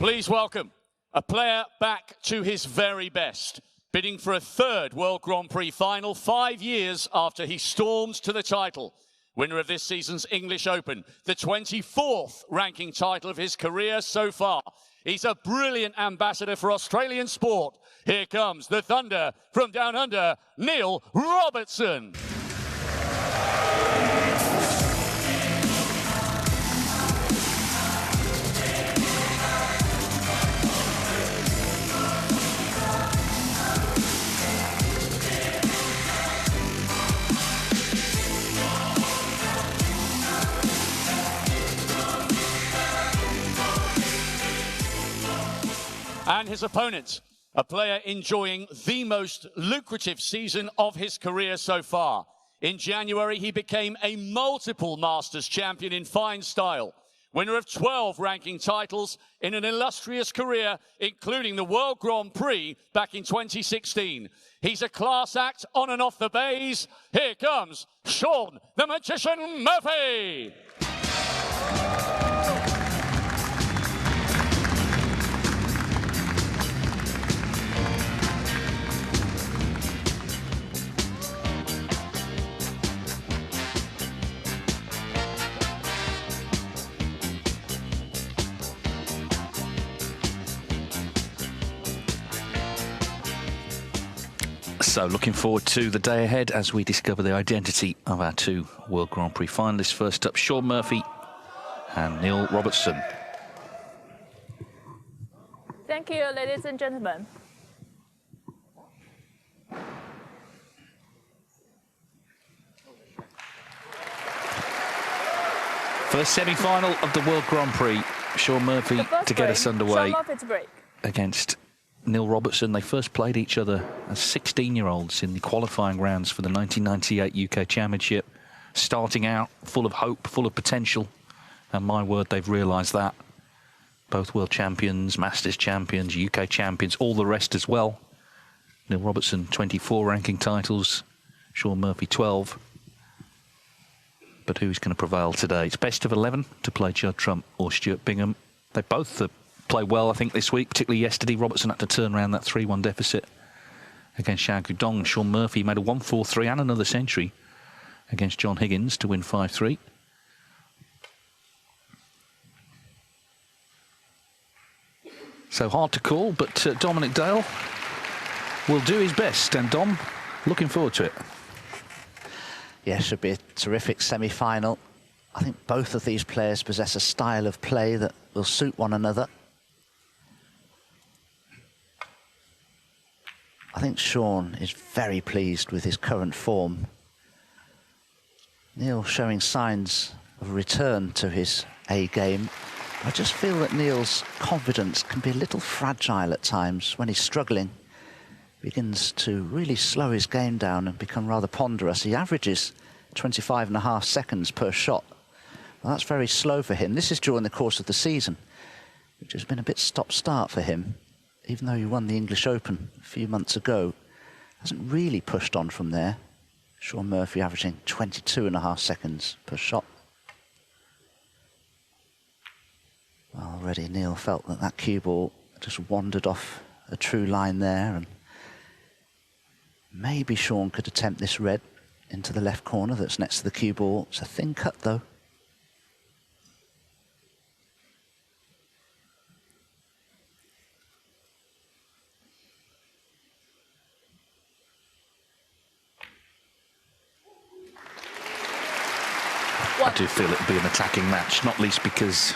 Please welcome a player back to his very best, bidding for a third World Grand Prix final 5 years after he stormed to the title. Winner of this season's English Open, the 24th ranking title of his career so far. He's a brilliant ambassador for Australian sport. Here comes the Thunder from down under, Neil Robertson. And his opponent, a player enjoying the most lucrative season of his career so far. In January, he became a multiple Masters champion in fine style, winner of 12 ranking titles in an illustrious career, including the World Grand Prix back in 2016. He's a class act on and off the bays. Here comes Shaun, the Magician Murphy. So looking forward to the day ahead as we discover the identity of our two World Grand Prix finalists. First up, Shaun Murphy and Neil Robertson. Thank you, ladies and gentlemen. First semi-final of the World Grand Prix. Shaun Murphy to get us underway against Neil Robertson. They first played each other as 16-year-olds in the qualifying rounds for the 1998 UK Championship. Starting out full of hope, full of potential. And my word, they've realised that. Both world champions, Masters champions, UK champions, all the rest as well. Neil Robertson, 24 ranking titles. Shaun Murphy, 12. But who's going to prevail today? It's best of 11 to play Judd Trump or Stuart Bingham. They both play well, I think, this week, particularly yesterday. Robertson had to turn around that 3-1 deficit against Xiao Guodong. Shaun Murphy made a 1-4-3 and another century against John Higgins to win 5-3. So hard to call, but Dominic Dale will do his best. And Dom, looking forward to it. Yeah, should be a terrific semi-final. I think both of these players possess a style of play that will suit one another. I think Shaun is very pleased with his current form. Neil showing signs of a return to his A game. I just feel that Neil's confidence can be a little fragile at times when he's struggling. Begins to really slow his game down and become rather ponderous. He averages 25.5 seconds per shot. Well, that's very slow for him. This is during the course of the season, which has been a bit stop-start for him. Even though he won the English Open a few months ago, hasn't really pushed on from there. Shaun Murphy averaging 22.5 seconds per shot. Well, already Neil felt that that cue ball just wandered off a true line there, and maybe Shaun could attempt this red into the left corner that's next to the cue ball. It's a thin cut though. I do feel it'll be an attacking match, not least because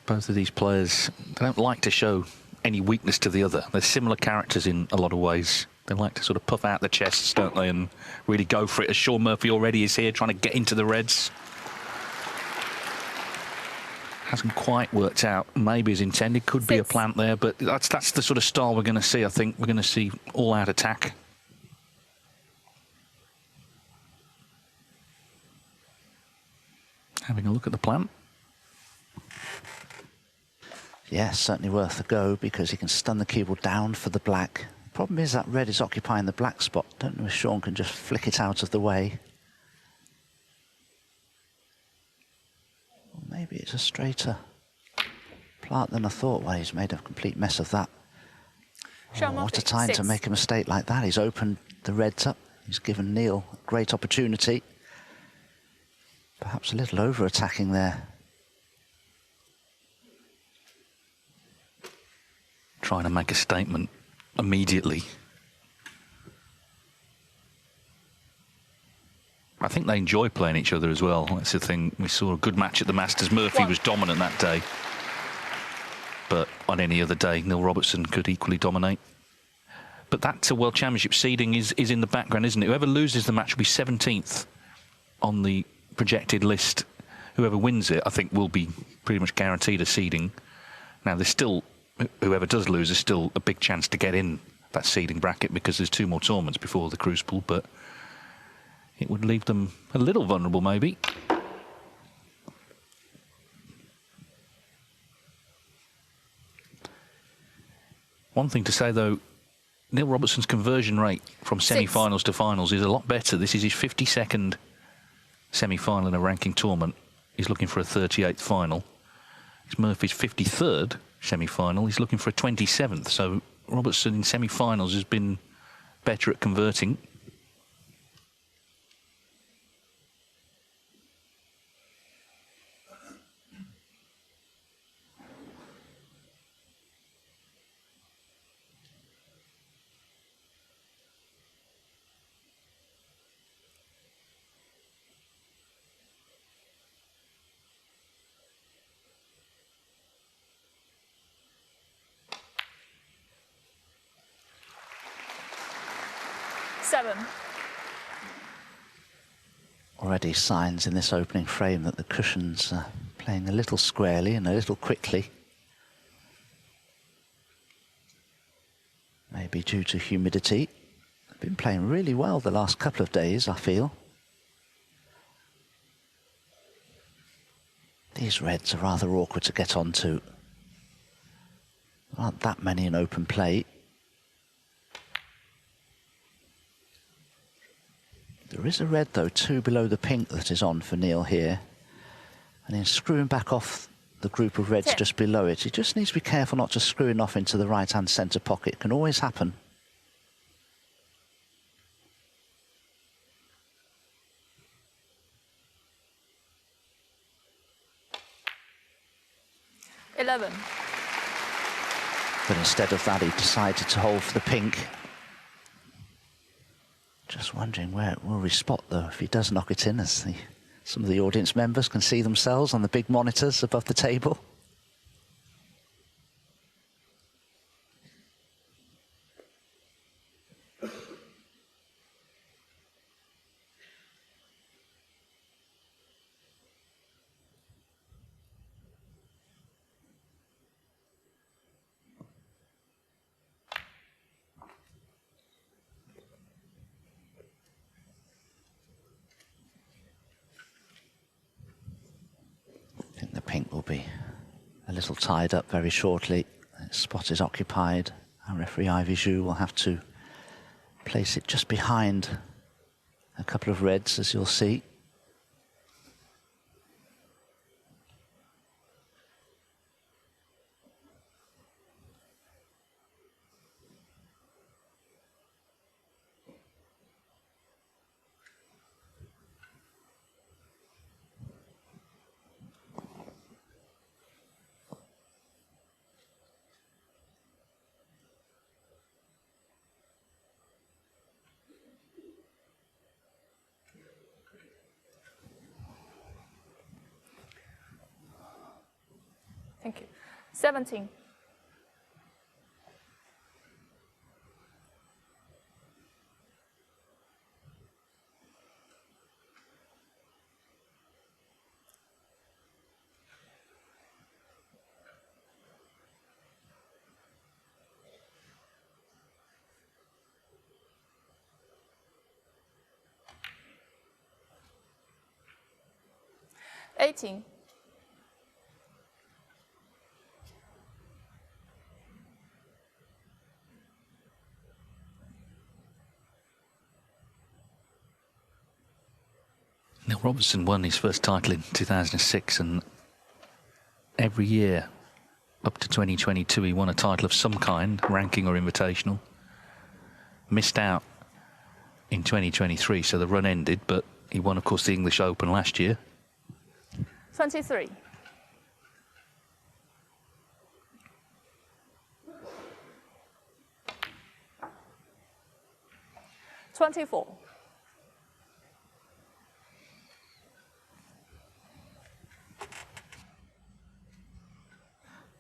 both of these players, they don't like to show any weakness to the other. They're similar characters in a lot of ways. They like to sort of puff out the chests, don't they, and really go for it, as Shaun Murphy already is here, trying to get into the reds. Hasn't quite worked out, maybe as intended. Could be a plant there, but that's the sort of style we're going to see, I think. We're going to see all-out attack. Having a look at the plant. Yeah, certainly worth a go because he can stun the cue ball down for the black. Problem is that red is occupying the black spot. Don't know if Shaun can just flick it out of the way. Or maybe it's a straighter Clark than I thought. Well, he's made a complete mess of that. Oh, what a time to make a mistake like that. He's opened the reds up. He's given Neil a great opportunity. Perhaps a little over-attacking there. Trying to make a statement immediately. I think they enjoy playing each other as well. That's the thing. We saw a good match at the Masters. Murphy was dominant that day. But on any other day, Neil Robertson could equally dominate. But that World Championship seeding is in the background, isn't it? Whoever loses the match will be 17th on the projected list. Whoever wins it, I think, will be pretty much guaranteed a seeding. Now, there's still, whoever does lose, there's still a big chance to get in that seeding bracket because there's 2 more tournaments before the Crucible, but it would leave them a little vulnerable, maybe. One thing to say, though, Neil Robertson's conversion rate from semi-finals to finals is a lot better. This is his 52nd semi-final in a ranking tournament. He's looking for a 38th final. It's Murphy's 53rd semi-final. He's looking for a 27th. So Robertson in semi-finals has been better at converting. Already signs in this opening frame that the cushion's playing a little squarely and a little quickly. Maybe due to humidity. They've been playing really well the last couple of days, I feel. These reds are rather awkward to get onto. There aren't that many in open play. There is a red, though, 2 below the pink that is on for Neil here. And then screwing back off the group of reds just below it. He just needs to be careful not just screwing off into the right-hand centre pocket. It can always happen. Eleven. But instead of that, he decided to hold for the pink. Just wondering where will he spot, though, if he does knock it in, as some of the audience members can see themselves on the big monitors above the table. Pink will be a little tied up very shortly. Its spot is occupied. Our referee Ivy Zhu will have to place it just behind a couple of reds, as you'll see. Thank you. 17. Eighteen. Neil Robertson won his first title in 2006, and every year up to 2022, he won a title of some kind, ranking or invitational. Missed out in 2023, so the run ended, but he won, of course, the English Open last year. 23.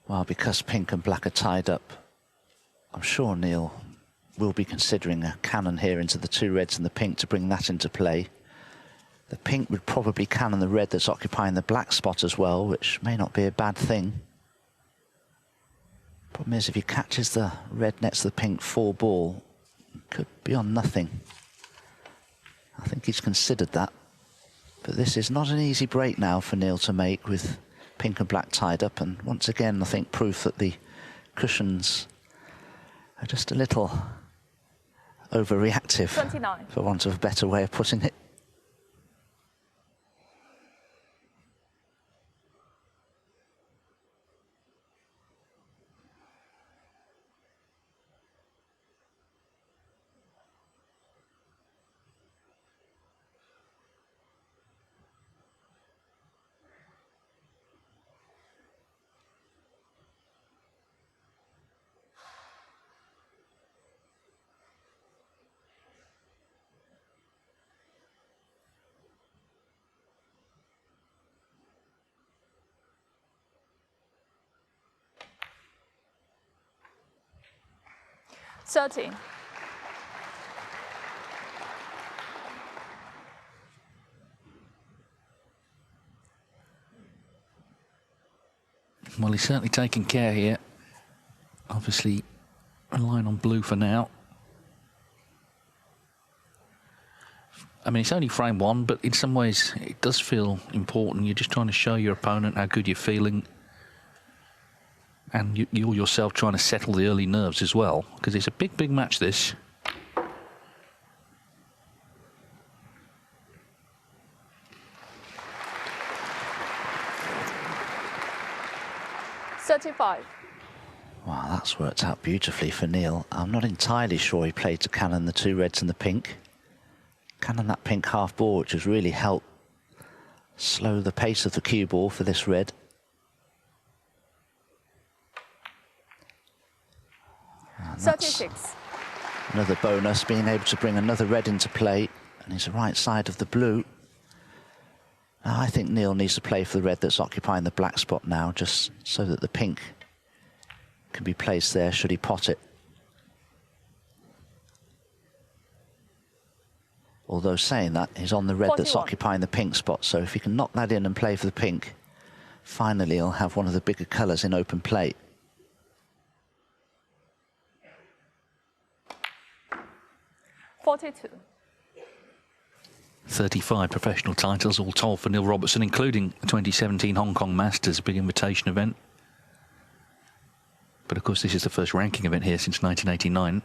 Well, because pink and black are tied up, I'm sure Neil will be considering a cannon here into the two reds and the pink to bring that into play. The pink would probably cannon the red that's occupying the black spot as well, which may not be a bad thing. Problem is, if he catches the red next to the pink 4-ball, could be on nothing. I think he's considered that. But this is not an easy break now for Neil to make with pink and black tied up. And once again, I think proof that the cushions are just a little overreactive, 29. for want of a better way of putting it. Well, he's certainly taking care here. Obviously, relying on blue for now. I mean, it's only frame one, but in some ways it does feel important. You're just trying to show your opponent how good you're feeling. And you're yourself trying to settle the early nerves as well, because it's a big, big match, this. Wow, that's worked out beautifully for Neil. I'm not entirely sure he played to cannon the two reds and the pink. Cannon that pink half ball, which has really helped slow the pace of the cue ball for this red. And 36. Another bonus, being able to bring another red into play, and he's the right side of the blue. Now, I think Neil needs to play for the red that's occupying the black spot now, just so that the pink can be placed there should he pot it. Although saying that, he's on the red 41. That's occupying the pink spot, so if he can knock that in and play for the pink, finally he'll have one of the bigger colours in open play. .42. 35 professional titles all told for Neil Robertson, including the 2017 Hong Kong Masters, big invitation event. But of course, this is the first ranking event here since 1989.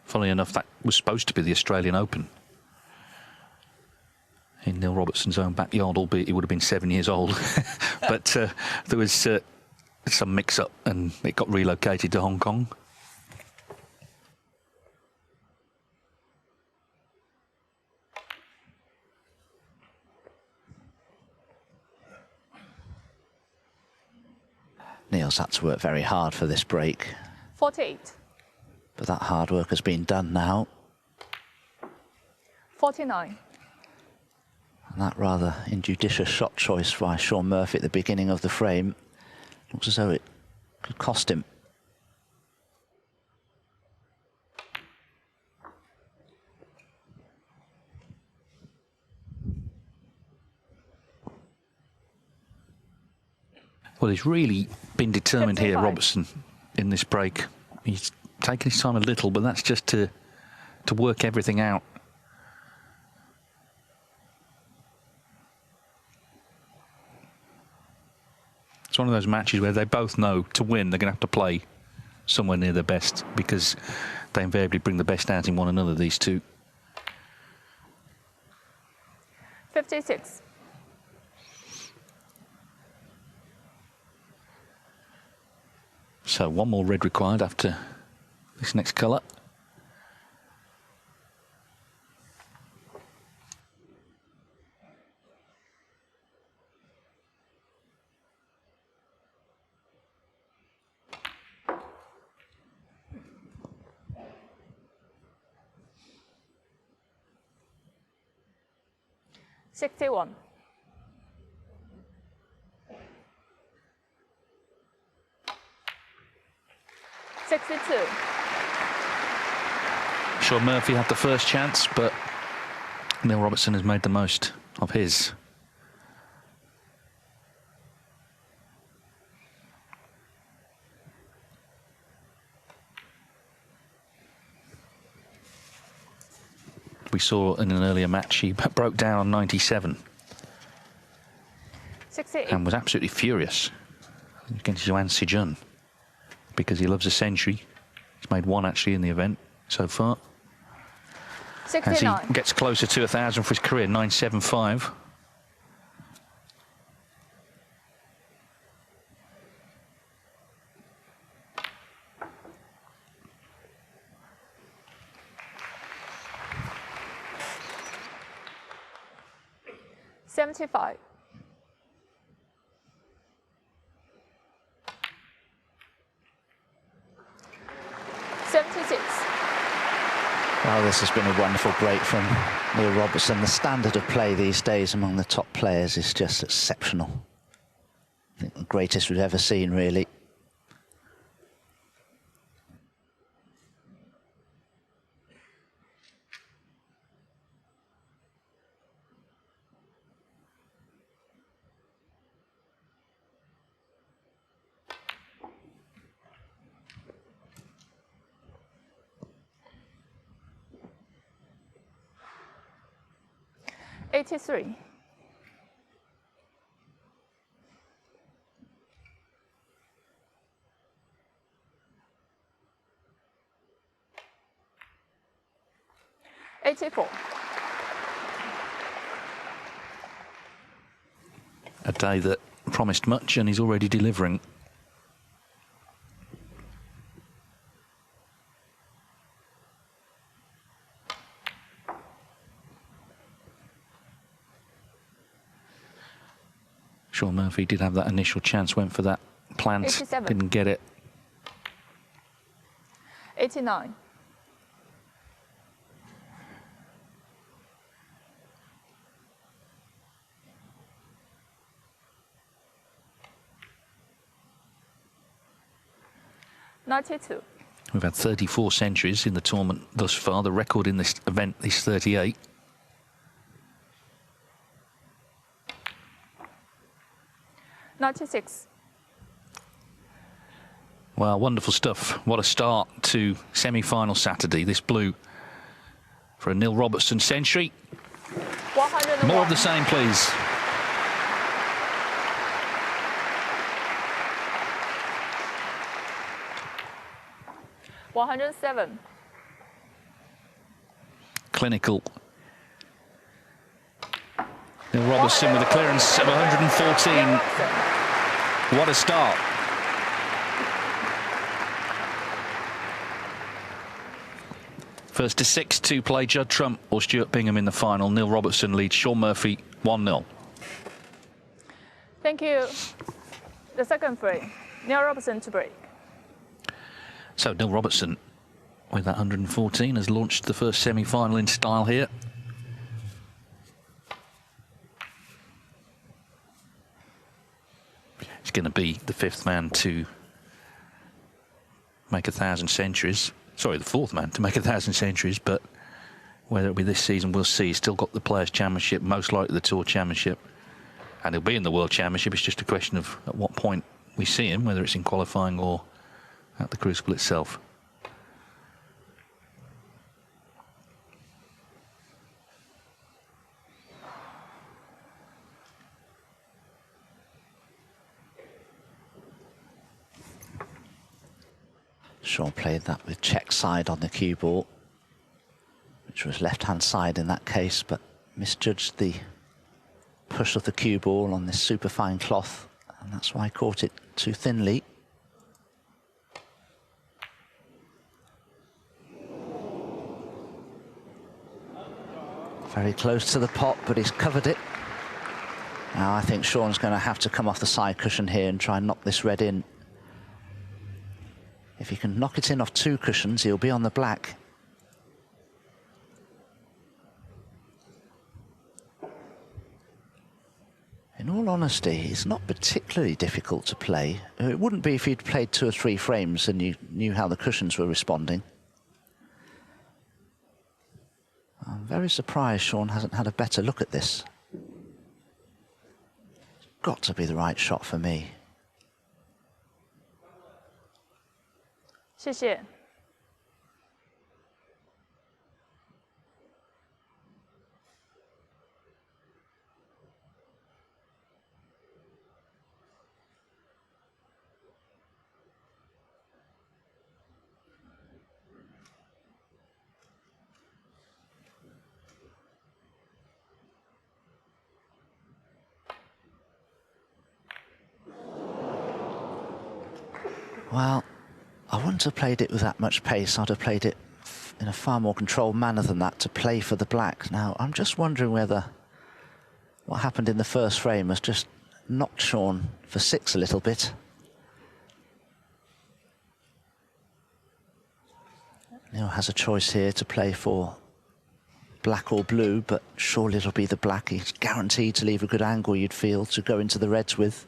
Funnily enough, that was supposed to be the Australian Open in Neil Robertson's own backyard, albeit he would have been 7 years old. But there was some mix-up and it got relocated to Hong Kong. Neil's had to work very hard for this break. 48. But that hard work has been done now. 49. And that rather injudicious shot choice by Shaun Murphy at the beginning of the frame looks as though it could cost him. Well, he's really been determined 55. here, Robertson, in this break. He's taken his time a little, but that's just to work everything out. It's one of those matches where they both know to win they're going to have to play somewhere near their best, because they invariably bring the best out in one another, these two. 56. So one more red required after this next colour. $61. $62. Shaun Murphy had the first chance, but Neil Robertson has made the most of his. We saw in an earlier match he broke down on 97 68. and was absolutely furious against Yuan Sijun because he loves a century. He's made one actually in the event so far. 69. As he gets closer to 1,000 for his career, 975. $75. $76. Well, this has been a wonderful break from Neil Robertson. The standard of play these days among the top players is just exceptional. I think the greatest we've ever seen, really. $83. $84. A day that promised much and he's already delivering. Shaun Murphy did have that initial chance, went for that plant, 87. didn't get it. 89. $92. We've had 34 centuries in the tournament thus far. The record in this event is 38. $96. Well, wonderful stuff. What a start to semi-final Saturday. This blue for a Neil Robertson century. 101. More of the same, please. $107. Clinical. Neil Robertson with a clearance of 114. What a start. First to 6 to play Judd Trump or Stuart Bingham in the final. Neil Robertson leads Shaun Murphy 1-0. Thank you. The second free, Neil Robertson to break. So Neil Robertson with that 114 has launched the first semi-final in style here. He's going to be the fifth man to make 1,000 centuries. Sorry, the fourth man to make 1,000 centuries, but whether it'll be this season, we'll see. He's still got the Players' Championship, most likely the Tour Championship, and he'll be in the World Championship. It's just a question of at what point we see him, whether it's in qualifying or at the Crucible itself. Shaun played that with check side on the cue ball, which was left-hand side in that case, but misjudged the push of the cue ball on this superfine cloth, and that's why I caught it too thinly. Very close to the pot, but he's covered it. Now I think Shaun's going to have to come off the side cushion here and try and knock this red in. If he can knock it in off 2 cushions, he'll be on the black. In all honesty, it's not particularly difficult to play. It wouldn't be if you'd played 2 or 3 frames and you knew how the cushions were responding. I'm very surprised Shaun hasn't had a better look at this. It's got to be the right shot for me. 谢谢。Well, I wouldn't have played it with that much pace. I'd have played it in a far more controlled manner than that to play for the black. Now, I'm just wondering whether what happened in the first frame has just knocked Shaun for 6 a little bit. Neil has a choice here to play for black or blue, but surely it'll be the black. He's guaranteed to leave a good angle, you'd feel, to go into the reds with.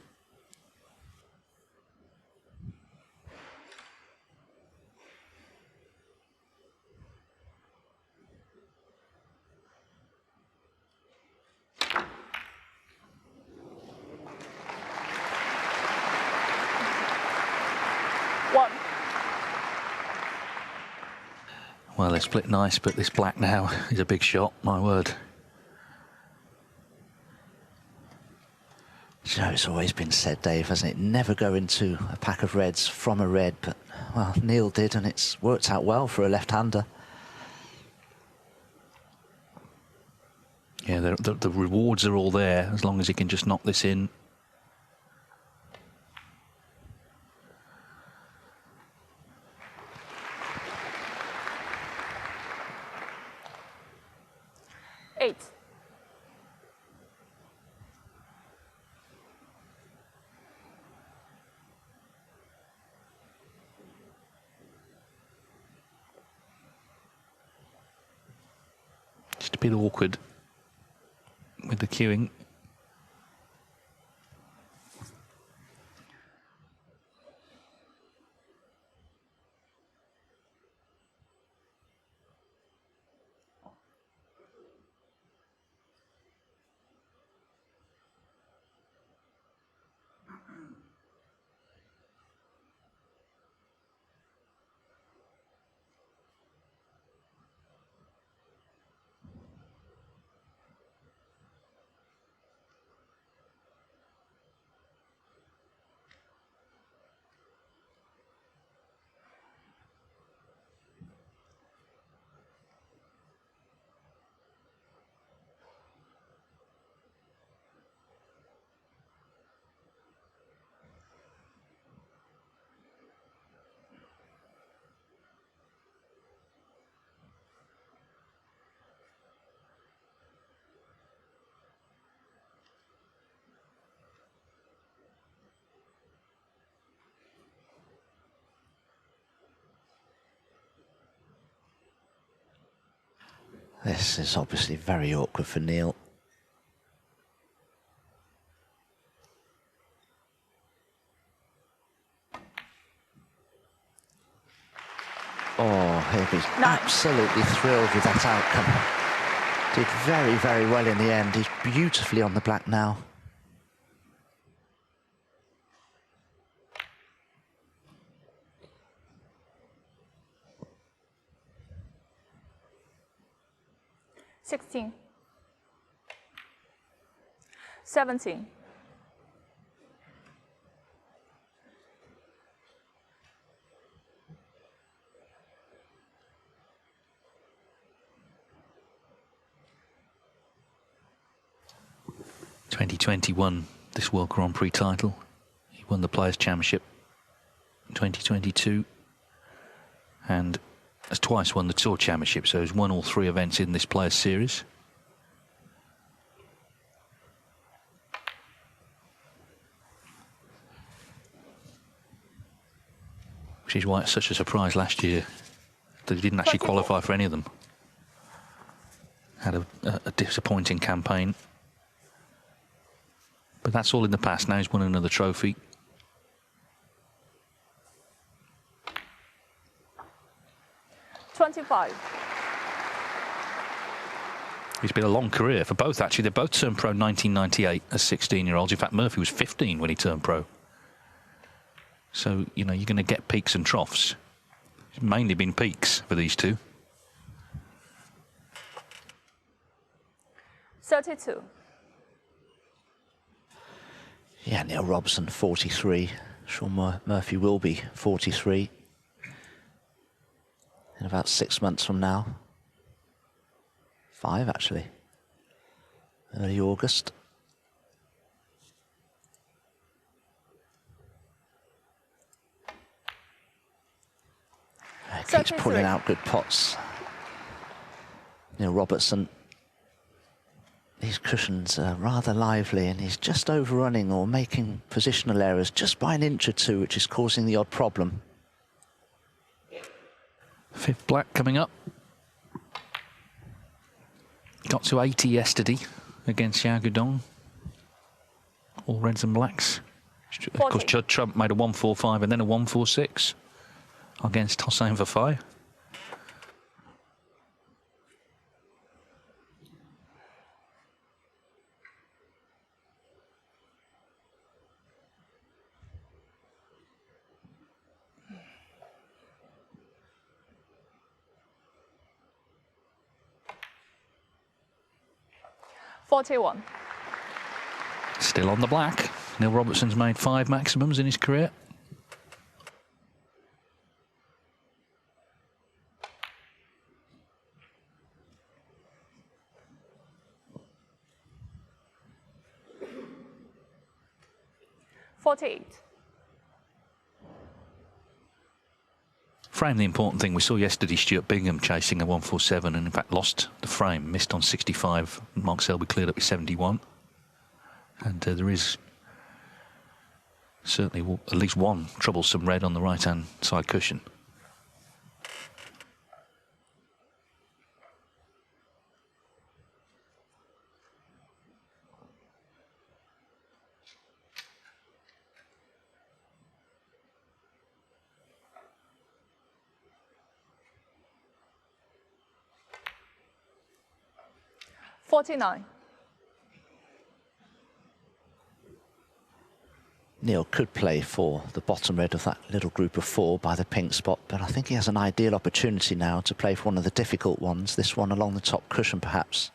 Well, they split nice, but this black now is a big shot, my word. You know, it's always been said, Dave, hasn't it? Never go into a pack of reds from a red, but, well, Neil did, and it's worked out well for a left-hander. Yeah, the rewards are all there, as long as he can just knock this in. Just a bit awkward with the queuing. This is obviously very awkward for Neil. Oh, he'll be absolutely thrilled with that outcome. Did very, very well in the end. He's beautifully on the black now. $16, $17. He won this World Grand Prix title. He won the Players' Championship in 2022 and has twice won the Tour Championship, so he's won all 3 events in this Players' Series. which is why it's such a surprise last year that he didn't actually qualify for any of them. Had a disappointing campaign. But that's all in the past. Now he's won another trophy. It's been a long career for both, actually. They both turned pro 1998 as 16-year-olds. In fact, Murphy was 15 when he turned pro. So, you know, you're going to get peaks and troughs. It's mainly been peaks for these two. 32. Yeah, Neil Robertson, 43. Shaun Murphy will be 43 in about 6 months from now. 5, actually. Early August. Keeps pulling out good pots. Neil Robertson. These cushions are rather lively, and he's just overrunning or making positional errors just by an inch or two, which is causing the odd problem. 5th black coming up. Got to 80 yesterday against Hendon. All reds and blacks. 40. Of course, Judd Trump made a 145 and then a 146 against Hossein Vafai. Still on the black. Neil Robertson's made 5 maximums in his career. Frame, the important thing. We saw yesterday Stuart Bingham chasing a 147 and in fact lost the frame, missed on 65. Mark Selby cleared up with 71. And there is certainly at least one troublesome red on the right-hand side cushion. Neil could play for the bottom red of that little group of 4 by the pink spot, but I think he has an ideal opportunity now to play for one of the difficult ones, this one along the top cushion perhaps.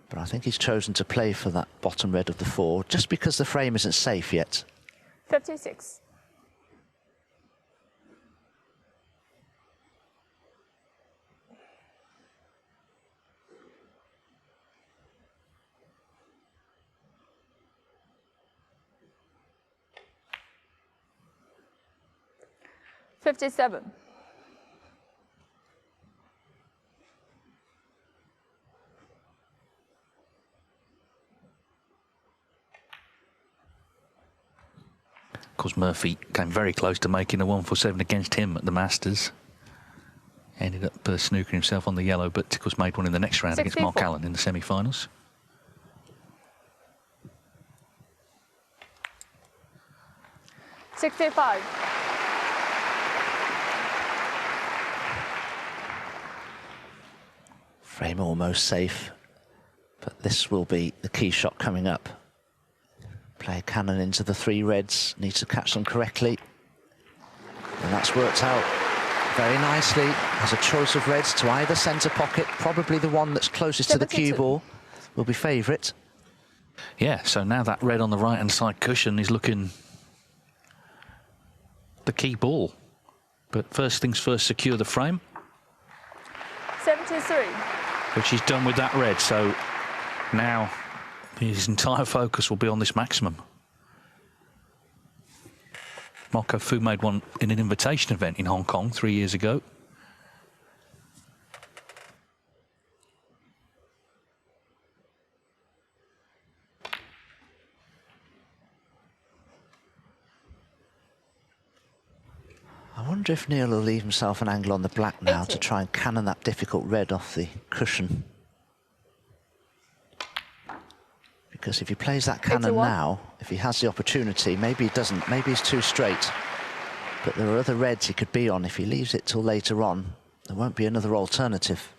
But I think he's chosen to play for that bottom red of the 4 just because the frame isn't safe yet. 56. $57. Of course, Murphy came very close to making a 147 against him at the Masters. Ended up snookering himself on the yellow, but of course made one in the next round 64. against Mark Allen in the semi-finals. $65. Frame almost safe, but this will be the key shot coming up. Play a cannon into the 3 reds, needs to catch them correctly. And that's worked out very nicely. Has a choice of reds to either centre pocket, probably the one that's closest to the cue ball will be favourite. Yeah, so now that red on the right-hand side cushion is looking the key ball. But first things first, secure the frame. 73. Which he's done with that red, so now his entire focus will be on this maximum. Marco Fu made one in an invitation event in Hong Kong 3 years ago. wonder if Neil will leave himself an angle on the black now 80. to try and cannon that difficult red off the cushion. Because if he plays that cannon 81. now, if he has the opportunity, maybe he doesn't, maybe he's too straight. But there are other reds he could be on. If he leaves it till later on, there won't be another alternative.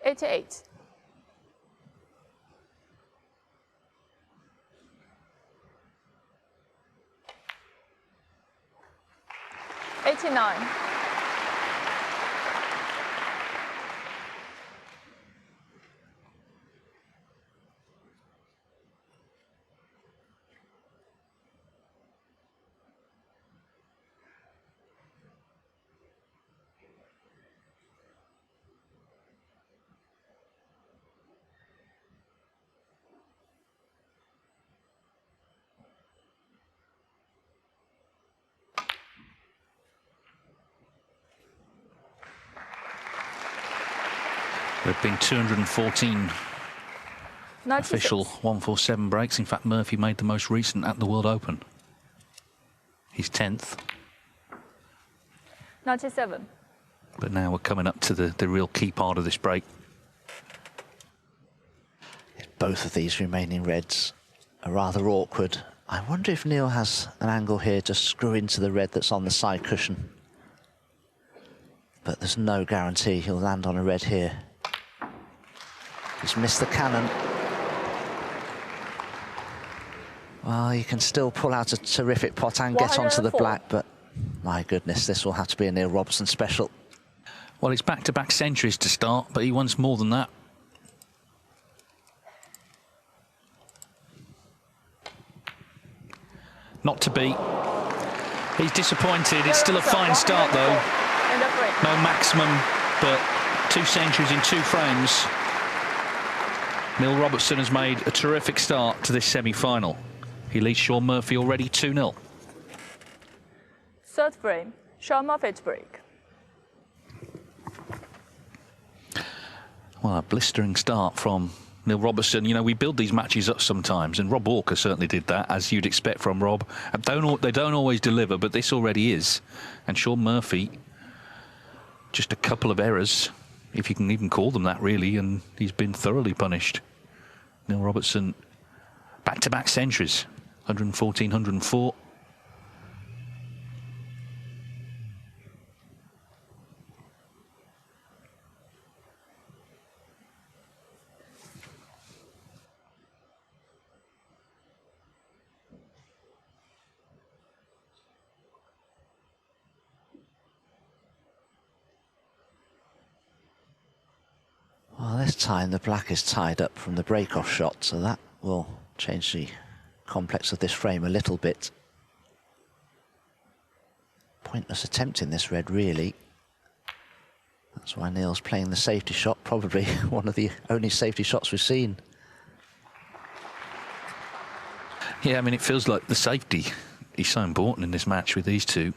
$88. 89. There have been 214 96. official 147 breaks. In fact, Murphy made the most recent at the World Open. He's 10th. 97. But now we're coming up to the real key part of this break. Both of these remaining reds are rather awkward. I wonder if Neil has an angle here to screw into the red that's on the side cushion. But there's no guarantee he'll land on a red here. He's missed the cannon. Well, you can still pull out a terrific pot and get onto the 104. black, but my goodness, this will have to be a Neil Robertson special. Well, it's back-to-back centuries to start, but he wants more than that. Not to beat. He's disappointed. It's still a fine start, though. No maximum, but 2 centuries in 2 frames. Neil Robertson has made a terrific start to this semi-final. He leads Shaun Murphy already 2-0. Third frame, Shaun Murphy to break. Well, a blistering start from Neil Robertson. You know, we build these matches up sometimes, and Rob Walker certainly did that, as you'd expect from Rob. They don't always deliver, but this already is. And Shaun Murphy, just a couple of errors, if you can even call them that, really, and he's been thoroughly punished. Neil Robertson, back-to-back centuries, 114, 104. Well, this time the black is tied up from the break-off shot, so that will change the complex of this frame a little bit. Pointless attempt in this red, really. That's why Neil's playing the safety shot, probably one of the only safety shots we've seen. Yeah, I mean, it feels like the safety is so important in this match with these two.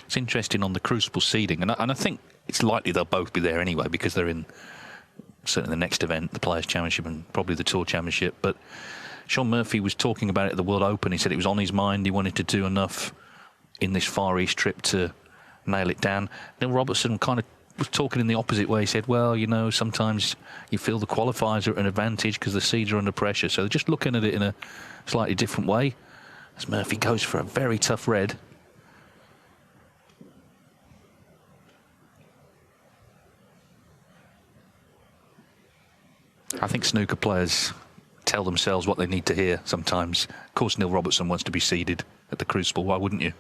It's interesting on the Crucible seeding, and I think it's likely they'll both be there anyway, because they're in certainly the next event, the Players' Championship and probably the Tour Championship. But Shaun Murphy was talking about it at the World Open. He said it was on his mind. He wanted to do enough in this Far East trip to nail it down. Neil Robertson kind of was talking in the opposite way. He said, well, you know, sometimes you feel the qualifiers are at an advantage because the seeds are under pressure. So they're just looking at it in a slightly different way, as Murphy goes for a very tough red. I think snooker players tell themselves what they need to hear sometimes. Of course, Neil Robertson wants to be seeded at the Crucible. Why wouldn't you?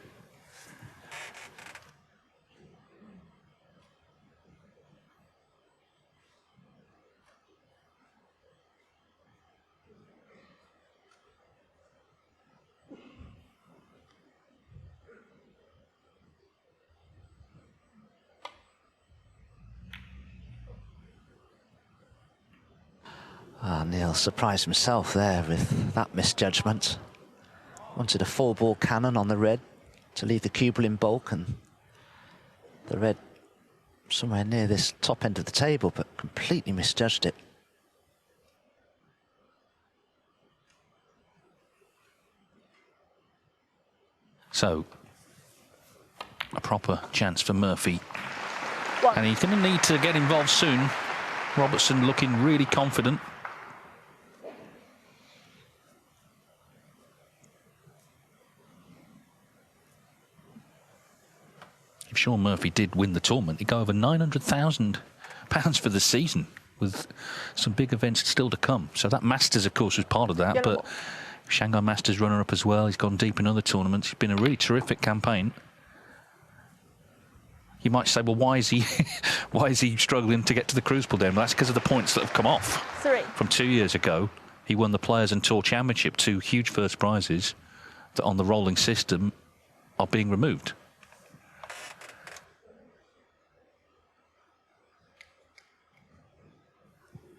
Neil surprised himself there with that misjudgment. Wanted a 4-ball cannon on the red to leave the cue ball in bulk, and the red somewhere near this top end of the table, but completely misjudged it. So, a proper chance for Murphy. One. And he's going to need to get involved soon. Robertson looking really confident. If Shaun Murphy did win the tournament, he'd go over £900,000 for the season, with some big events still to come. So that Masters, of course, was part of that, Yellow. but Shanghai Masters runner-up as well. He's gone deep in other tournaments. It's been a really terrific campaign. You might say, well, why is he struggling to get to the Crucible then? Well, that's because of the points that have come off. 3. From 2 years ago, he won the Players and Tour Championship, 2 huge first prizes that on the rolling system are being removed.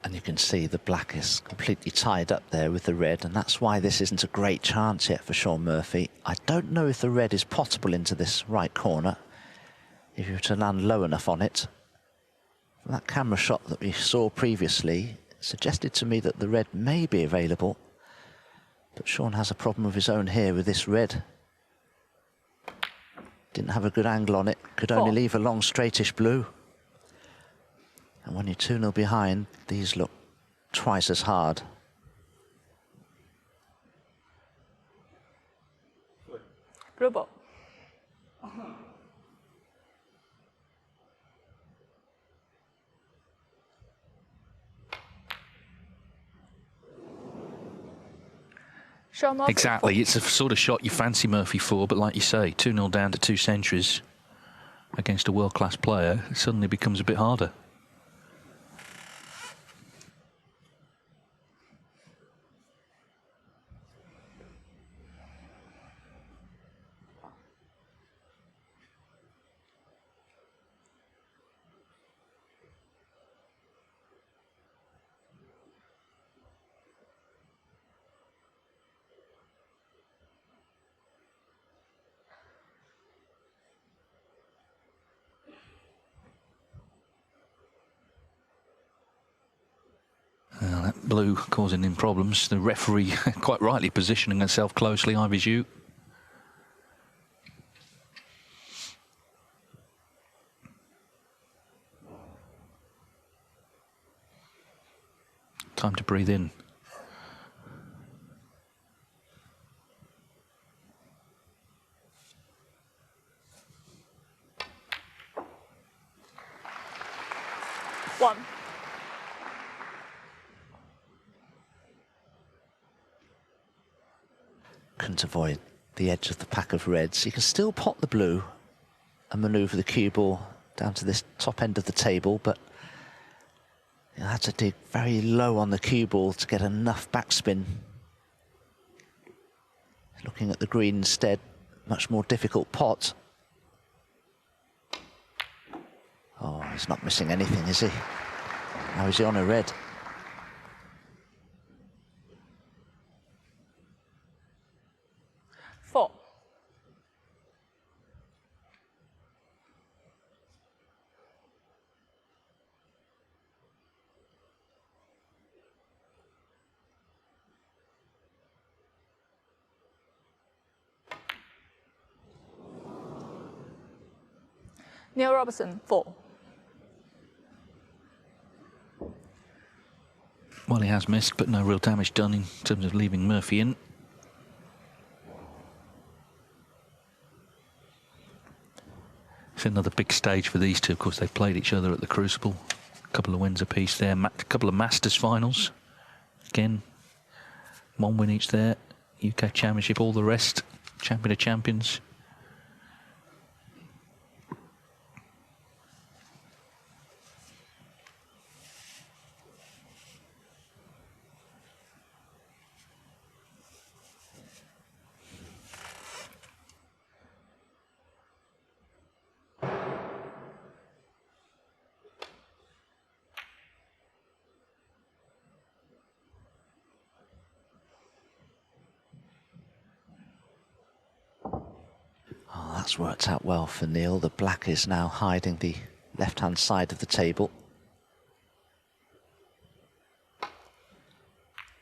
And you can see the black is completely tied up there with the red, and that's why this isn't a great chance yet for Shaun Murphy. I don't know if the red is pottable into this right corner, if you were to land low enough on it. From that camera shot that we saw previously, it suggested to me that the red may be available, but Shaun has a problem of his own here with this red. Didn't have a good angle on it, could only leave a long straightish blue. And when you're 2-0 behind, these look twice as hard. Blue ball. Shaun Murphy. Exactly, it's a sort of shot you fancy Murphy for, but like you say, 2-0 down to 2 centuries against a world-class player, it suddenly becomes a bit harder. That blue causing him problems. The referee quite rightly positioning herself closely, Ivy Zhu. Time to breathe in. One. Couldn't avoid the edge of the pack of reds. You can still pot the blue and manoeuvre the cue ball down to this top end of the table, but you have to dig very low on the cue ball to get enough backspin. Looking at the green instead, much more difficult pot. Oh, he's not missing anything, is he? Now is he on a red? Four. Neil Robertson, 4. Well, he has missed, but no real damage done in terms of leaving Murphy in. It's another big stage for these two. Of course, they've played each other at the Crucible. A couple of wins apiece there. A couple of Masters finals. Again, 1 win each there. UK Championship, all the rest. Champion of Champions. That's worked out well for Neil. The black is now hiding the left-hand side of the table.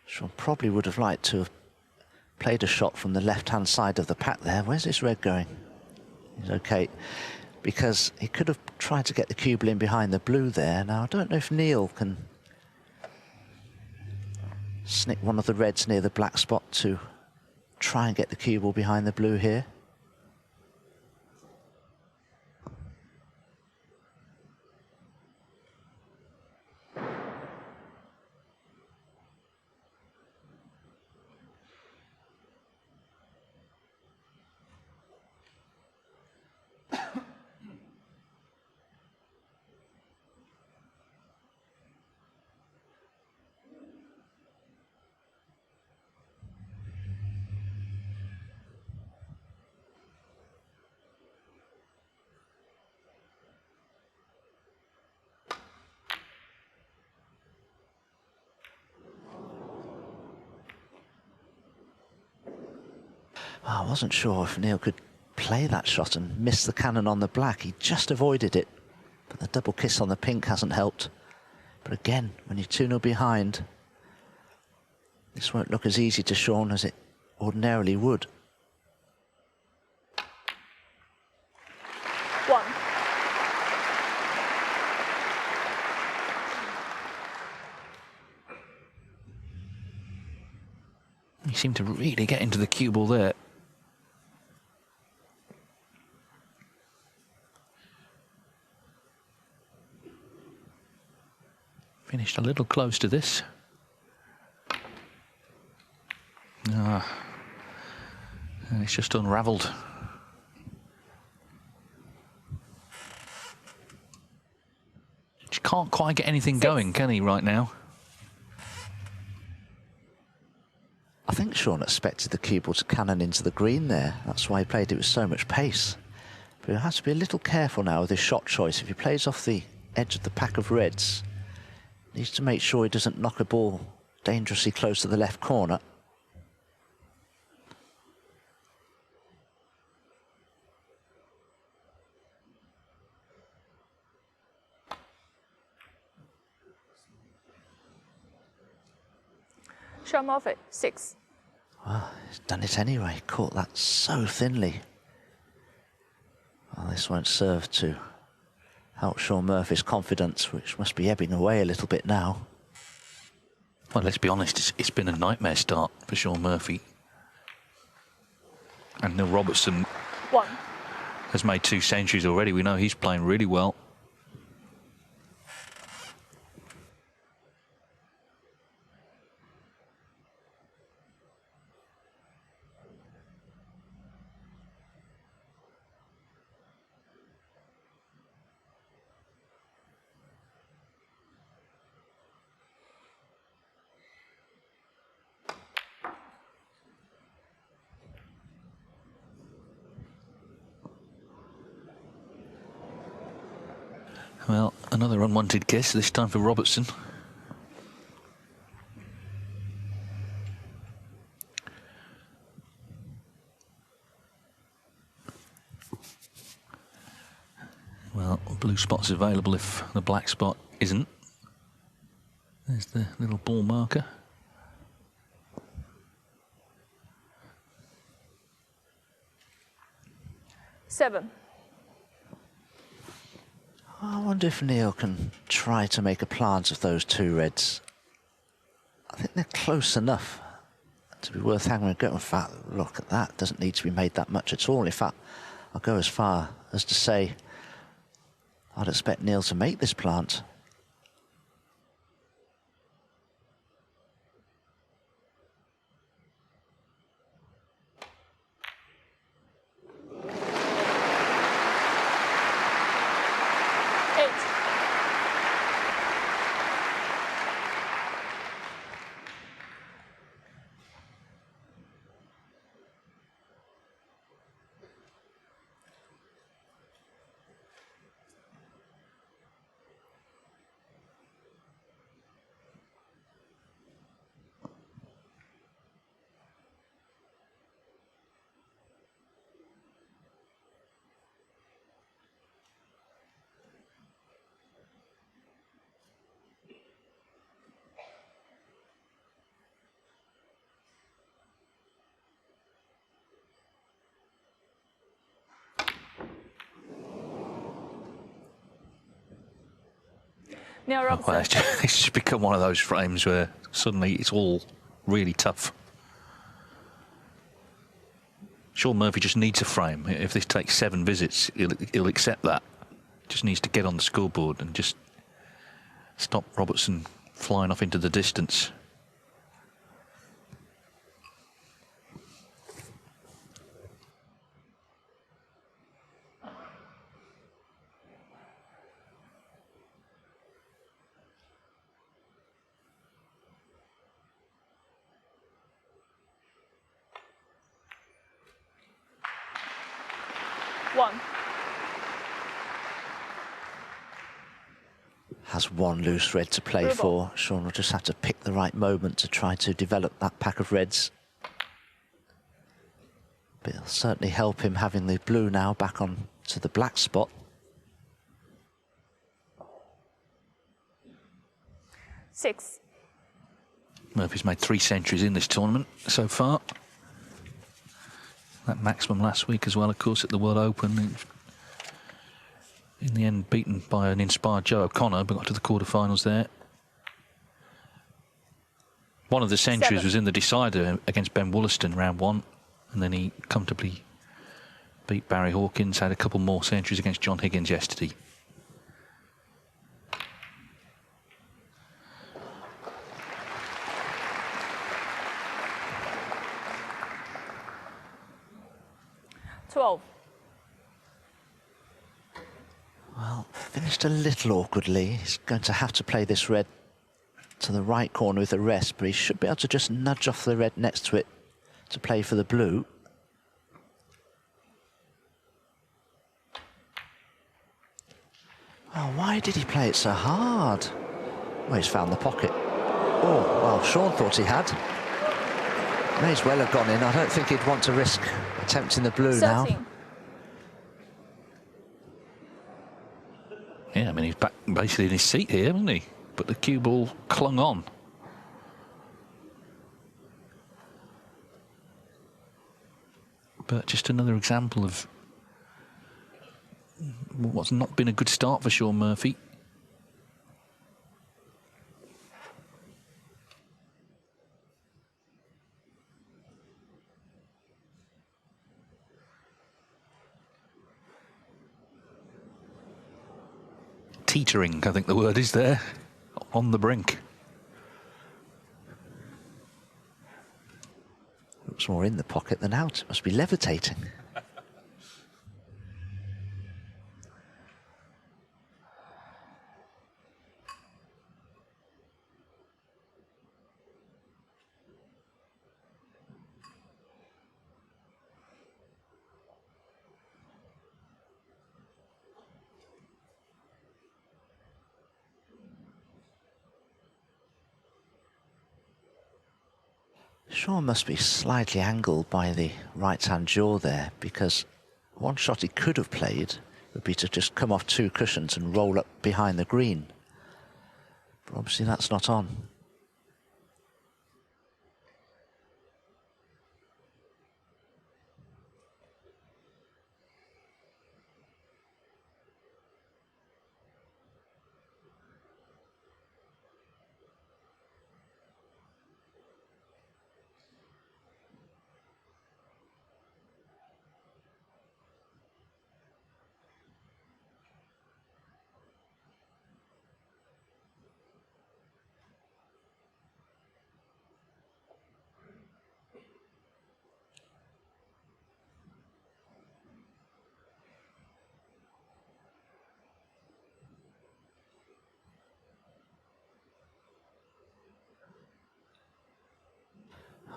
Shaun probably would have liked to have played a shot from the left-hand side of the pack there. Where's this red going? He's okay, because he could have tried to get the cue ball in behind the blue there. Now, I don't know if Neil can snick one of the reds near the black spot to try and get the cue ball behind the blue here. I wasn't sure if Neil could play that shot and miss the cannon on the black. He just avoided it, but the double kiss on the pink hasn't helped. But again, when you're 2-0 behind, this won't look as easy to Shaun as it ordinarily would. 1. He seemed to really get into the cue ball there. Finished a little close to this. And it's just unravelled. He can't quite get anything going, can he, right now? I think Shaun expected the cue ball to cannon into the green there. That's why he played it with so much pace. But he'll have to be a little careful now with his shot choice. If he plays off the edge of the pack of reds, he needs to make sure he doesn't knock a ball dangerously close to the left corner. Shaun Murphy, 6. Well, he's done it anyway. Caught that so thinly. Well, this won't serve to help Shaun Murphy's confidence, which must be ebbing away a little bit now. Well, let's be honest, it's been a nightmare start for Shaun Murphy. And Neil Robertson 1. has made 2 centuries already. We know he's playing really well. Well, another unwanted kiss, this time for Robertson. Well, blue spot's available if the black spot isn't. There's the little ball marker. Seven. I wonder if Neil can try to make a plant of those 2 reds. I think they're close enough to be worth having a go. In fact, look at that. Doesn't need to be made that much at all. In fact, I'll go as far as to say I'd expect Neil to make this plant. Neil Robertson. Well, it's just become one of those frames where suddenly it's all really tough. Shaun Murphy just needs a frame. If this takes 7 visits, he'll accept that. Just needs to get on the scoreboard and just stop Robertson flying off into the distance. One. Has one loose red to play for. Shaun will just have to pick the right moment to try to develop that pack of reds. But it'll certainly help him having the blue now back on to the black spot. 6. Murphy's made 3 centuries in this tournament so far. That maximum last week as well, of course, at the World Open. In the end, beaten by an inspired Joe O'Connor, but got to the quarterfinals there. One of the centuries 7. was in the decider against Ben Wollaston, round 1. And then he comfortably beat Barry Hawkins, had a couple more centuries against John Higgins yesterday. Well, finished a little awkwardly. He's going to have to play this red to the right corner with the rest, but he should be able to just nudge off the red next to it to play for the blue. Oh, why did he play it so hard? Well, he's found the pocket. Oh, well, Shaun thought he had. May as well have gone in. I don't think he'd want to risk attempting the blue 13. now. Yeah, I mean, he's back basically in his seat here, isn't he? But the cue ball clung on. But just another example of what's not been a good start for Shaun Murphy. Teetering, I think the word is there, on the brink. Looks more in the pocket than out. It must be levitating. Shaun must be slightly angled by the right-hand jaw there, because one shot he could have played would be to just come off 2 cushions and roll up behind the green. But obviously that's not on.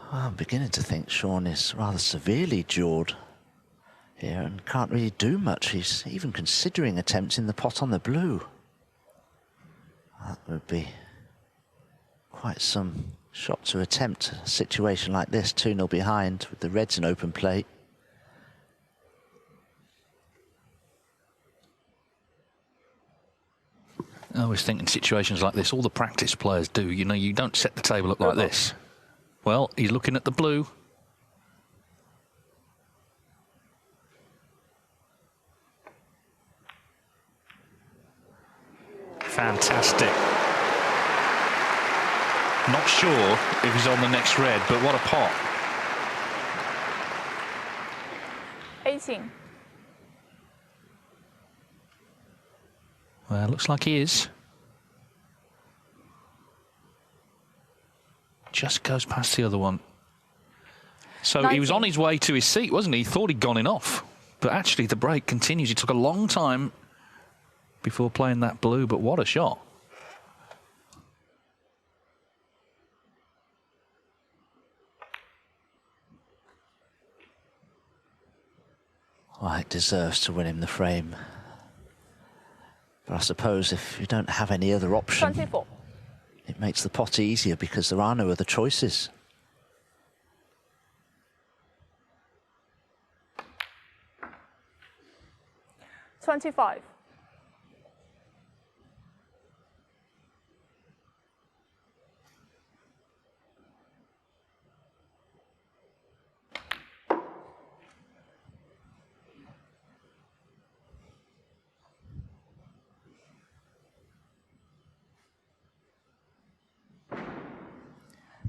Well, I'm beginning to think Shaun is rather severely jawed here and can't really do much. He's even considering attempting the pot on the blue. That would be quite some shot to attempt a situation like this, 2-0 behind with the reds in open play. I always think in situations like this, all the practice players do, you know, you don't set the table up like this. Well, he's looking at the blue. Fantastic. Not sure if he's on the next red, but what a pot. 18. Well, looks like he is. Just goes past the other one. So 19. he was on his way to his seat, wasn't he? He thought he'd gone in off. But actually, the break continues. It took a long time before playing that blue, but what a shot. White deserves to win him the frame. But I suppose if you don't have any other option, 24. it makes the pot easier because there are no other choices. $25.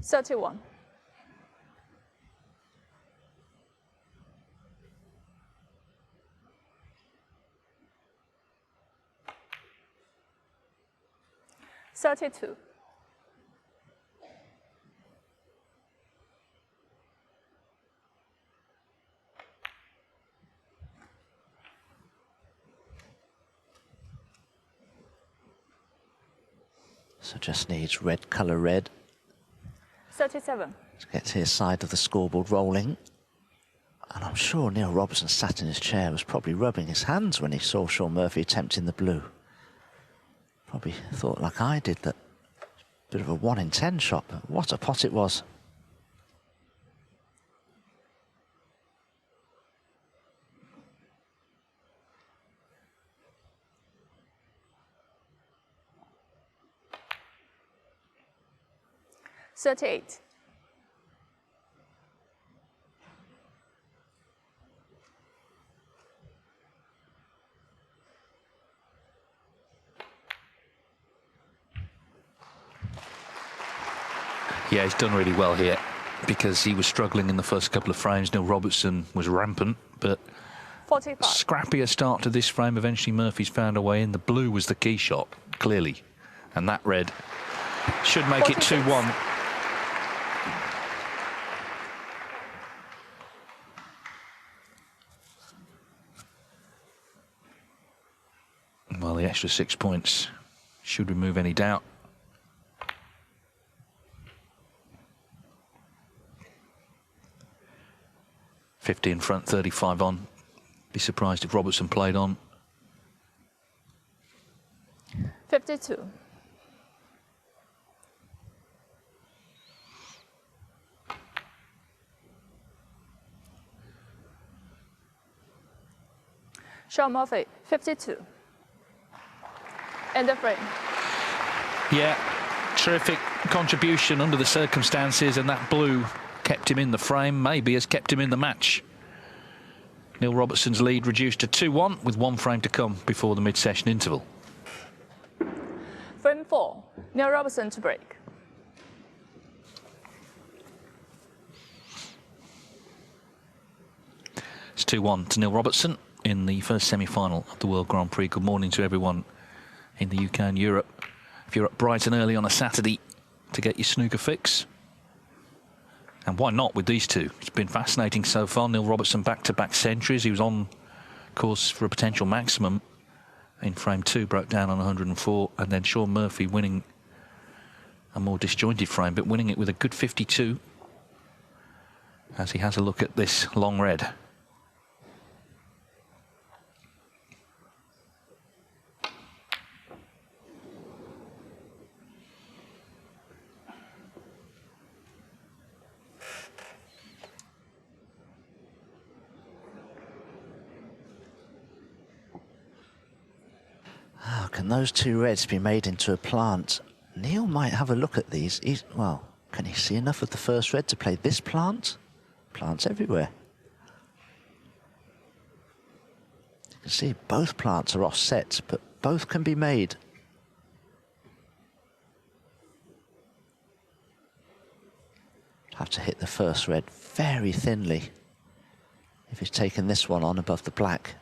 $31. $32. So just needs red colour red 37. to get his side of the scoreboard rolling. And I'm sure Neil Robertson sat in his chair, was probably rubbing his hands when he saw Shaun Murphy attempting the blue. Probably thought like I did that bit of a 1 in 10 shot, but what a pot it was. $38. Yeah, he's done really well here because he was struggling in the first couple of frames. Neil Robertson was rampant, but 45. scrappier start to this frame. Eventually Murphy's found a way in. The blue was the key shot, clearly. And that red should make 46. it 2-1. Well, the extra 6 points should remove any doubt. $50 in front, 35 on. Be surprised if Robertson played on. 52. Shaun Murphy, 52. End of frame. Yeah, terrific contribution under the circumstances, and that blue kept him in the frame, maybe has kept him in the match. Neil Robertson's lead reduced to 2-1 with 1 frame to come before the mid-session interval. Frame 4, Neil Robertson to break. It's 2-1 to Neil Robertson in the first semi-final of the World Grand Prix. Good morning to everyone in the UK and Europe. If you're up bright and early on a Saturday to get your snooker fix, and why not with these two? It's been fascinating so far. Neil Robertson back-to-back centuries. He was on course for a potential maximum in frame 2, broke down on 104, and then Shaun Murphy winning a more disjointed frame, but winning it with a good 52 as he has a look at this long red. How can those two reds be made into a plant? Neil might have a look at these. Well, can he see enough of the first red to play this plant? Plants everywhere. You can see both plants are offset, but both can be made Have to hit the first red very thinly if he's taken this one on above the black.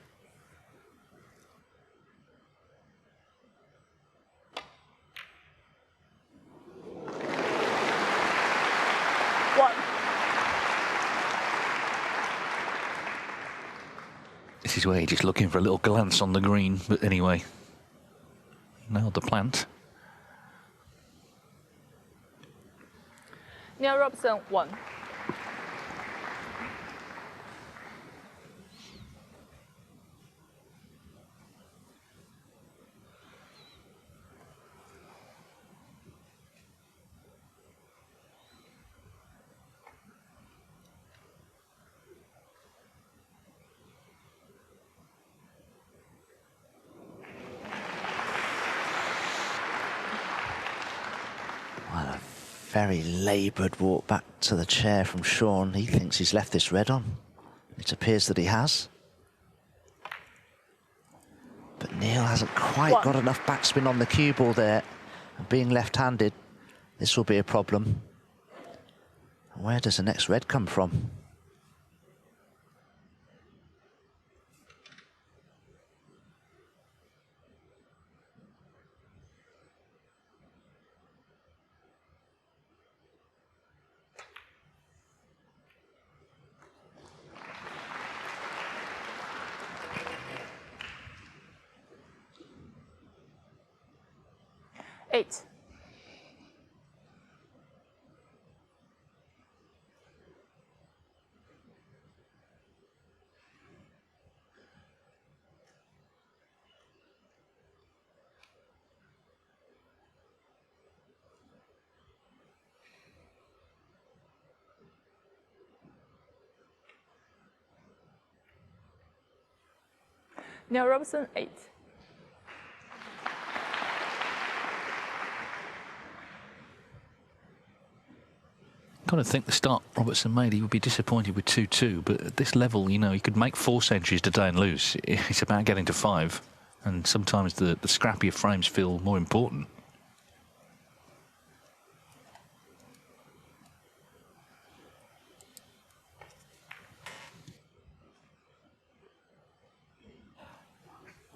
This is where you're just looking for a little glance on the green, but anyway, nailed the plant. Neil Robertson, 1. Very laboured walk back to the chair from Shaun. He thinks he's left this red on. It appears that he has. But Neil hasn't quite got enough backspin on the cue ball there. And being left-handed, this will be a problem. Where does the next red come from? Eight. Neil Robertson, 8. Kind of think the start Robertson made, he would be disappointed with 2-2, but at this level, you know, he could make 4 centuries today and lose. It's about getting to 5, and sometimes the scrappier frames feel more important.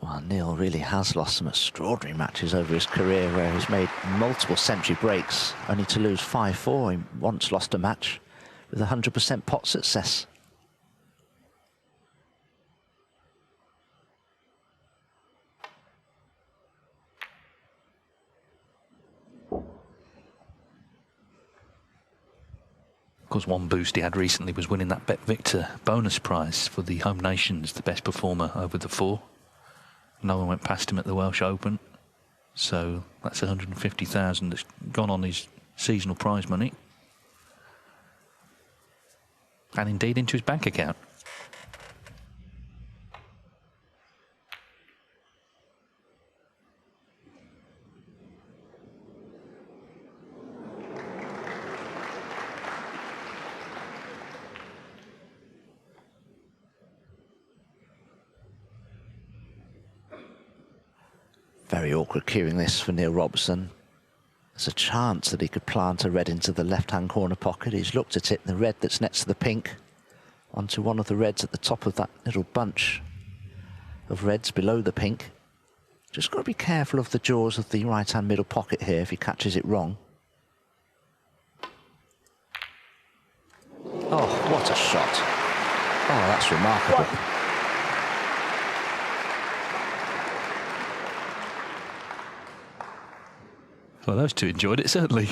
Well, Neil really has lost some extraordinary matches over his career where he's made multiple century breaks, only to lose 5-4. He once lost a match with 100% pot success. Of course, one boost he had recently was winning that Bet Victor bonus prize for the home nations, the best performer over the 4. No one went past him at the Welsh Open, so that's 150,000 that's gone on his seasonal prize money, and indeed into his bank account. Very awkward cueing this for Neil Robertson. There's a chance that he could plant a red into the left-hand corner pocket. He's looked at it, and the red that's next to the pink onto one of the reds at the top of that little bunch of reds below the pink. Just got to be careful of the jaws of the right-hand middle pocket here if he catches it wrong. Oh, what a shot. Oh, that's remarkable. Well, those two enjoyed it, certainly.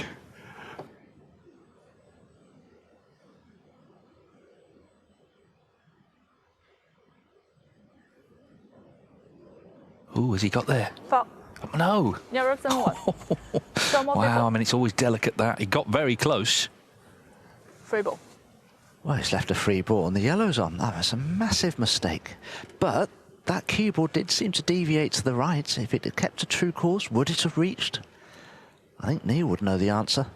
Ooh, has he got there? 4. Oh, no. Neil Robertson, 1. Wow, I mean, it's always delicate, that. He got very close. Free ball. Well, he's left a free ball and the yellow's on. That was a massive mistake. But that cue ball did seem to deviate to the right. If it had kept a true course, would it have reached? I think Neil would know the answer.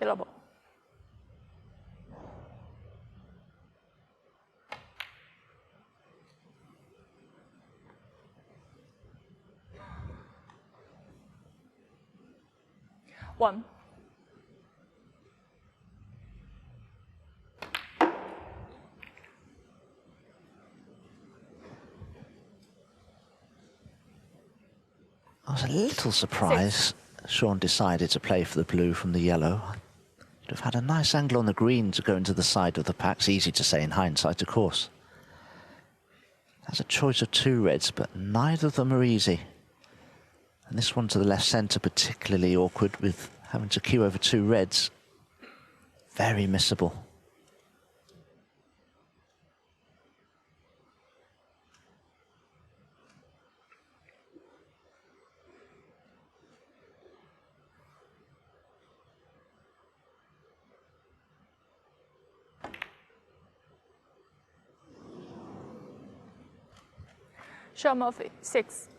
Yellow ball. One. I was a little surprised Shaun decided to play for the blue from the yellow. He'd have had a nice angle on the green to go into the side of the pack. It's easy to say in hindsight, of course. That's a choice of two reds, but neither of them are easy. And this one to the left centre particularly awkward with having to queue over two reds. Very missable. Shaun Murphy, 6.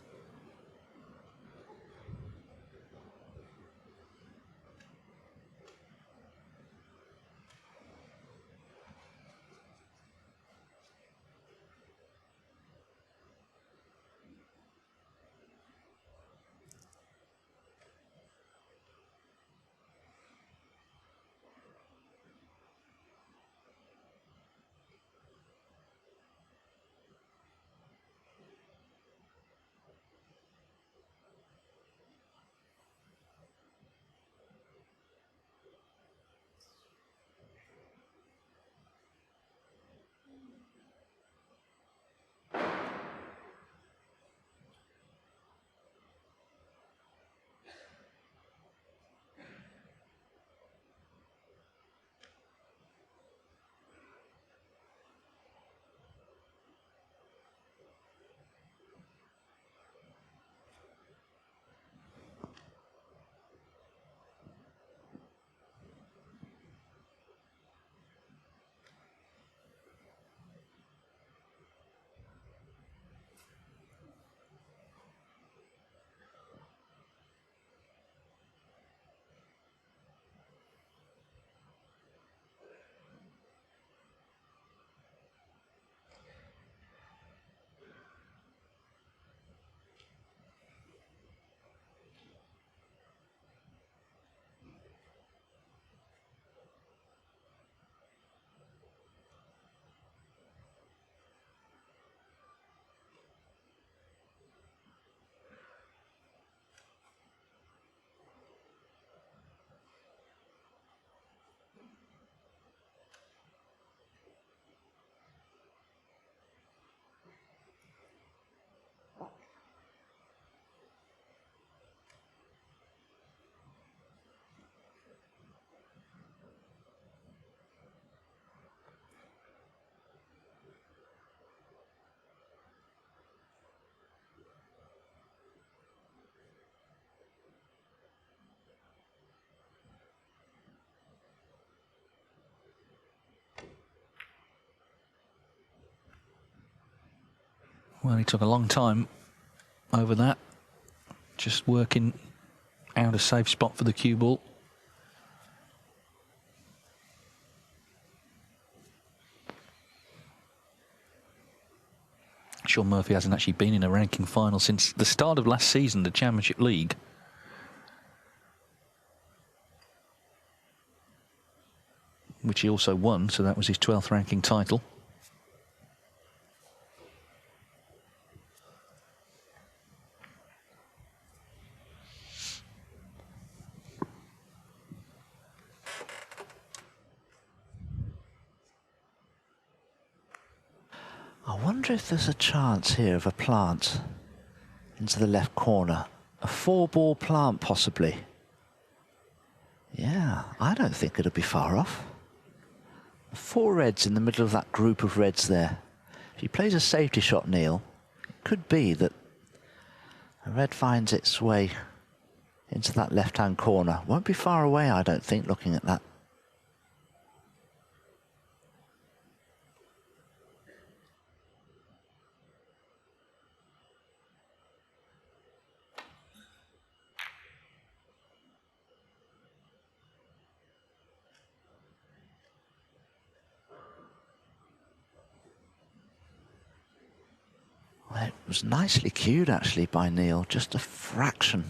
Well, he took a long time over that, just working out a safe spot for the cue ball. Shaun Murphy hasn't actually been in a ranking final since the start of last season, the Championship League. Which he also won, so that was his 12th ranking title. I wonder if there's a chance here of a plant into the left corner. A 4-ball plant, possibly. Yeah, I don't think it'll be far off. 4 reds in the middle of that group of reds there. If he plays a safety shot, Neil, it could be that a red finds its way into that left-hand corner. Won't be far away, I don't think, looking at that. It was nicely cued, actually, by Neil. Just a fraction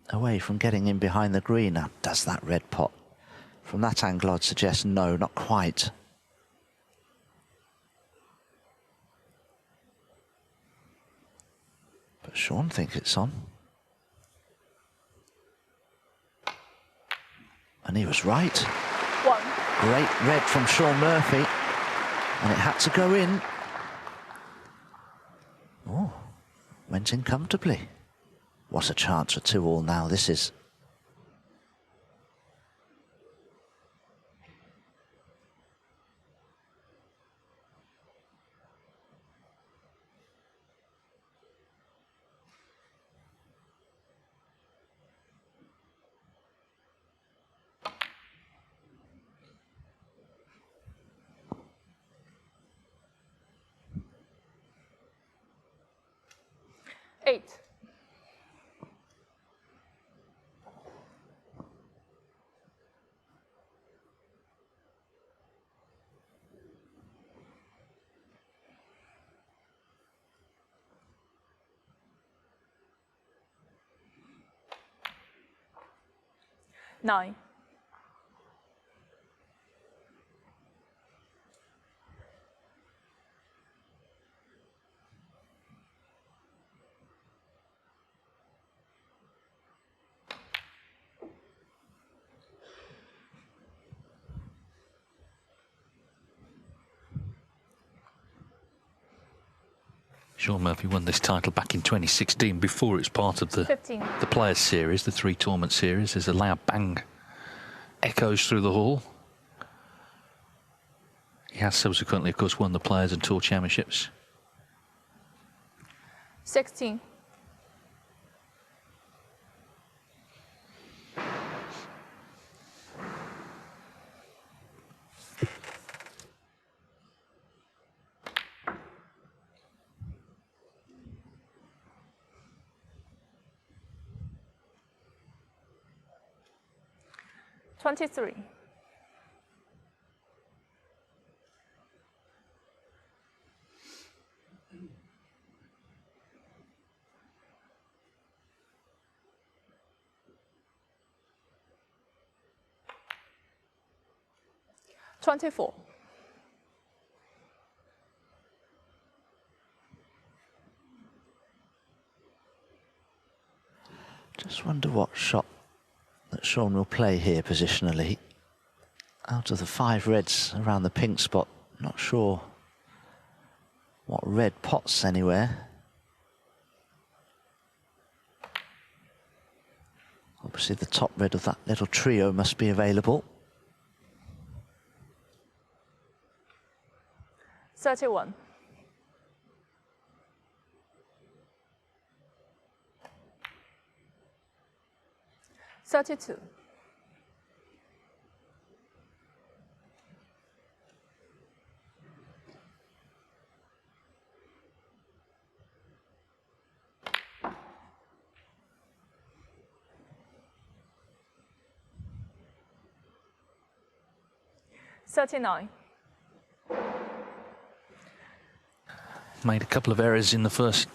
away from getting in behind the green. Now, does that red pot? From that angle, I'd suggest no, not quite. But Shaun thinks it's on. And he was right. One. Great red from Shaun Murphy. And it had to go in. Oh, went in comfortably. What a chance for 2-all now this is. Eight. Nine. Shaun Murphy won this title back in 2016 before it was part of the 15. the Players Series, the 3-tournament series. There's a loud bang echoes through the hall. He has subsequently, of course, won the Players and Tour Championships. 16. $23. $24. Just wonder what shot that Shaun will play here positionally. Out of the 5 reds around the pink spot, not sure what red pots anywhere. Obviously the top red of that little trio must be available. 31. $32. $39. Made a couple of errors in the first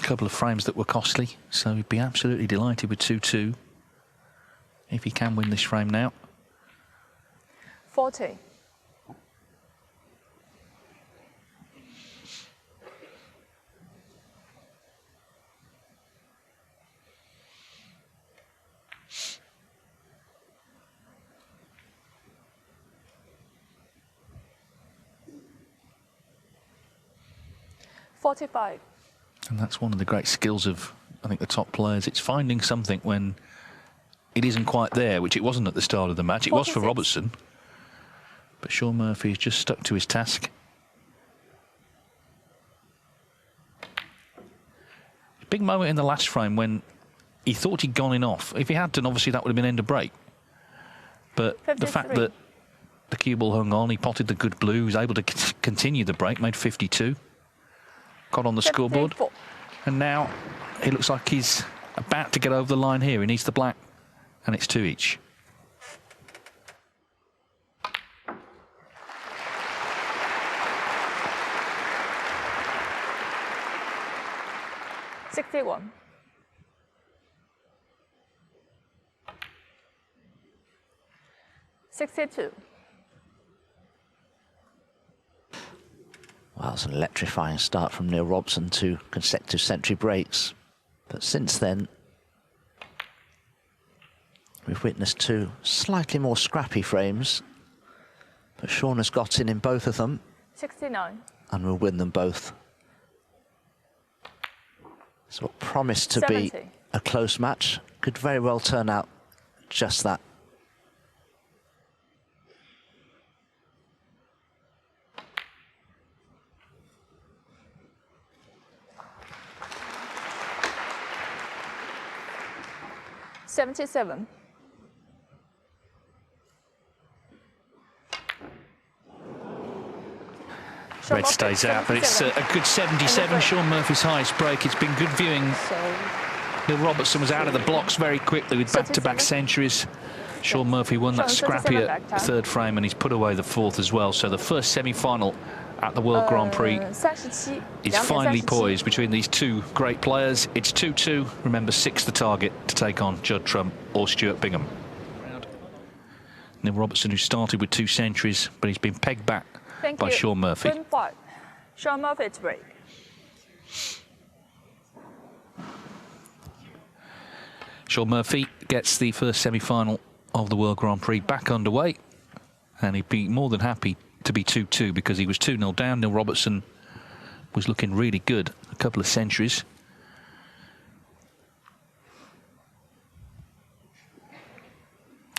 couple of frames that were costly, so he'd be absolutely delighted with 2-2 if he can win this frame now. 40. $45. And that's one of the great skills of, I think, the top players. It's finding something when it isn't quite there, which it wasn't at the start of the match. It 46. was for Robertson. But Shaun Murphy's just stuck to his task. Big moment in the last frame when he thought he'd gone in off. If he had done, obviously that would have been end of break. But 53. the fact that the cue ball hung on, he potted the good blue, he was able to continue the break, made 52. Got on the 54. scoreboard. And now he looks like he's about to get over the line here. He needs the black, and it's 2 each. 61. $62. Well, it's an electrifying start from Neil Robertson, 2 consecutive century breaks. But since then, we've witnessed 2 slightly more scrappy frames. But Shaun has got in both of them. 69. And will win them both. So what promised to 70. be a close match could very well turn out just that. $77. Red stays out, but it's a good 77, Shaun Murphy's highest break. It's been good viewing. Neil Robertson was out of the blocks very quickly with back-to-back centuries. Shaun Murphy won that scrappier third frame, and he's put away the fourth as well. So the first semi-final at the World Grand Prix is finally poised between these 2 great players. It's 2-2. Remember, 6 the target to take on Judd Trump or Stuart Bingham. Neil Robertson, who started with 2 centuries, but he's been pegged back by Shaun Murphy. Shaun Murphy to break. Shaun Murphy gets the first semi-final of the World Grand Prix back underway, and he'd be more than happy to be 2-2 because he was 2-0 down. Neil Robertson was looking really good a couple of centuries.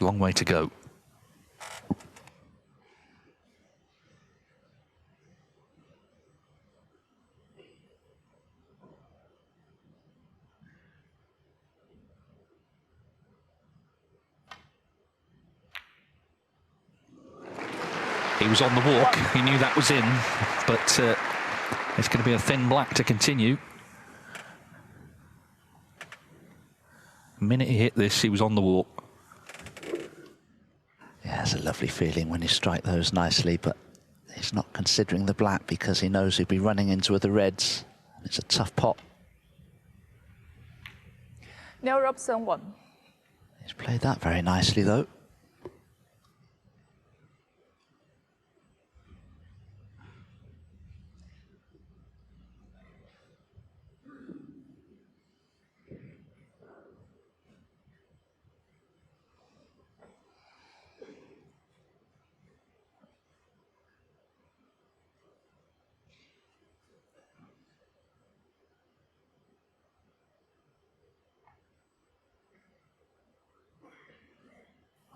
Long way to go. He was on the walk, he knew that was in, but it's going to be a thin black to continue. The minute he hit this, he was on the walk. Yeah, it's a lovely feeling when you strike those nicely, but he's not considering the black because he knows he'll be running into the reds. It's a tough pot. Neil Robertson won. He's played that very nicely, though.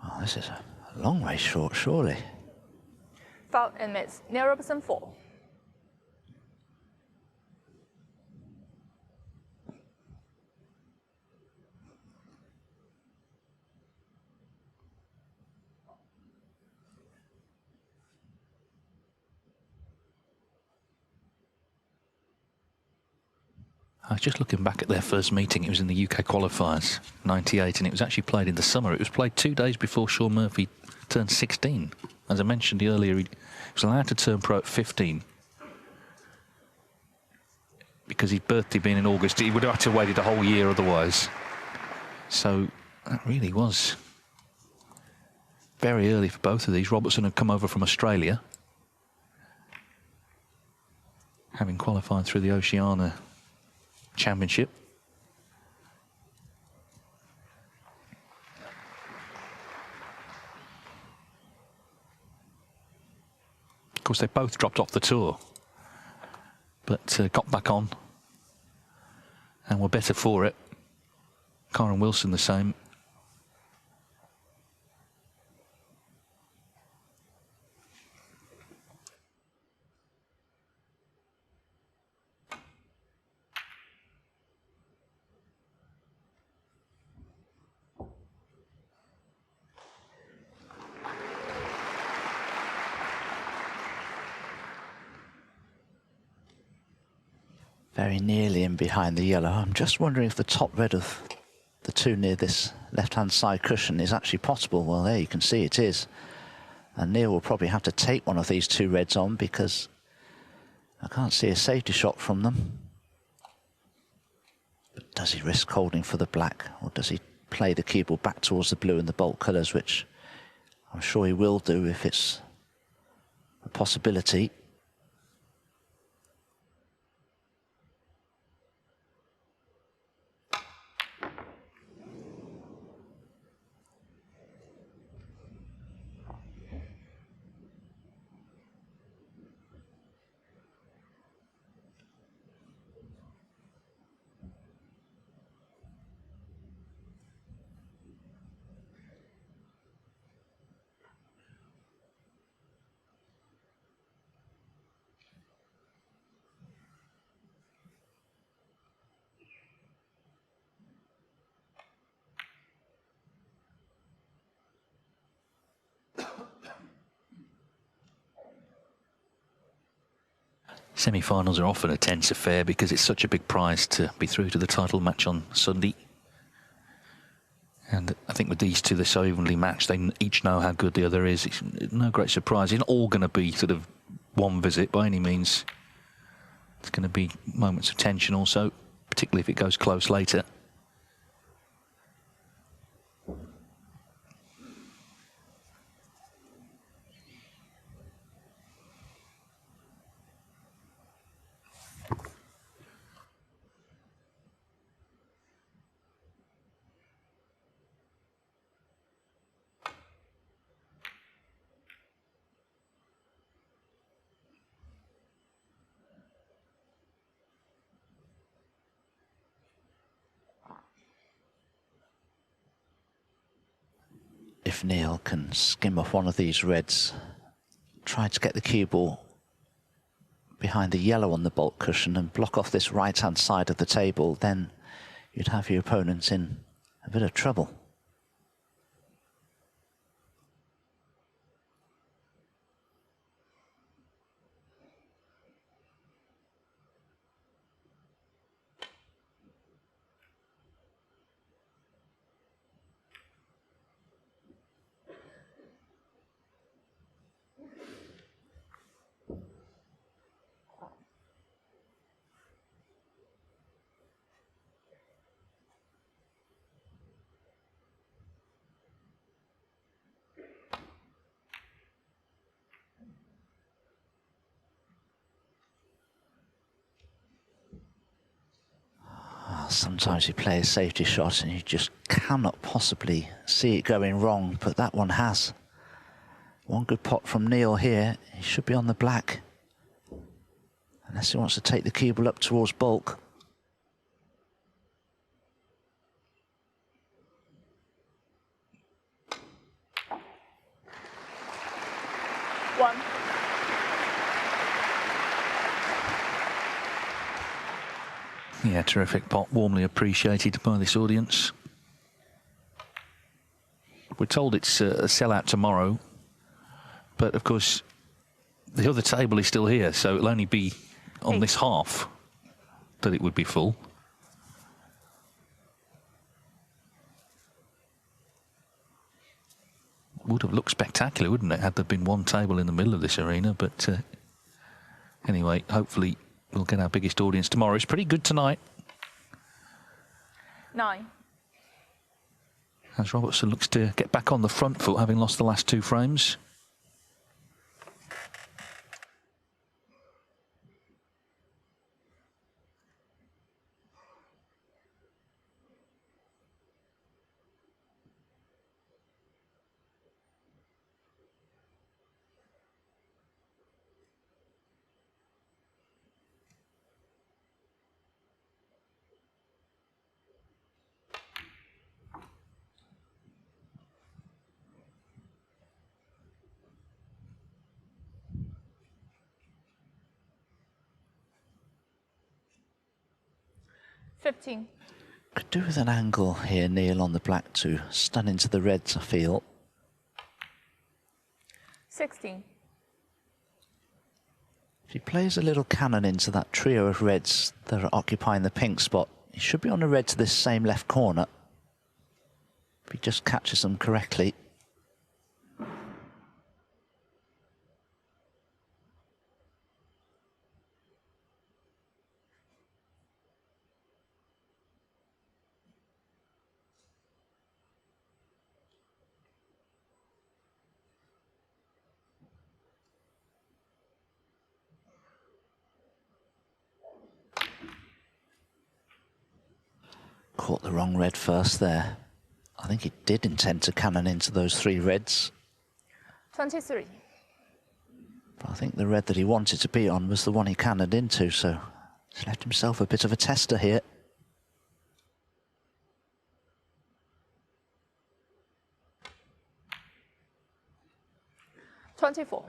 Oh, this is a long way short, surely. 4 and miss. Neil Robertson 4. I was just looking back at their first meeting. It was in the UK qualifiers, '98, and it was actually played in the summer. It was played 2 days before Shaun Murphy turned 16. As I mentioned earlier, he was allowed to turn pro at 15. Because his birthday being in August, he would have had to have waited a whole year otherwise. So that really was very early for both of these. Robertson had come over from Australia, having qualified through the Oceania Championship. Of course, they both dropped off the tour, but got back on and were better for it. Kyron Wilson the same. Very nearly in behind the yellow. I'm just wondering if the top red of the 2 near this left-hand side cushion is actually possible. Well, there you can see it is. And Neil will probably have to take one of these 2 reds on because I can't see a safety shot from them. But does he risk holding for the black, or does he play the cue ball back towards the blue and the bolt colours, which I'm sure he will do if it's a possibility. Semi-finals are often a tense affair because it's such a big prize to be through to the title match on Sunday. And I think with these two, they're so evenly matched, they each know how good the other is. It's no great surprise. It's not all going to be sort of one visit by any means. It's going to be moments of tension also, particularly if it goes close later. If Neil can skim off one of these reds, try to get the cue ball behind the yellow on the bolt cushion and block off this right-hand side of the table, then you'd have your opponents in a bit of trouble. Sometimes you play a safety shot and you just cannot possibly see it going wrong, but that one has. One good pot from Neil here. He should be on the black, unless he wants to take the cue ball up towards bulk. One. Yeah, terrific pot, warmly appreciated by this audience. We're told it's a sellout tomorrow, but of course the other table is still here, so it'll only be on this half that it would be full. Would have looked spectacular, wouldn't it, had there been one table in the middle of this arena, but anyway, hopefully we'll get our biggest audience tomorrow. It's pretty good tonight. 9. As Robertson looks to get back on the front foot, having lost the last 2 frames. Could do with an angle here, Neil, on the black to stun into the reds, I feel. 16. If he plays a little cannon into that trio of reds that are occupying the pink spot, he should be on a red to this same left corner. If he just catches them correctly. Caught the wrong red first there. I think he did intend to cannon into those 3 reds. 23. But I think the red that he wanted to be on was the one he cannoned into, so he's left himself a bit of a tester here. $24.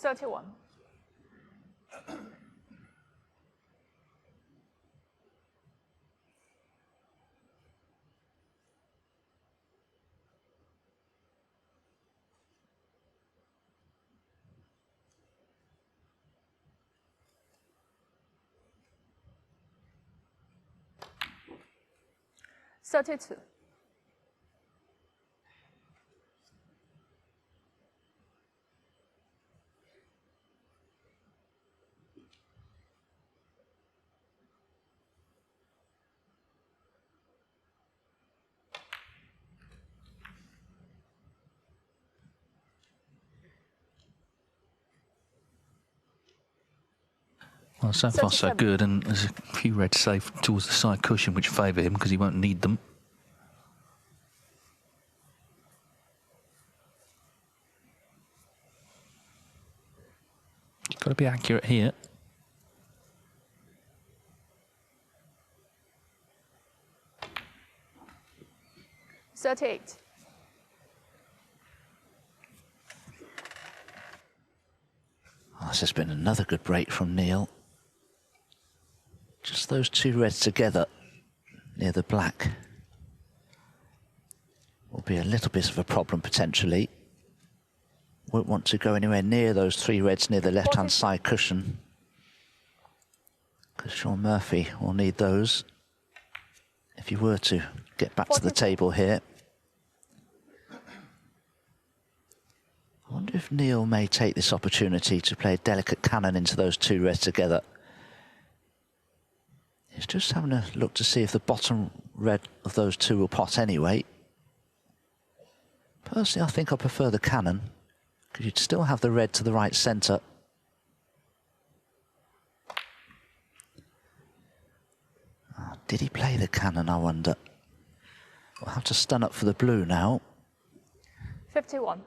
$31. $32. Well, so far so good, and there's a few reds safe towards the side cushion which favour him because he won't need them. You've got to be accurate here. $38. Oh, this has been another good break from Neil. Just those 2 reds together near the black will be a little bit of a problem potentially. Won't want to go anywhere near those 3 reds near the left-hand side cushion, because Shaun Murphy will need those if you were to get back to the table here. I wonder if Neil may take this opportunity to play a delicate cannon into those 2 reds together. He's just having a look to see if the bottom red of those 2 will pot anyway. Personally, I think I prefer the cannon, because you'd still have the red to the right centre. Oh, did he play the cannon, I wonder? We'll have to stun up for the blue now. 51.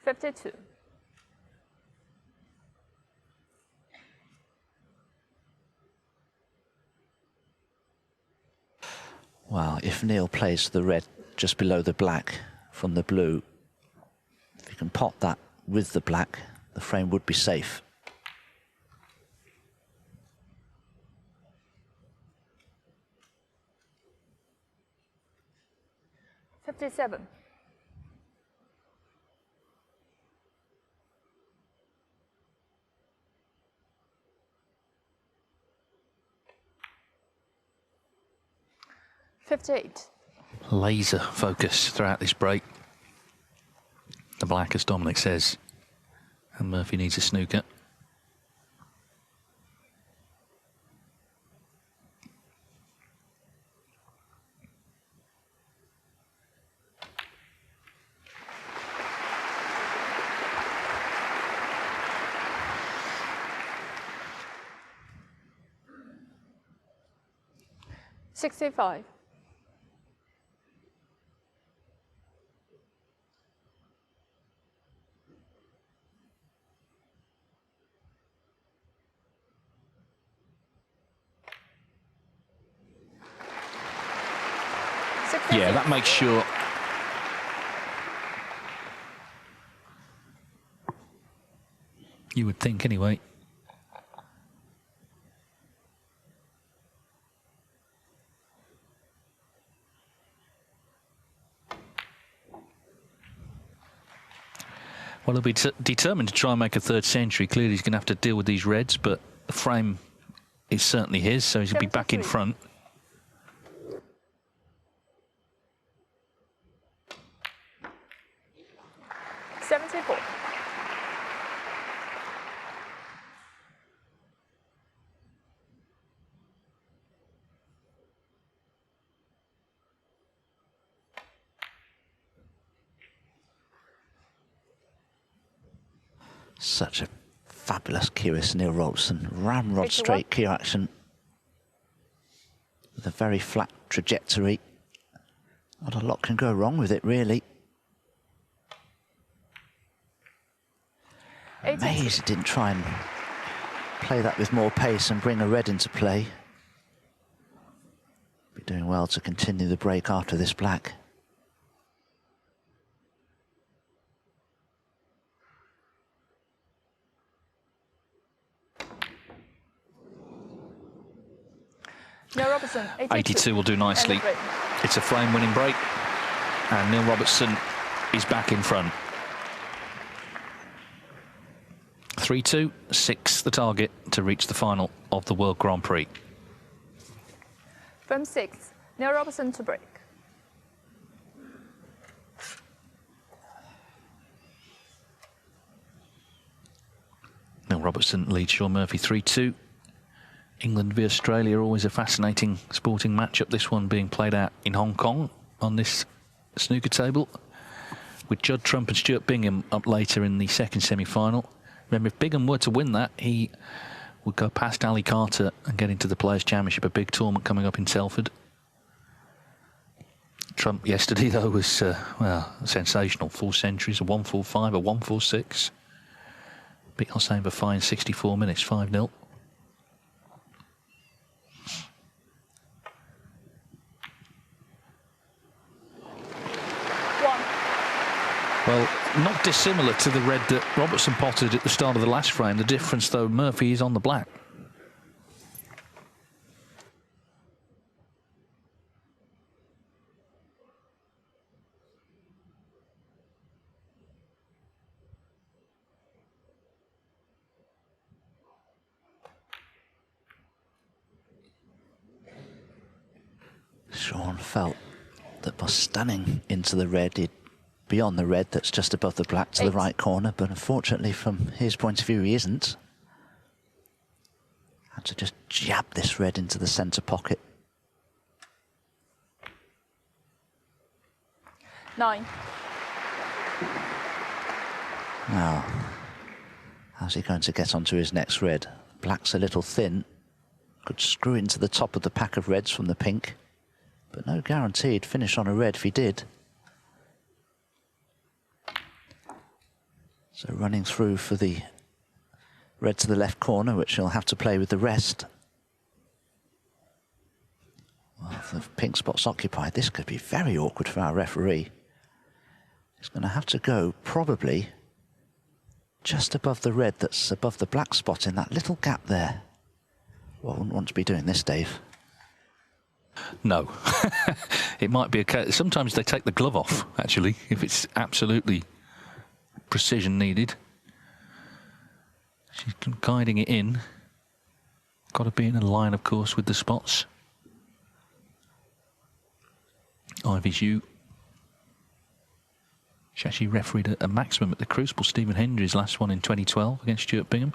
$52. Well, if Neil plays the red just below the black from the blue, if you can pot that with the black, the frame would be safe. $57. $58. Laser focus throughout this break. The black, as Dominic says, and Murphy needs a snooker. $65. Yeah, that makes sure. You would think anyway. Well, he'll be determined to try and make a 3rd century. Clearly, he's going to have to deal with these reds, but the frame is certainly his, so he'll be back in front. Such a fabulous cue, Neil Robertson. Ramrod straight cue action with a very flat trajectory. Not a lot can go wrong with it, really. Amazed he didn't try and play that with more pace and bring a red into play. Be doing well to continue the break after this black. Neil Robertson, 82 will do nicely. It's a flame-winning break, and Neil Robertson is back in front. 3-2, 6 the target to reach the final of the World Grand Prix. From 6, Neil Robertson to break. Neil Robertson leads Shaun Murphy 3-2. England v Australia, always a fascinating sporting matchup. This one being played out in Hong Kong on this snooker table, with Judd Trump and Stuart Bingham up later in the second semi-final. Remember, if Bingham were to win that, he would go past Ali Carter and get into the Players' Championship, a big tournament coming up in Telford. Trump yesterday, though, was, well, sensational. 4 centuries, a 145, a 146. Beat Hossein Bafai in 64 minutes, 5-0. Well, not dissimilar to the red that Robertson potted at the start of the last frame. The difference, though, Murphy is on the black. Shaun felt that by stunning into the red, he'd beyond the red that's just above the black to the right corner, but unfortunately from his point of view he isn't. Had to just jab this red into the centre pocket. 9. Now, how's he going to get onto his next red? Black's a little thin. Could screw into the top of the pack of reds from the pink, but no guaranteed finish on a red if he did. So running through for the red to the left corner, which he'll have to play with the rest. Well, if the pink spot's occupied, this could be very awkward for our referee. He's going to have to go probably just above the red that's above the black spot in that little gap there. Well, I wouldn't want to be doing this, Dave. No. It might be a case. Sometimes they take the glove off, actually, if it's absolutely precision needed. She's guiding it in. Got to be in a line, of course, with the spots. Ivy Zhu. She actually refereed a maximum at the Crucible. Stephen Hendry's last one in 2012 against Stuart Bingham.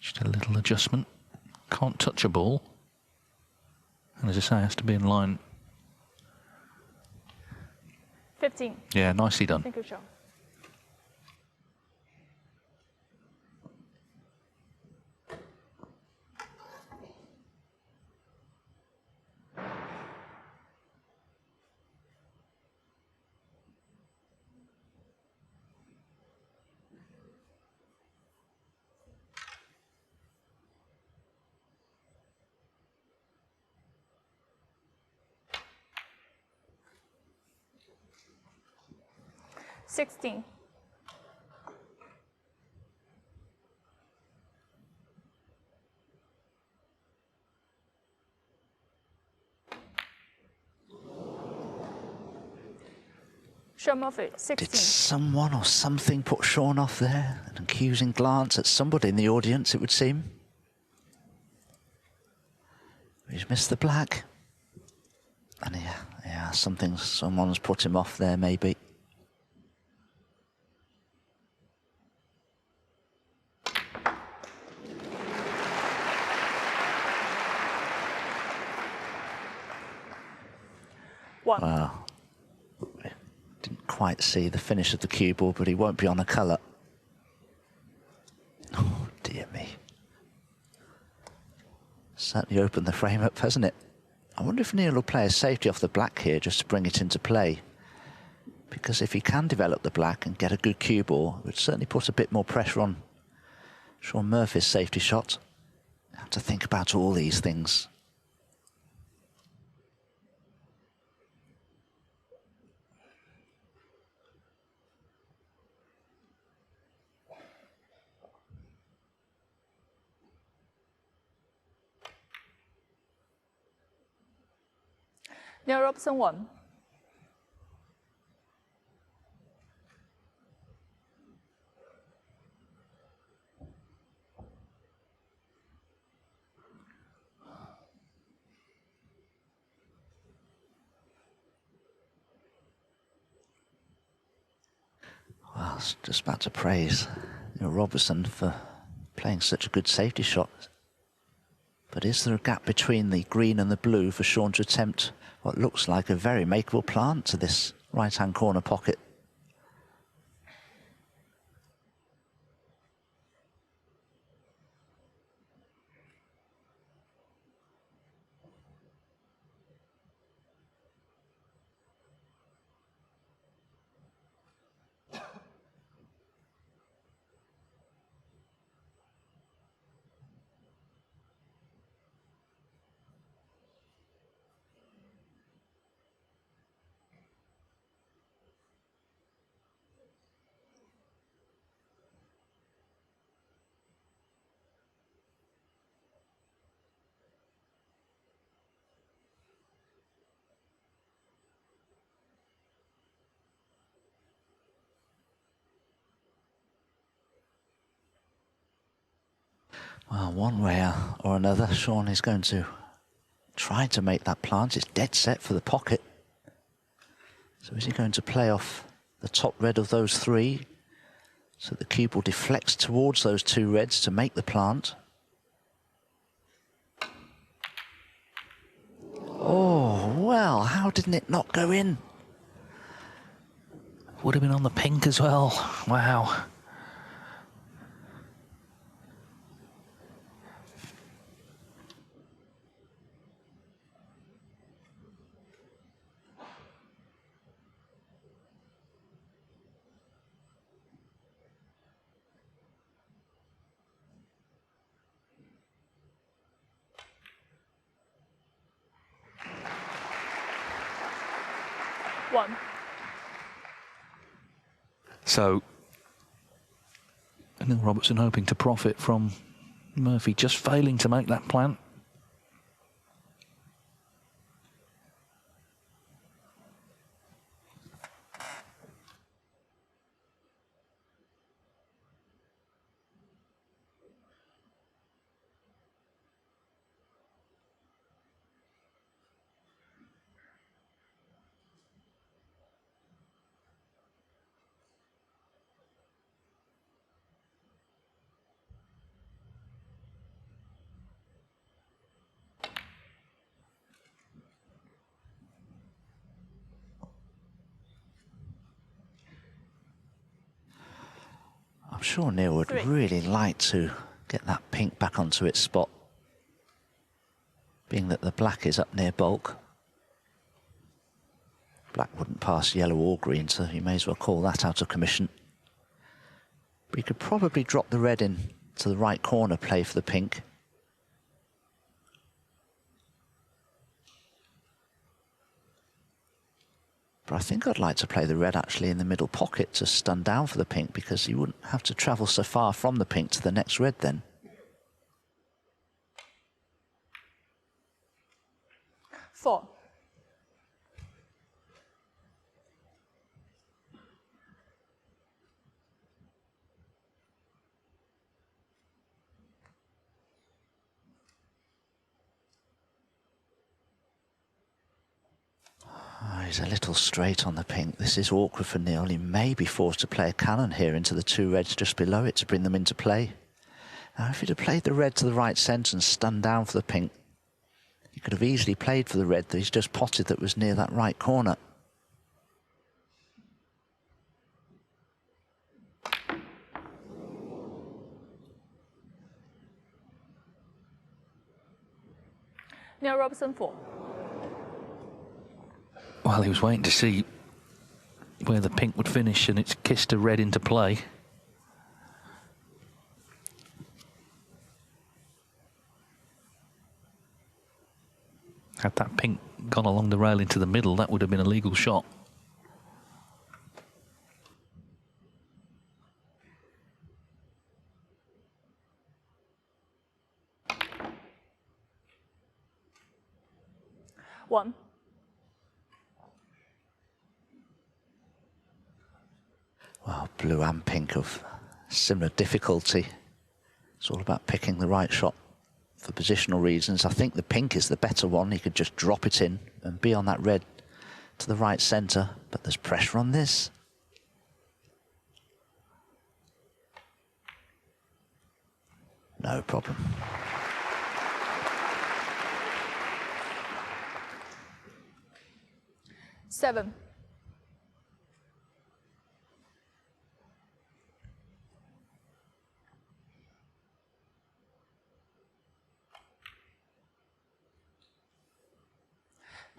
Just a little adjustment. Can't touch a ball. And as I say, has to be in line. 15. Yeah, nicely done. Thank you, Shaun. $16. Shaun Murphy, 16. Did someone or something put Shaun off there? An accusing glance at somebody in the audience, it would seem. He's missed the black. And yeah, someone's put him off there, maybe. Well, didn't quite see the finish of the cue ball, but he won't be on a colour. Oh, dear me. Certainly opened the frame up, hasn't it? I wonder if Neil will play a safety off the black here just to bring it into play. Because if he can develop the black and get a good cue ball, it would certainly put a bit more pressure on Shaun Murphy's safety shot. You have to think about all these things. Neil Robertson, 1. Well, I was just about to praise Neil Robertson for playing such a good safety shot. But is there a gap between the green and the blue for Shaun to attempt what looks like a very makeable plant to this right-hand corner pocket? Well, one way or another, Shaun is going to try to make that plant. It's dead set for the pocket. So is he going to play off the top red of those three so the cue ball deflects towards those two reds to make the plant? Oh, well, how didn't it not go in? Would have been on the pink as well. Wow. So, Neil Robertson hoping to profit from Murphy just failing to make that plant. I'm sure Neil would really like to get that pink back onto its spot, being that the black is up near bulk. Black wouldn't pass yellow or green, so you may as well call that out of commission. But you could probably drop the red in to the right corner play for the pink. But I think I'd like to play the red actually in the middle pocket to stun down for the pink, because you wouldn't have to travel so far from the pink to the next red then. 4. he's a little straight on the pink. This is awkward for Neil. He may be forced to play a cannon here into the two reds just below it to bring them into play. Now, if he'd have played the red to the right centre and stunned down for the pink, he could have easily played for the red that he's just potted that was near that right corner. Neil Robertson 4. Well, he was waiting to see where the pink would finish, and it's kissed a red into play. Had that pink gone along the rail into the middle, that would have been a legal shot. One. Well, blue and pink of similar difficulty. It's all about picking the right shot for positional reasons. I think the pink is the better one. He could just drop it in and be on that red to the right centre, but there's pressure on this. No problem. Seven.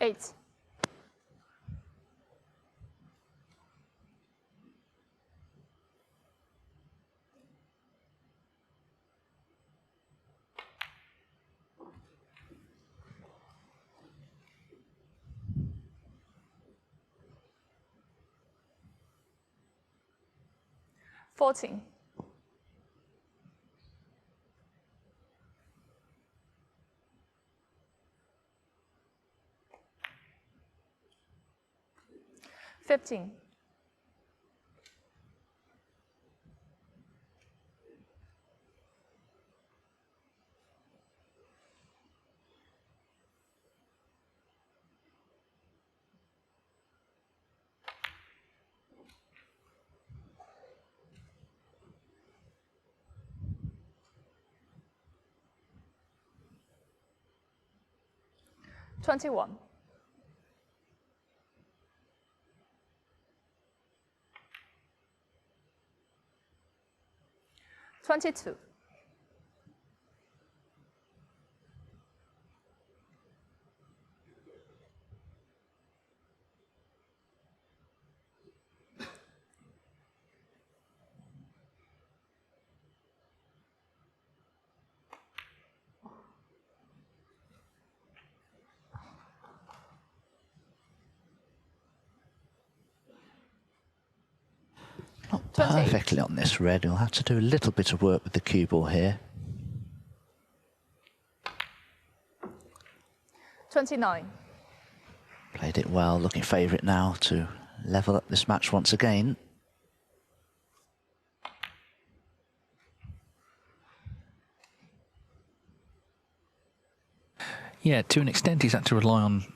Eight. 14. $15. 21. 22. 28. Perfectly on this red. He'll have to do a little bit of work with the cue ball here. 29. Played it well, looking favourite now to level up this match once again. Yeah, to an extent he's had to rely on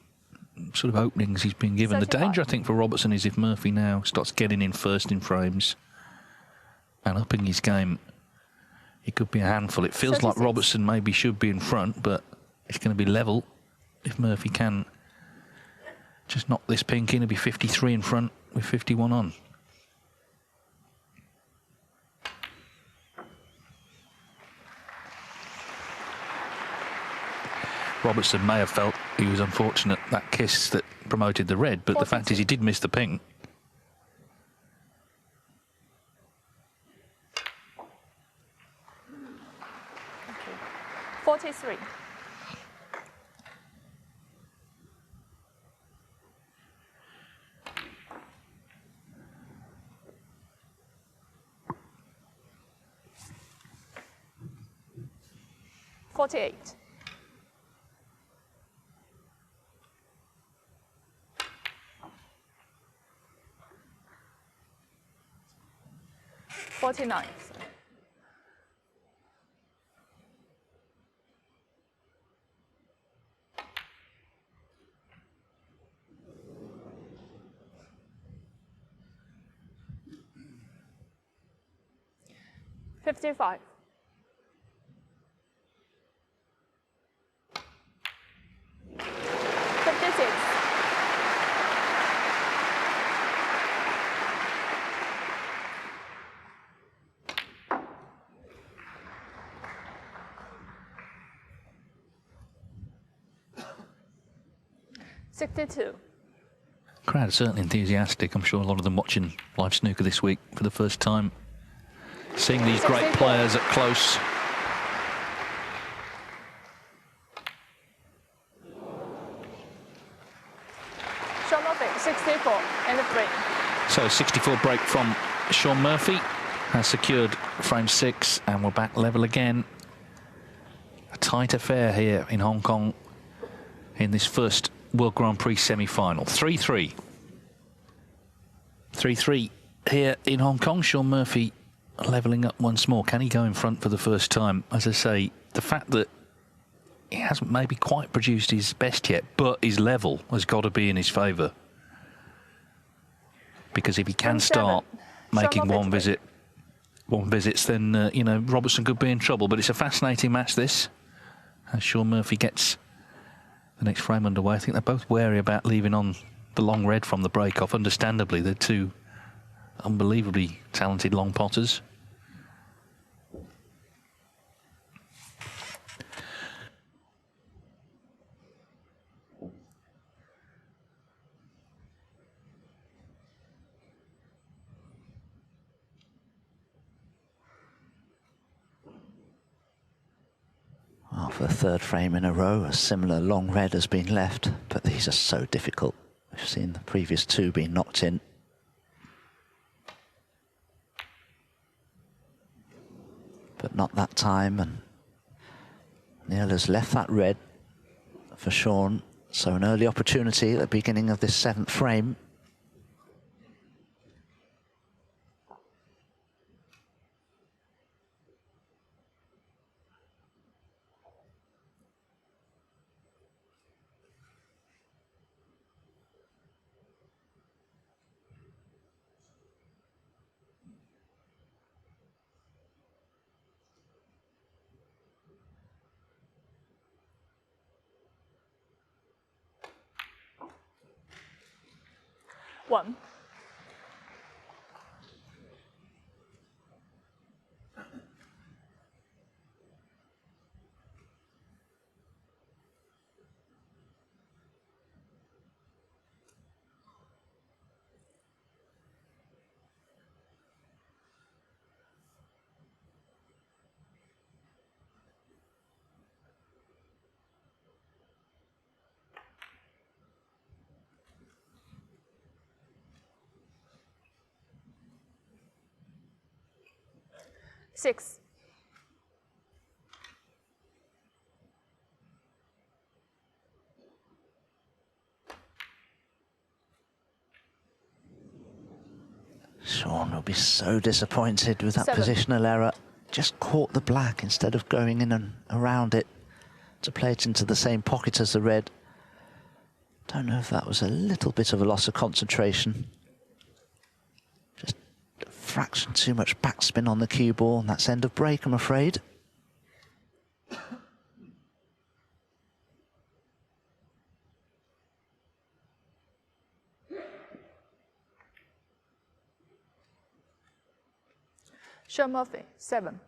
sort of openings he's been given. 35. The danger, I think, for Robertson is if Murphy now starts getting in first in frames and upping his game, it could be a handful. It feels 36. like Robertson maybe should be in front, but it's going to be level if Murphy can just knock this pink in. It'll be 53 in front with 51 on. Robertson may have felt he was unfortunate, that kiss that promoted the red, but 42. the fact is he did miss the pink. Okay. 43. 48. 49. 55. 56. 62. Crowd certainly enthusiastic. I'm sure a lot of them watching live snooker this week for the first time. Seeing these great players up close. Shaun Murphy, 64 and 3. So 64 break from Shaun Murphy has secured frame 6, and we're back level again. A tight affair here in Hong Kong in this first World Grand Prix semi-final. 3-3. 3-3 here in Hong Kong. Shaun Murphy levelling up once more. Can he go in front for the first time? As I say, the fact that he hasn't maybe quite produced his best yet, but his level has got to be in his favour. Because if he can start making one visits, then, you know, Robertson could be in trouble. But it's a fascinating match, this, as Shaun Murphy gets the next frame underway. I think they're both wary about leaving on the long red from the break-off. Understandably, they're two unbelievably talented long potters. Well, for the third frame in a row, a similar long red has been left, but these are so difficult. We've seen the previous two being knocked in. But not that time, and Neil has left that red for Shaun, so an early opportunity at the beginning of this 7th frame. One. Six. Shaun will be so disappointed with that positional error. Just caught the black instead of going in and around it to play it into the same pocket as the red. Don't know if that was a little bit of a loss of concentration. Just a fraction too much backspin on the cue ball, and that's end of break, I'm afraid. Shaun Murphy, 7.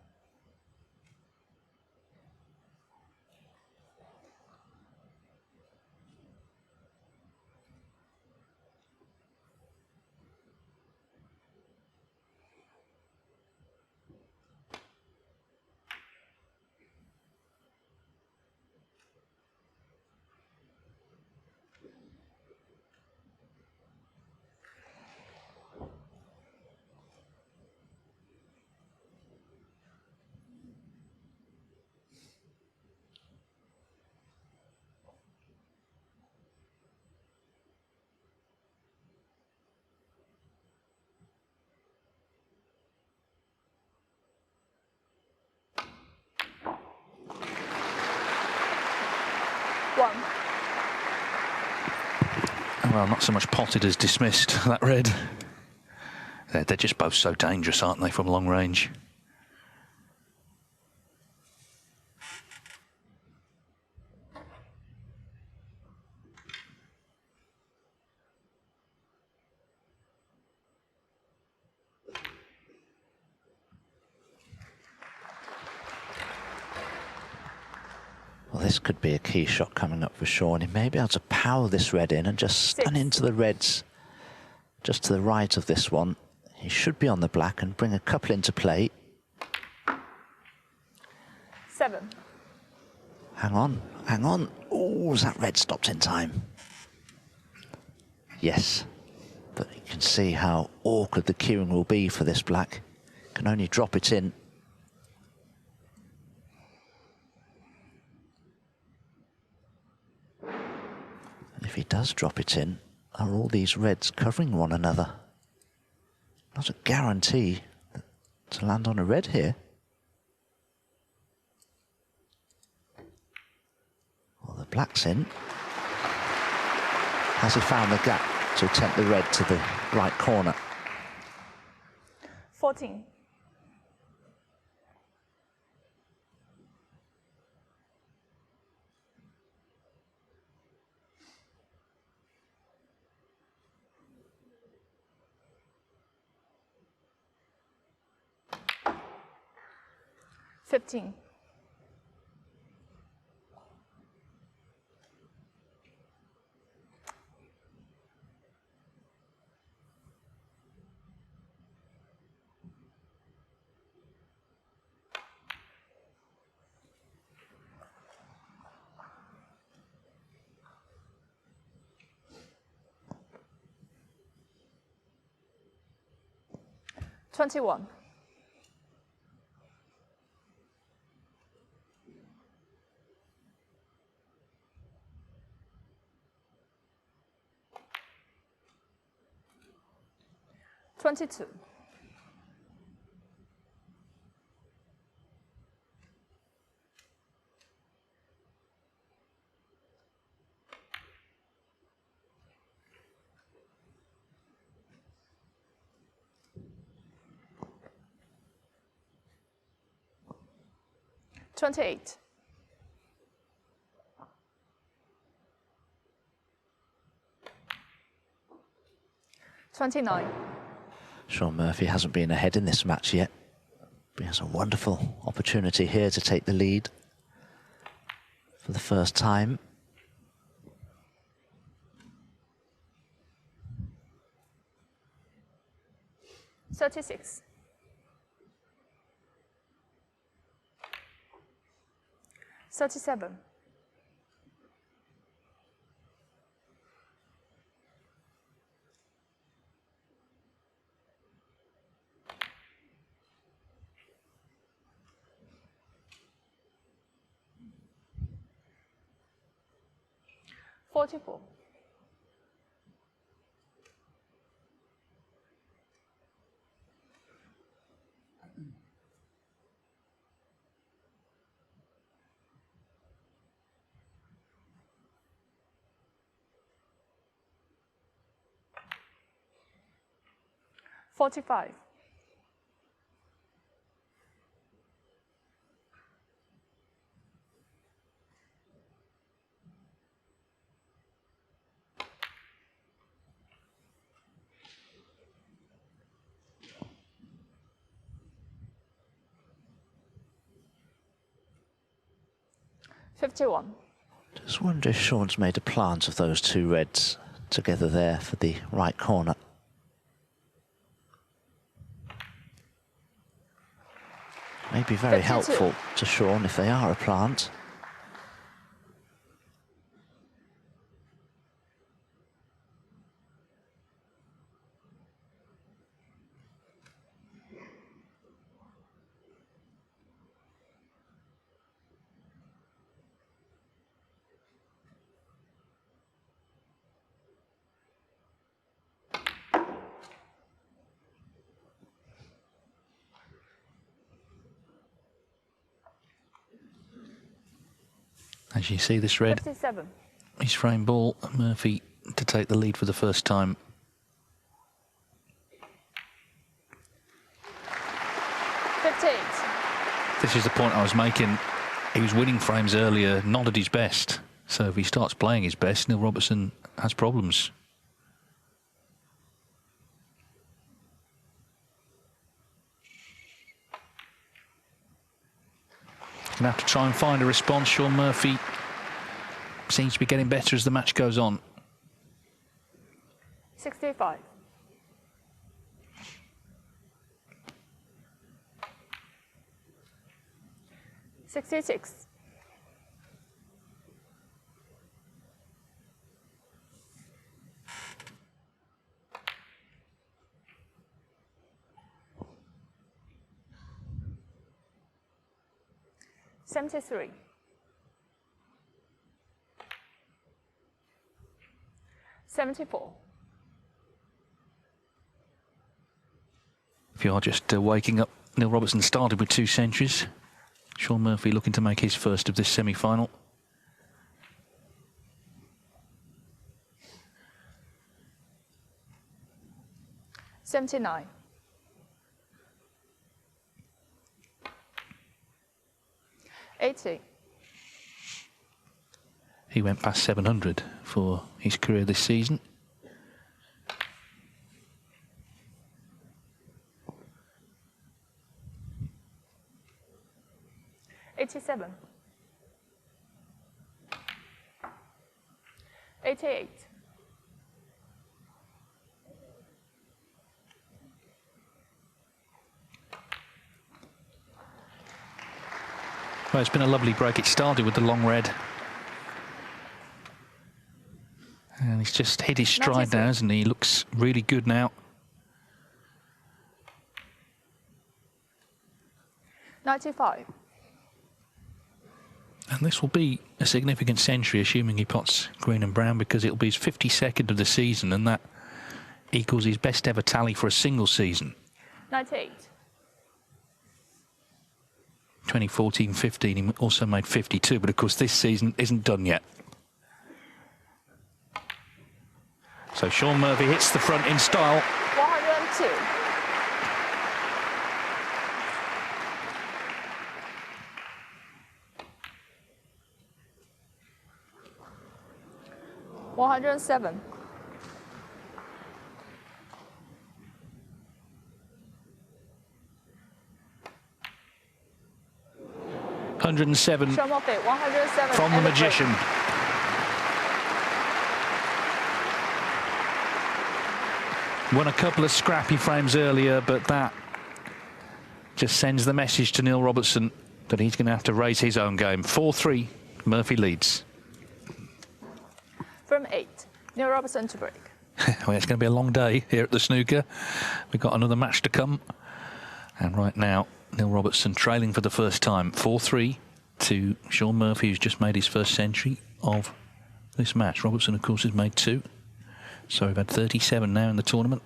Well, not so much potted as dismissed, that red. They're just both so dangerous, aren't they, from long range? Well, this could be a key shot coming up for Shaun. He may be able to power this red in and just stun into the reds just to the right of this one. He should be on the black and bring a couple into play. 7. Hang on, hang on. Oh, is that red stopped in time? Yes, but you can see how awkward the queuing will be for this black. Can only drop it in. And if he does drop it in, are all these reds covering one another? Not a guarantee to land on a red here. Well, the black's in. Has he found the gap to attempt the red to the right corner? 14. $15. $21. $22. $28. $29. Shaun Murphy hasn't been ahead in this match yet. But he has a wonderful opportunity here to take the lead for the first time. $36. $37. $44. $45. $51. Just wonder if Shaun's made a plant of those two reds together there for the right corner. May be very 52. helpful to Shaun if they are a plant. As you see, this red 57. is frame ball. Murphy to take the lead for the first time. This is the point I was making. He was winning frames earlier, not at his best. So if he starts playing his best, Neil Robertson has problems. going to have to try and find a response. Shaun Murphy seems to be getting better as the match goes on. 65. $66. 73. 74. If you are just waking up, Neil Robertson started with 2 centuries. Shaun Murphy looking to make his first of this semi-final. $79. 80. He went past 700 for his career this season. $87. 88. Well, it's been a lovely break. It started with the long red. And he's just hit his stride now, hasn't he? He looks really good now. 95. And this will be a significant century, assuming he pots green and brown, because it'll be his 52nd of the season, and that equals his best ever tally for a single season. 98. 2014-15, he also made 52, but of course this season isn't done yet. So Shaun Murphy hits the front in style. 102. 107. 107 Shaun Murphy, 107 from the magician. Won a couple of scrappy frames earlier, but that just sends the message to Neil Robertson that he's going to have to raise his own game. 4-3, Murphy leads. From 8, Neil Robertson to break. Well, it's going to be a long day here at the Snooker. We've got another match to come. And right now, Neil Robertson trailing for the first time. 4-3 to Shaun Murphy, who's just made his first century of this match. Robertson, of course, has made 2. So we've had 37 now in the tournament.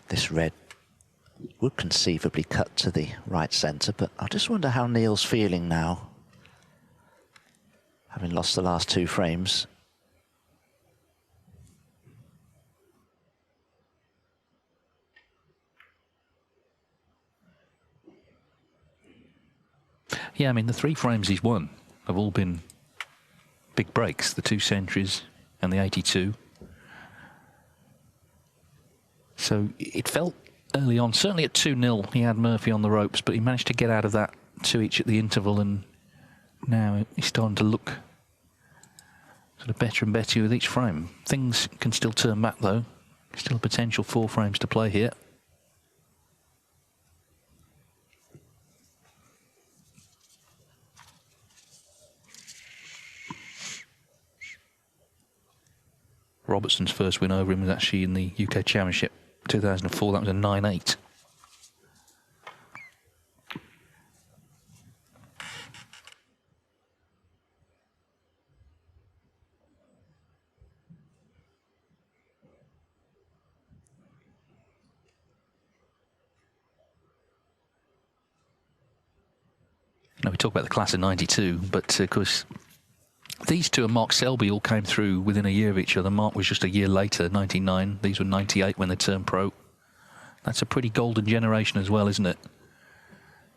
This red would conceivably cut to the right centre, but I just wonder how Neil's feeling now, having lost the last 2 frames. Yeah, I mean, the 3 frames he's won have all been big breaks, the 2 centuries and the 82. So it felt early on, certainly at 2-0, he had Murphy on the ropes, but he managed to get out of that 2 each at the interval, and now he's starting to look sort of better and better with each frame. Things can still turn back, though. Still a potential 4 frames to play here. Robertson's first win over him was actually in the UK Championship 2004. That was a 9-8. Now, we talk about the class of 92, but of course, these two and Mark Selby all came through within a year of each other. Mark was just a year later, 99. These were 98 when they turned pro. That's a pretty golden generation as well, isn't it?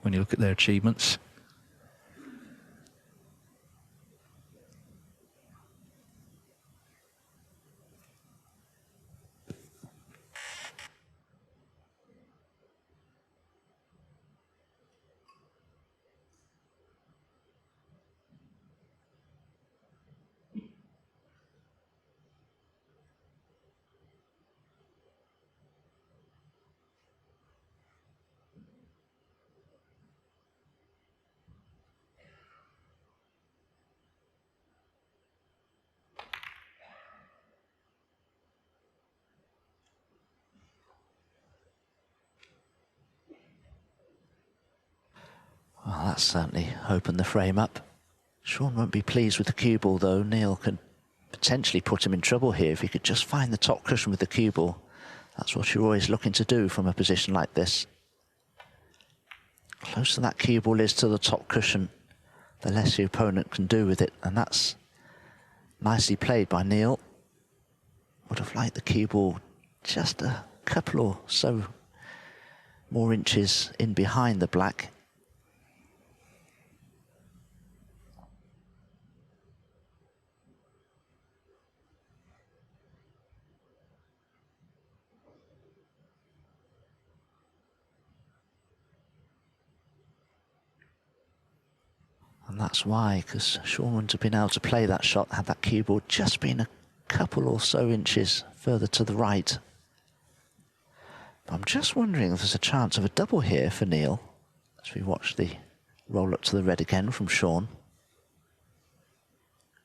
When you look at their achievements. Well, that's certainly opened the frame up. Shaun won't be pleased with the cue ball, though. Neil can potentially put him in trouble here if he could just find the top cushion with the cue ball. That's what you're always looking to do from a position like this. Closer that cue ball is to the top cushion, the less your opponent can do with it, and that's nicely played by Neil. Would have liked the cue ball just a couple or so more inches in behind the black. And that's why, because Shaun wouldn't have been able to play that shot had that cue ball just been a couple or so inches further to the right. But I'm just wondering if there's a chance of a double here for Neil as we watch the roll up to the red again from Shaun.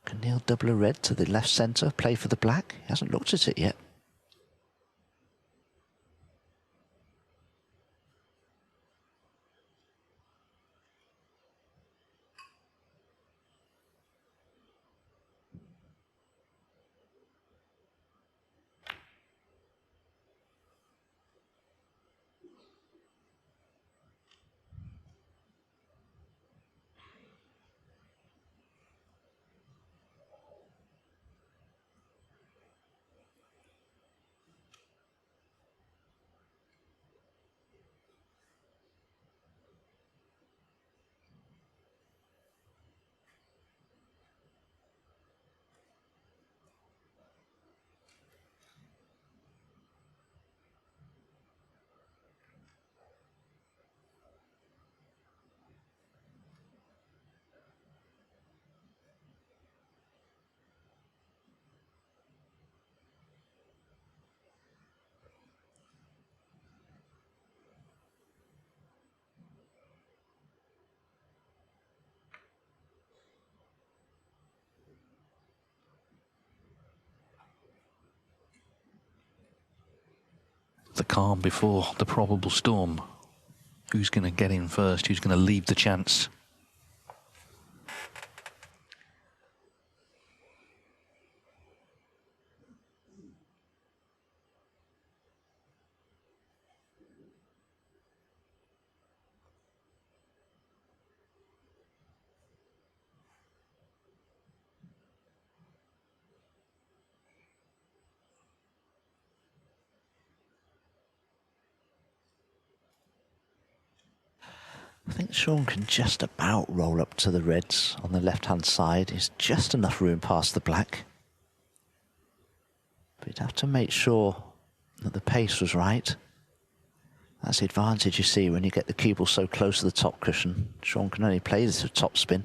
Can Neil double a red to the left centre, play for the black? He hasn't looked at it yet. The calm before the probable storm. Who's going to get in first? Who's going to leave the chance? I think Shaun can just about roll up to the reds on the left-hand side. There's just enough room past the black. But you'd have to make sure that the pace was right. That's the advantage you see when you get the cue ball so close to the top cushion. Shaun can only play this top spin.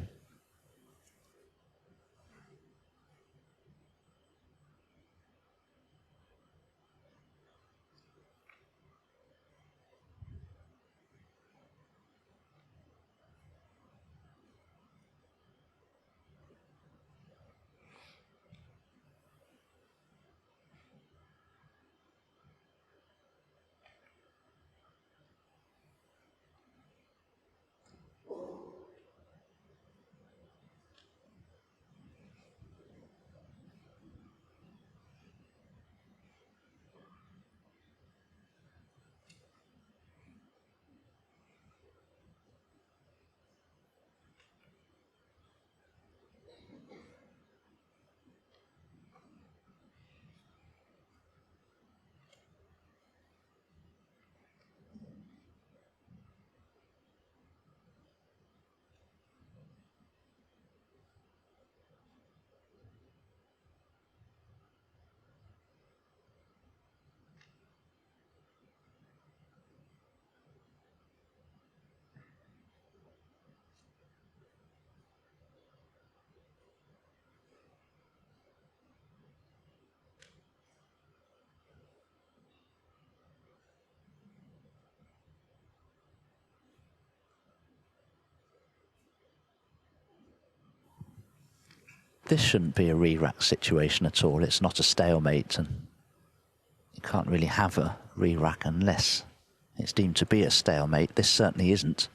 this shouldn't be a re-rack situation at all. It's not a stalemate, and you can't really have a re-rack unless it's deemed to be a stalemate. This certainly isn't.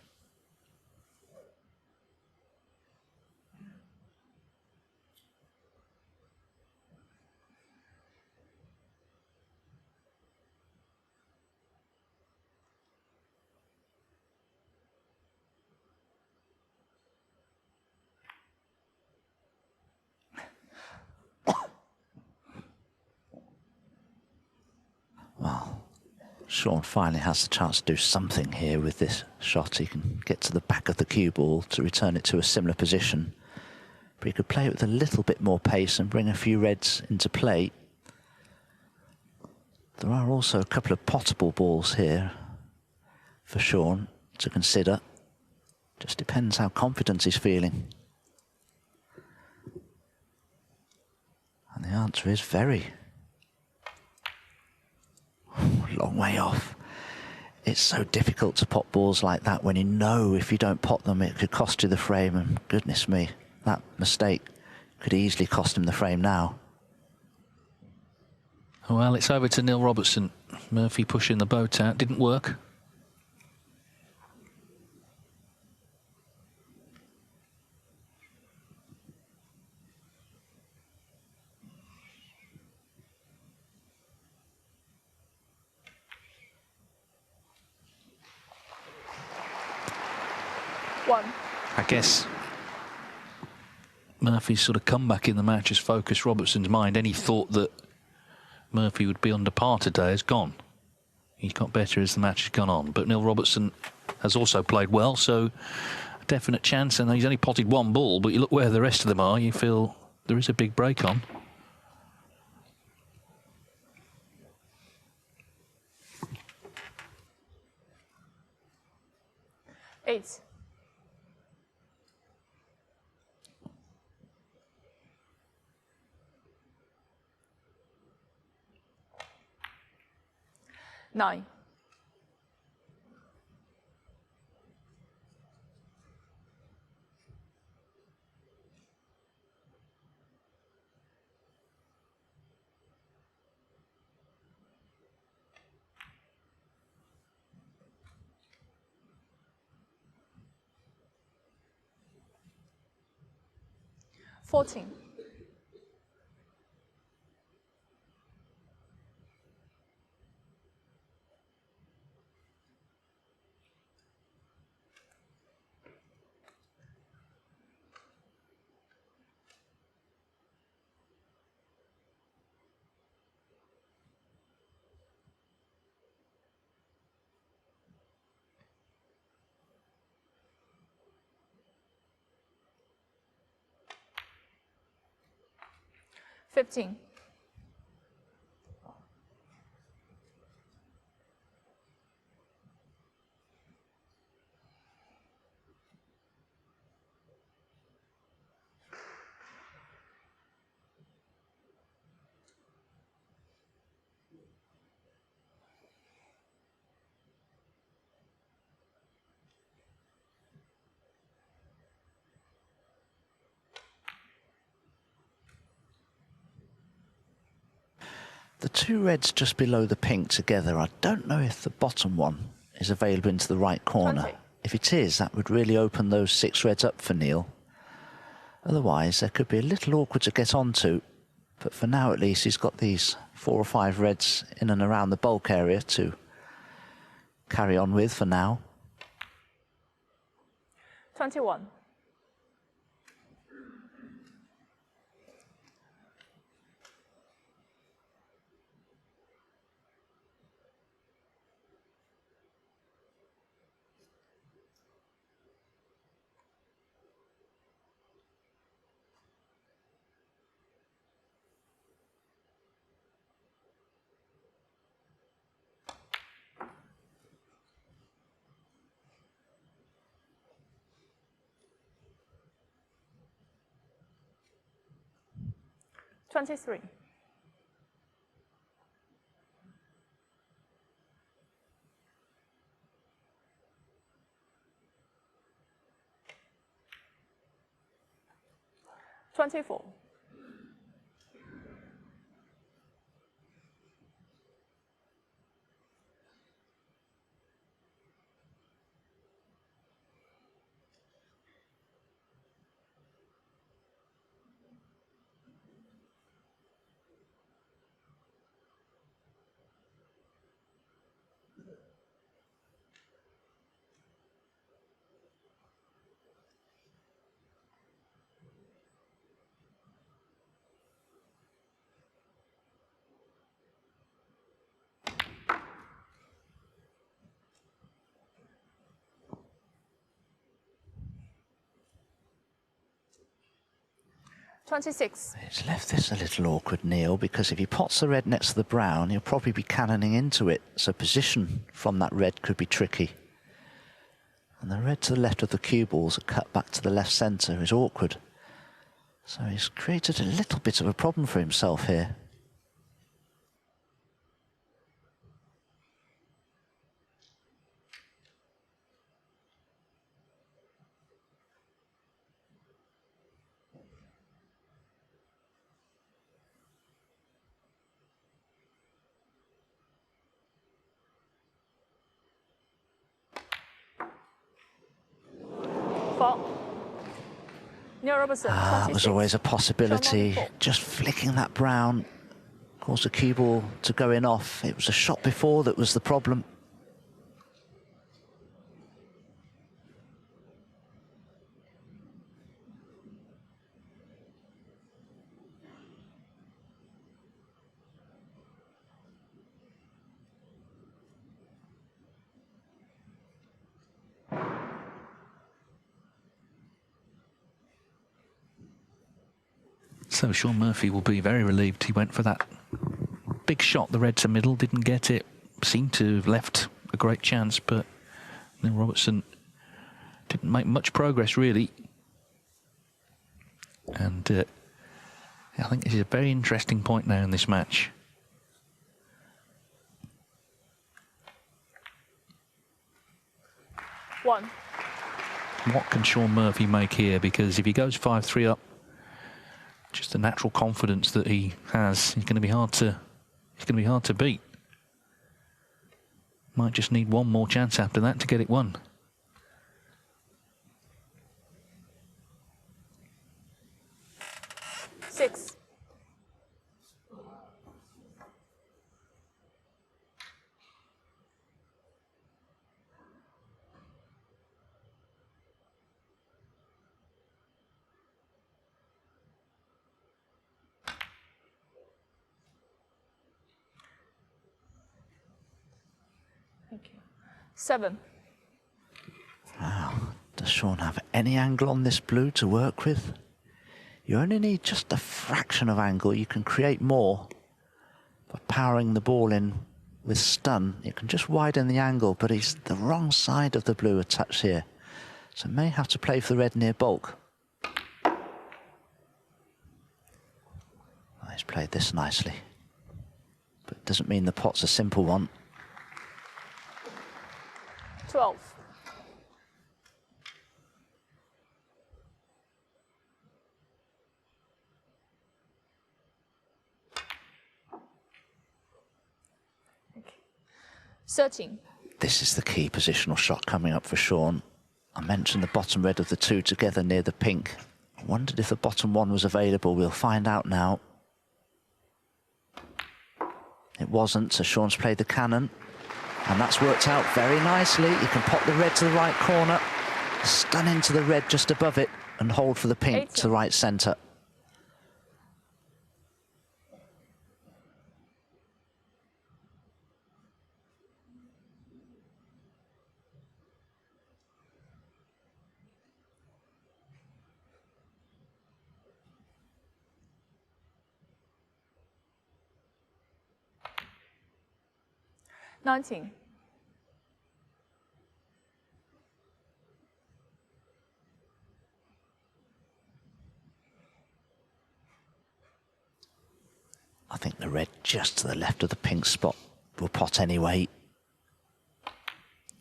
Well, Shaun finally has the chance to do something here with this shot. He can get to the back of the cue ball to return it to a similar position. But he could play it with a little bit more pace and bring a few reds into play. There are also a couple of potable balls here for Shaun to consider. Just depends how confident he's feeling. And the answer is very. Long way off. It's so difficult to pot balls like that when you know if you don't pot them it could cost you the frame, and goodness me, that mistake could easily cost him the frame now. Well, it's over to Neil Robertson. Murphy pushing the boat out, didn't work. I guess Murphy's sort of comeback in the match has focused Robertson's mind. Any thought that Murphy would be under par today is gone. He's got better as the match has gone on. But Neil Robertson has also played well, so a definite chance. And he's only potted one ball, but you look where the rest of them are, you feel there is a big break on. Eight. Nine. 14. $15. The two reds just below the pink together, I don't know if the bottom one is available into the right corner. 20. If it is, that would really open those six reds up for Neil. Otherwise, there could be a little awkward to get onto. But for now, at least, he's got these 4 or 5 reds in and around the bulk area to carry on with for now. 21. $23. $24. 26. It's left this a little awkward, Neil, because if he pots the red next to the brown, he'll probably be cannoning into it. So position from that red could be tricky. And the red to the left of the cue balls, a cut back to the left centre, is awkward. So he's created a little bit of a problem for himself here. Neil Robertson, It was always a possibility, just flicking that brown, caused the cue ball to going off. It was a shot before that was the problem. So Shaun Murphy will be very relieved he went for that big shot. The red to middle, didn't get it. Seemed to have left a great chance, but Neil Robertson didn't make much progress, really. And I think this is a very interesting point now in this match. One. What can Shaun Murphy make here? Because if he goes 5-3 up, just the natural confidence that he has, he's going to be hard to beat. Might just need one more chance after that to get it won. Six. Thank you. Seven. Wow, does Shaun have any angle on this blue to work with? You only need just a fraction of angle. You can create more by powering the ball in with stun. You can just widen the angle, but he's the wrong side of the blue a touch here. So may have to play for the red near bulk. Oh, he's played this nicely, but it doesn't mean the pot's a simple one. 12. Okay. 13. This is the key positional shot coming up for Shaun. I mentioned the bottom red of the two together near the pink. I wondered if the bottom one was available. We'll find out now. It wasn't, so Shaun's played the cannon. And that's worked out very nicely. You can pop the red to the right corner, stun into the red just above it, and hold for the pink 18. to the right centre. $19. I think the red just to the left of the pink spot will pot anyway.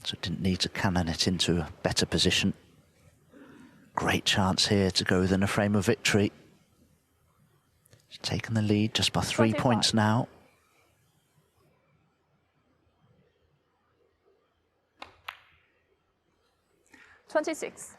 So it didn't need to cannon it into a better position. Great chance here to go within a frame of victory. He's taken the lead just by 3 25. points now. $26.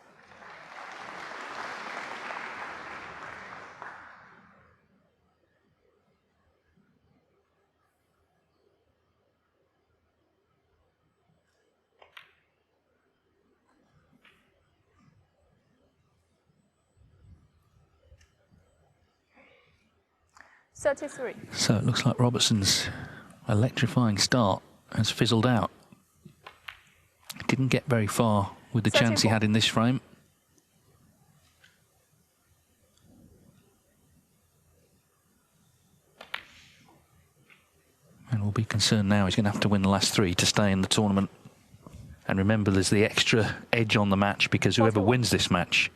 $33. So it looks like Robertson's electrifying start has fizzled out. Didn't get very far with the chance he had in this frame. be concerned now. He's going to have to win the last 3 to stay in the tournament. And remember, there's the extra edge on the match because whoever wins this match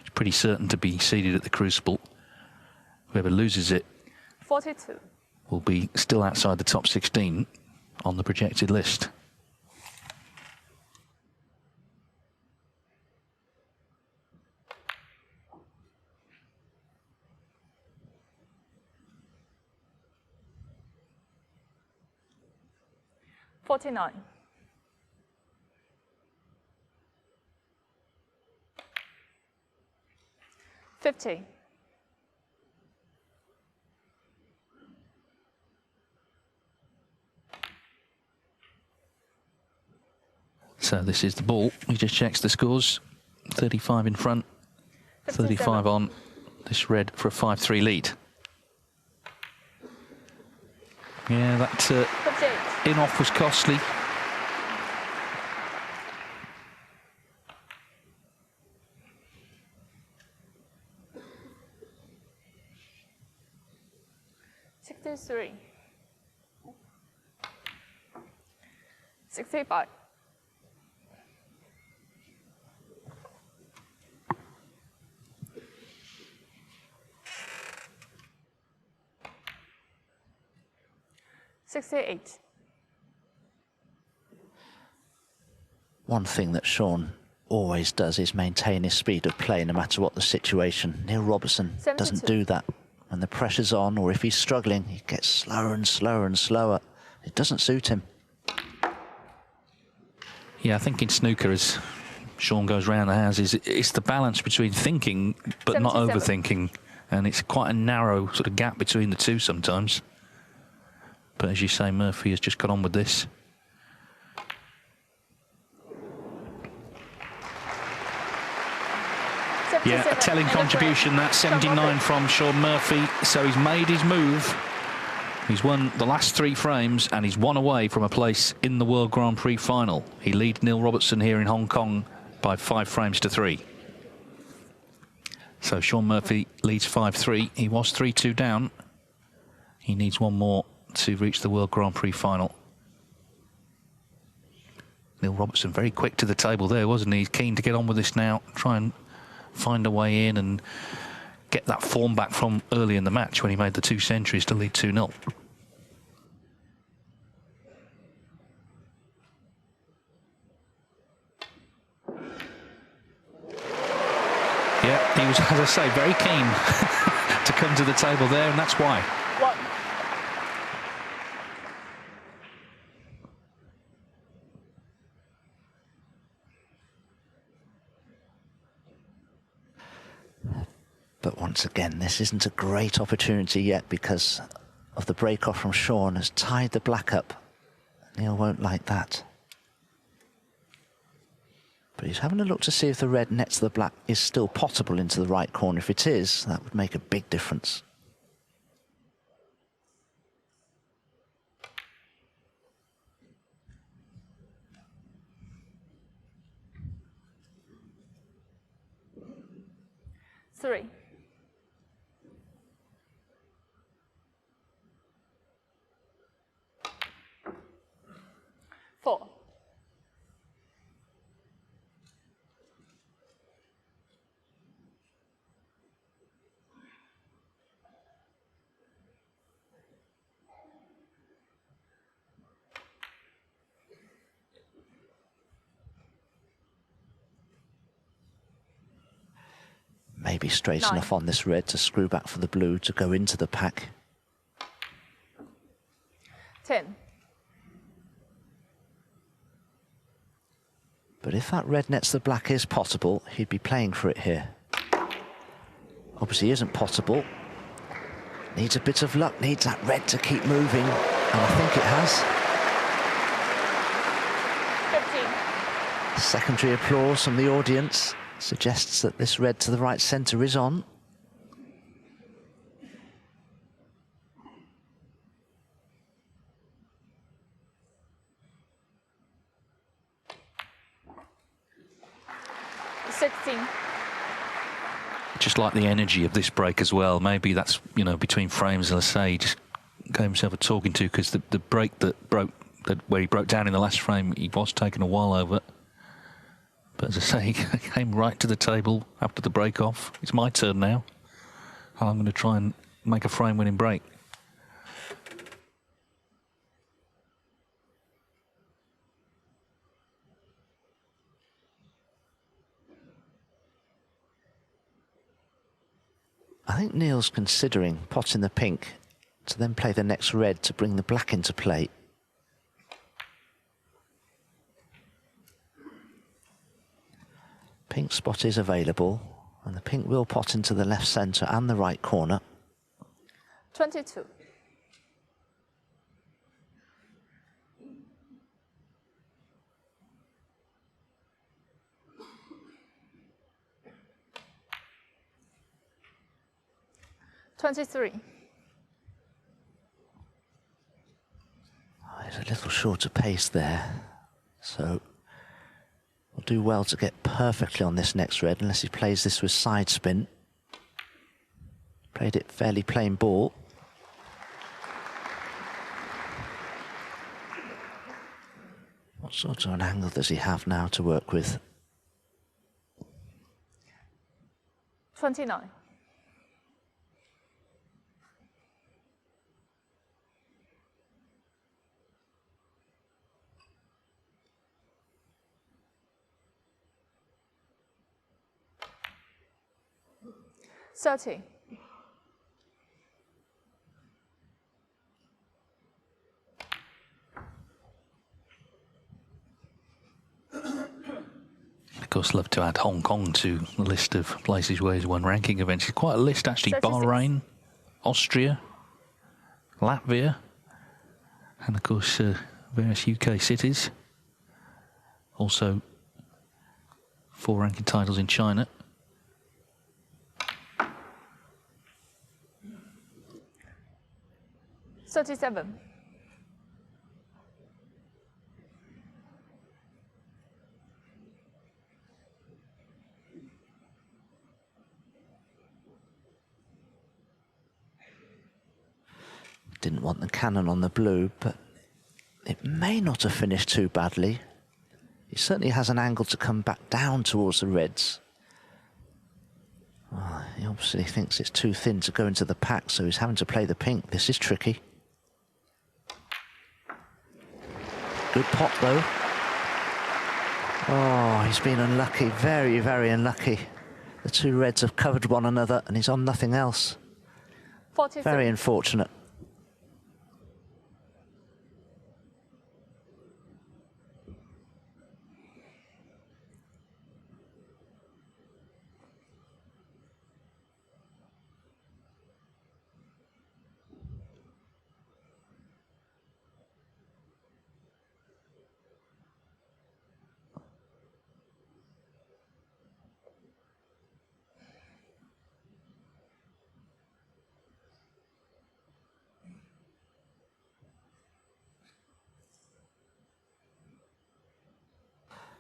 is pretty certain to be seeded at the Crucible. Whoever loses it 42. will be still outside the top 16 on the projected list. $49. 50. So this is the ball. He just checks the scores. 35 in front, 35 on. This red for a 5-3 lead. Yeah, that in-off was costly. $63. 65. $68. One thing that Shaun always does is maintain his speed of play no matter what the situation. Neil Robertson 72. doesn't do that. When the pressure's on or if he's struggling, he gets slower and slower and slower. It doesn't suit him. Yeah, I think in snooker, as Shaun goes round the houses, it's the balance between thinking but not overthinking. And it's quite a narrow sort of gap between the two sometimes. But as you say, Murphy has just got on with this. Yeah, a telling contribution, that 79 from Shaun Murphy. So he's made his move. He's won the last 3 frames and he's 1 away from a place in the World Grand Prix final. He leads Neil Robertson here in Hong Kong by 5 frames to 3. So Shaun Murphy leads 5-3. He was 3-2 down. He needs 1 more to reach the World Grand Prix final. Neil Robertson very quick to the table there, wasn't he? He's keen to get on with this now, try and find a way in and get that form back from early in the match when he made the 2 centuries to lead 2-0. Yeah, he was, as I say, very keen to come to the table there, and that's why. But once again, this isn't a great opportunity yet because of the break-off from Shaun has tied the black up. Neil won't like that. But he's having a look to see if the red nets the black is still potable into the right corner. If it is, that would make a big difference. $3. 4. Maybe straight enough on this red to screw back for the blue to go into the pack. 10. But if that red nets the black is potable, he'd be playing for it here. Obviously isn't potable. Needs a bit of luck, needs that red to keep moving, and I think it has. 15. Secondary applause from the audience suggests that this red to the right centre is on. Just like the energy of this break as well. Maybe that's, you know, between frames, as I say, just gave himself a talking to, because the break that broke, where he broke down in the last frame, he was taking a while over. But as I say, he came right to the table after the break off. It's my turn now. And I'm going to try and make a frame-winning break. I think Neil's considering potting the pink to then play the next red to bring the black into play. Pink spot is available, and the pink will pot into the left centre and the right corner. 22. $23. Oh, he's a little short of pace there, so will do well to get perfectly on this next red, unless he plays this with side spin. Played it fairly plain ball. What sort of an angle does he have now to work with? 29. $30. Of course, love to add Hong Kong to the list of places where he's won ranking events. It's quite a list, actually. 36. Bahrain, Austria, Latvia, and of course various UK cities. Also 4 ranking titles in China. $37. Didn't want the cannon on the blue, but it may not have finished too badly. He certainly has an angle to come back down towards the reds. Oh, he obviously thinks it's too thin to go into the pack, so he's having to play the pink. This is tricky. Good pot, though. Oh, he's been unlucky, very, very unlucky. The two reds have covered one another, and he's on nothing else. 43. Very unfortunate.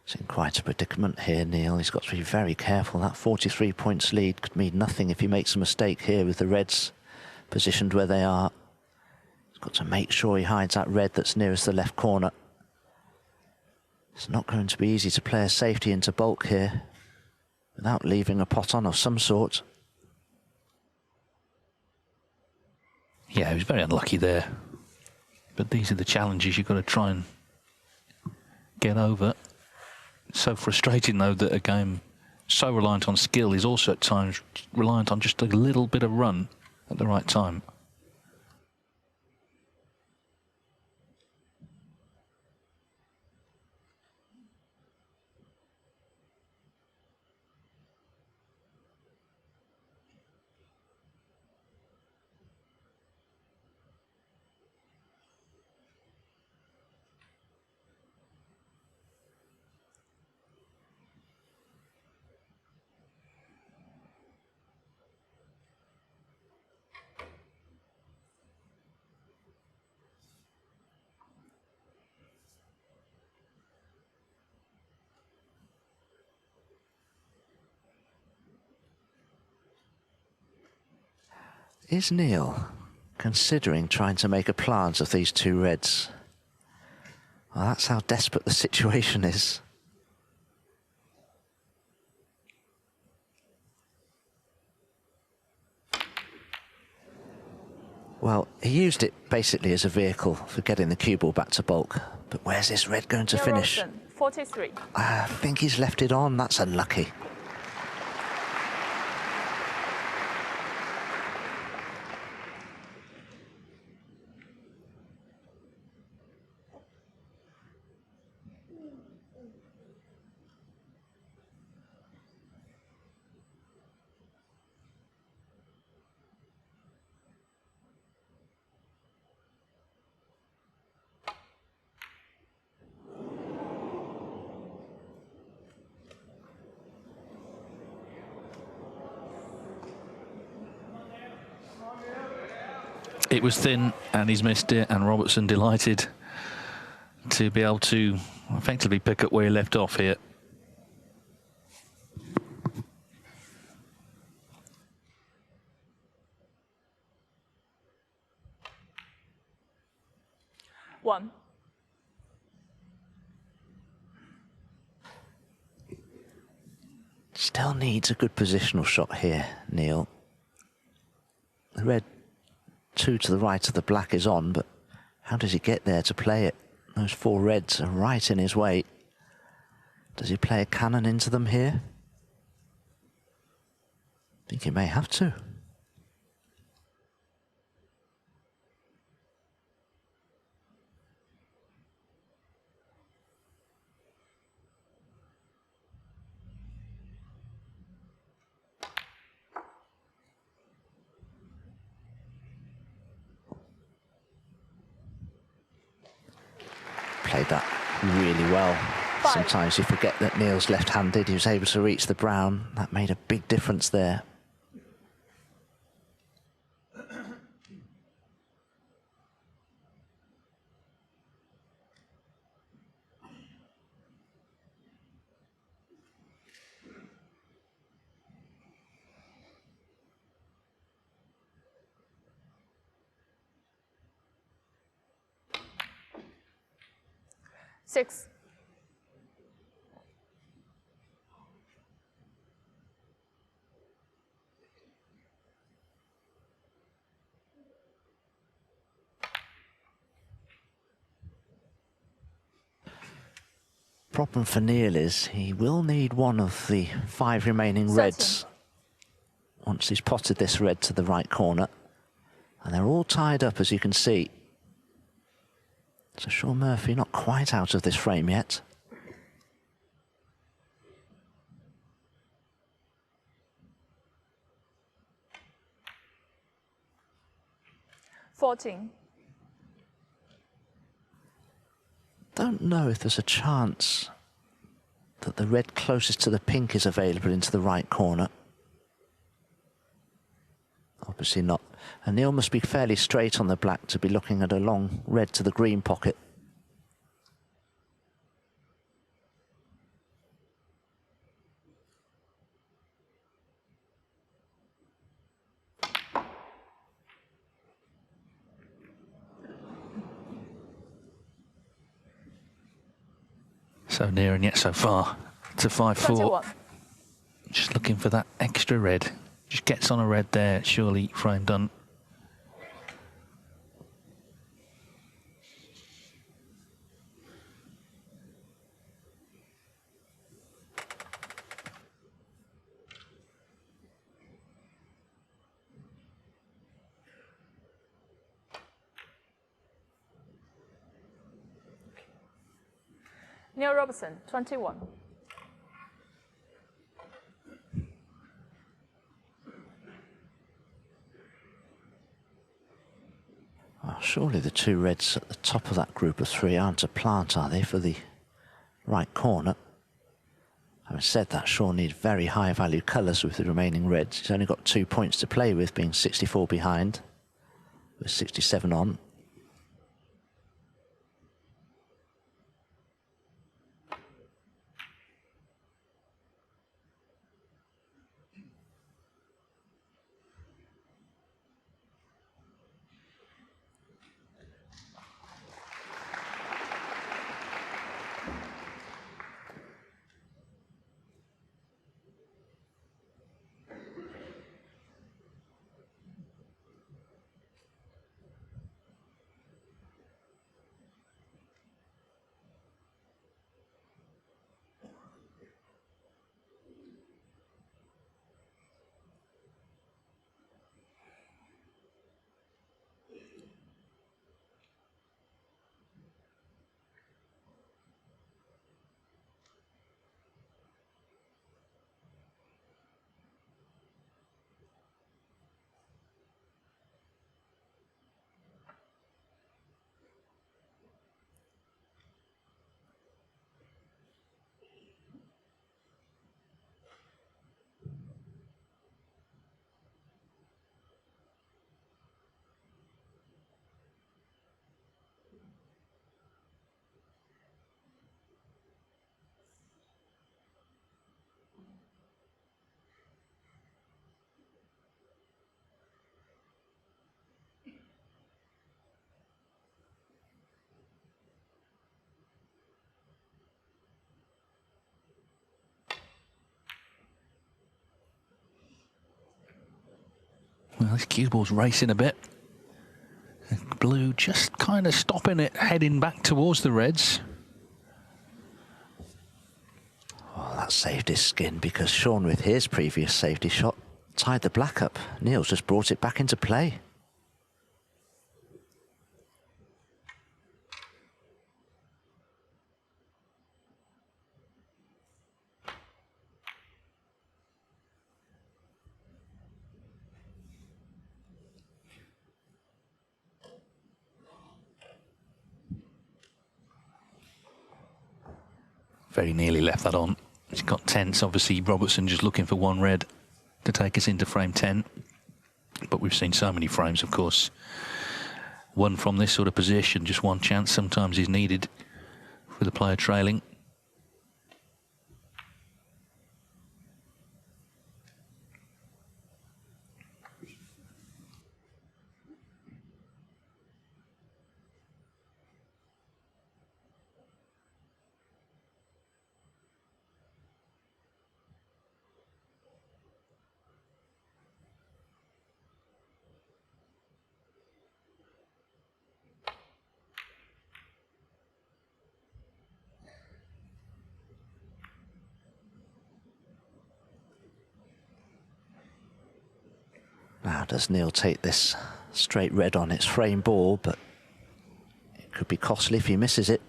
He's in quite a predicament here, Neil. He's got to be very careful. That 43 points lead could mean nothing if he makes a mistake here with the reds positioned where they are. He's got to make sure he hides that red that's nearest the left corner. It's not going to be easy to play a safety into bulk here without leaving a pot on of some sort. Yeah, he was very unlucky there. But these are the challenges you've got to try and get over. So frustrating, though, that a game so reliant on skill is also at times reliant on just a little bit of run at the right time. Is Neil considering trying to make a plant of these two reds. Well, that's how desperate the situation is. Well, he used it basically as a vehicle for getting the cue ball back to bulk. But where's this red going to finish? Robertson, 43. I think he's left it on. That's unlucky. It was thin and he's missed it, and Robertson delighted to be able to effectively pick up where he left off here. One. Still needs a good positional shot here, Neil. The red 2 to the right of the black is on, but how does he get there to play it? Those 4 reds are right in his way. Does he play a cannon into them here? I think he may have to. Played that really well. 5. Sometimes you forget that Neil's left-handed. He was able to reach the brown. That made a big difference there. Six. Problem for Neil is he will need one of the 5 remaining reds once he's potted this red to the right corner. And they're all tied up, as you can see. So Shaun Murphy not quite out of this frame yet. Fourteen. Don't know if there's a chance that the red closest to the pink is available into the right corner. Obviously not. And Neil must be fairly straight on the black to be looking at a long red to the green pocket. So near and yet so far to 5-4. Just looking for that extra red. Just gets on a red there, surely frame done. Neil Robertson, 21. Well, surely the 2 reds at the top of that group of 3 aren't a plant, are they, for the right corner? Having said that, Shaun needs very high value colours with the remaining reds. He's only got 2 points to play with, being 64 behind, with 67 on. Well, this cue ball's racing a bit. Blue just kind of stopping it, heading back towards the reds. Well, that saved his skin because Shaun, with his previous safety shot, tied the black up. Neil's just brought it back into play. Very nearly left that on. He's got tense. Obviously, Robertson just looking for one red to take us into frame 10. But we've seen so many frames, of course. One from this sort of position, just one chance sometimes is needed for the player trailing. Now, does Neil take this straight red on its frame ball, but it could be costly if he misses it.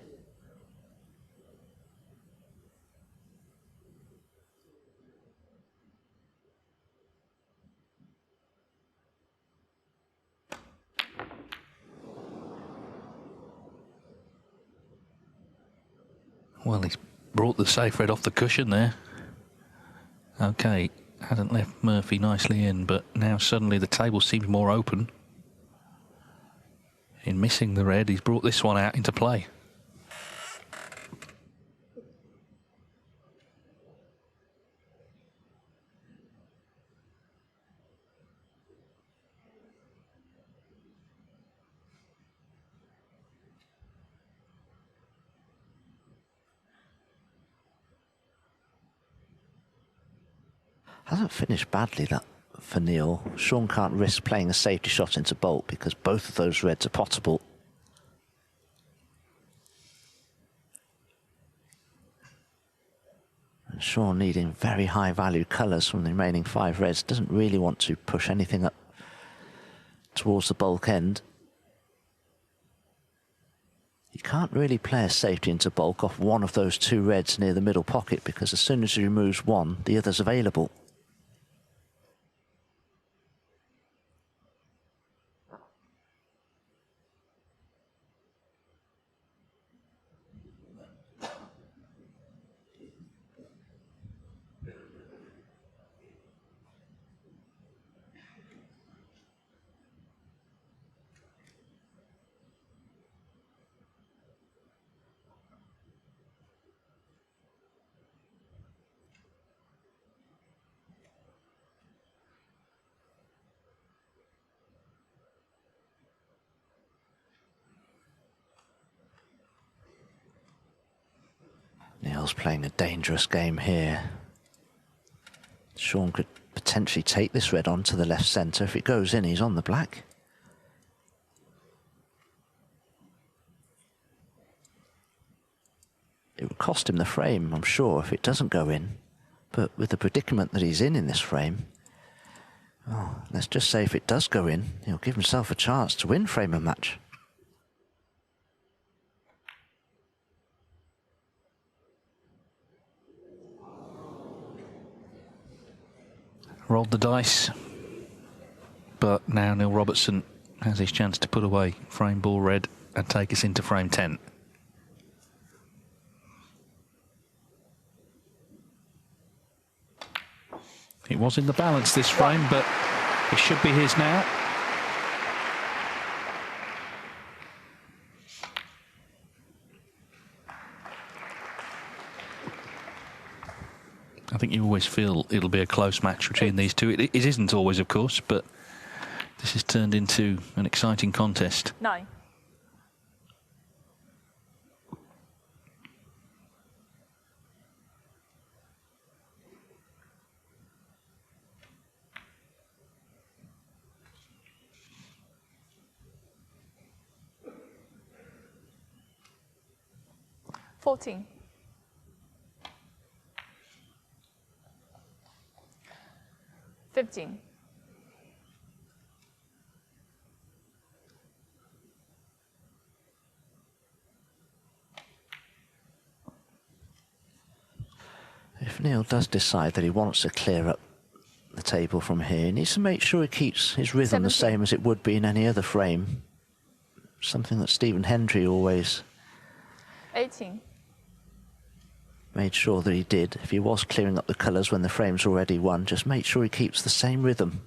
Well, he's brought the safe red off the cushion there. Okay, hasn't left Murphy nicely in, but now suddenly the table seems more open. In missing the red, he's brought this one out into play. Hasn't finished badly, that, for Neil. Shaun can't risk playing a safety shot into bolt because both of those reds are potable. And Shaun, needing very high value colours from the remaining 5 reds, doesn't really want to push anything up towards the bulk end. He can't really play a safety into bulk off one of those 2 reds near the middle pocket because as soon as he removes one, the other's available. Neil's playing a dangerous game here. Shaun could potentially take this red on to the left centre. If it goes in, he's on the black. It would cost him the frame, I'm sure, if it doesn't go in. But with the predicament that he's in this frame, oh, let's just say if it does go in, he'll give himself a chance to win frame a match. Rolled the dice, but now Neil Robertson has his chance to put away frame ball red and take us into frame 10. It was in the balance this frame, but it should be his now. I think you always feel it'll be a close match between these two. It isn't always, of course, but this has turned into an exciting contest. 9. 14. 15. If Neil does decide that he wants to clear up the table from here, he needs to make sure he keeps his rhythm 17. the same as it would be in any other frame. Something that Stephen Hendry always 18. made sure that he did. If he was clearing up the colours when the frame's already won, just make sure he keeps the same rhythm.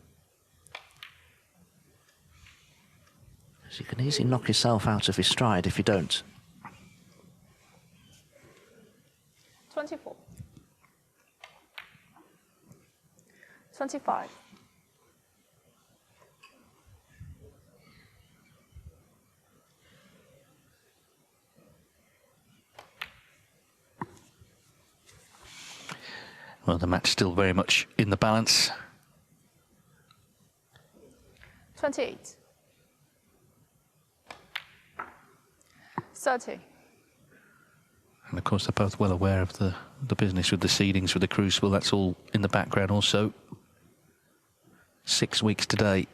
Because you can easily knock yourself out of his stride if you don't. 24. 25. Well, the match still very much in the balance. 28. 30. And of course, they're both well aware of the business with the seedings, with the Crucible. That's all in the background also. 6 weeks today,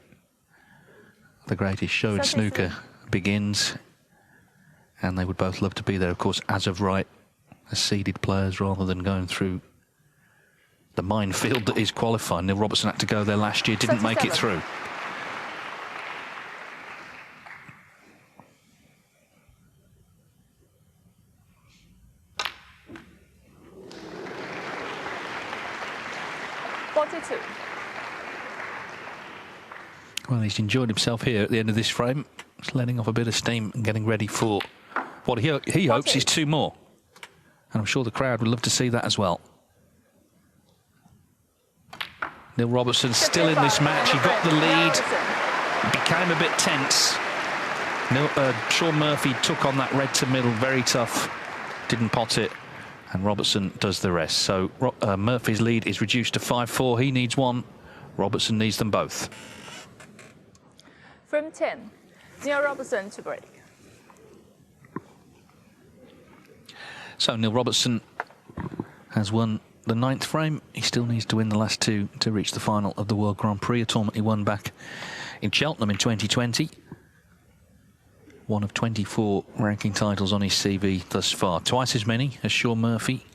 the greatest show in 33. snooker begins. And they would both love to be there, of course, as of right, as seeded players, rather than going through the minefield that is qualifying. Neil Robertson had to go there last year, didn't make it through. Well, he's enjoyed himself here at the end of this frame. Just letting off a bit of steam and getting ready for what he hopes is 2 more. And I'm sure the crowd would love to see that as well. Neil Robertson still in this match. He got the lead. It became a bit tense. Shaun Murphy took on that red to middle, very tough. Didn't pot it. And Robertson does the rest. So Murphy's lead is reduced to 5-4. He needs 1. Robertson needs them both. Frame 10. Neil Robertson to break. So Neil Robertson has won the 9th frame. He still needs to win the last 2 to reach the final of the World Grand Prix, a tournament he won back in Cheltenham in 2020. One of 24 ranking titles on his CV thus far. Twice as many as Shaun Murphy.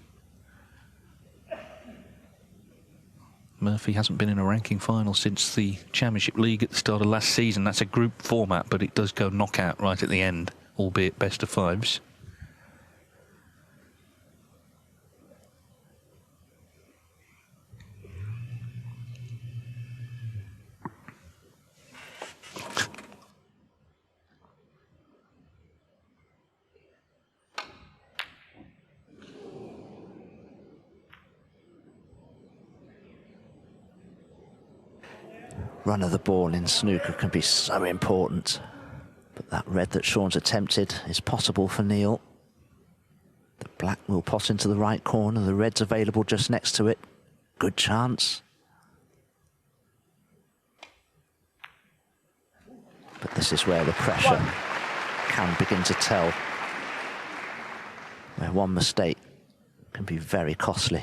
Murphy hasn't been in a ranking final since the Championship League at the start of last season. That's a group format, but it does go knockout right at the end, albeit best of 5s. Run of the ball in snooker can be so important. But that red that Shaun's attempted is possible for Neil. The black will pot into the right corner. The red's available just next to it. Good chance. But this is where the pressure can begin to tell. Where one mistake can be very costly.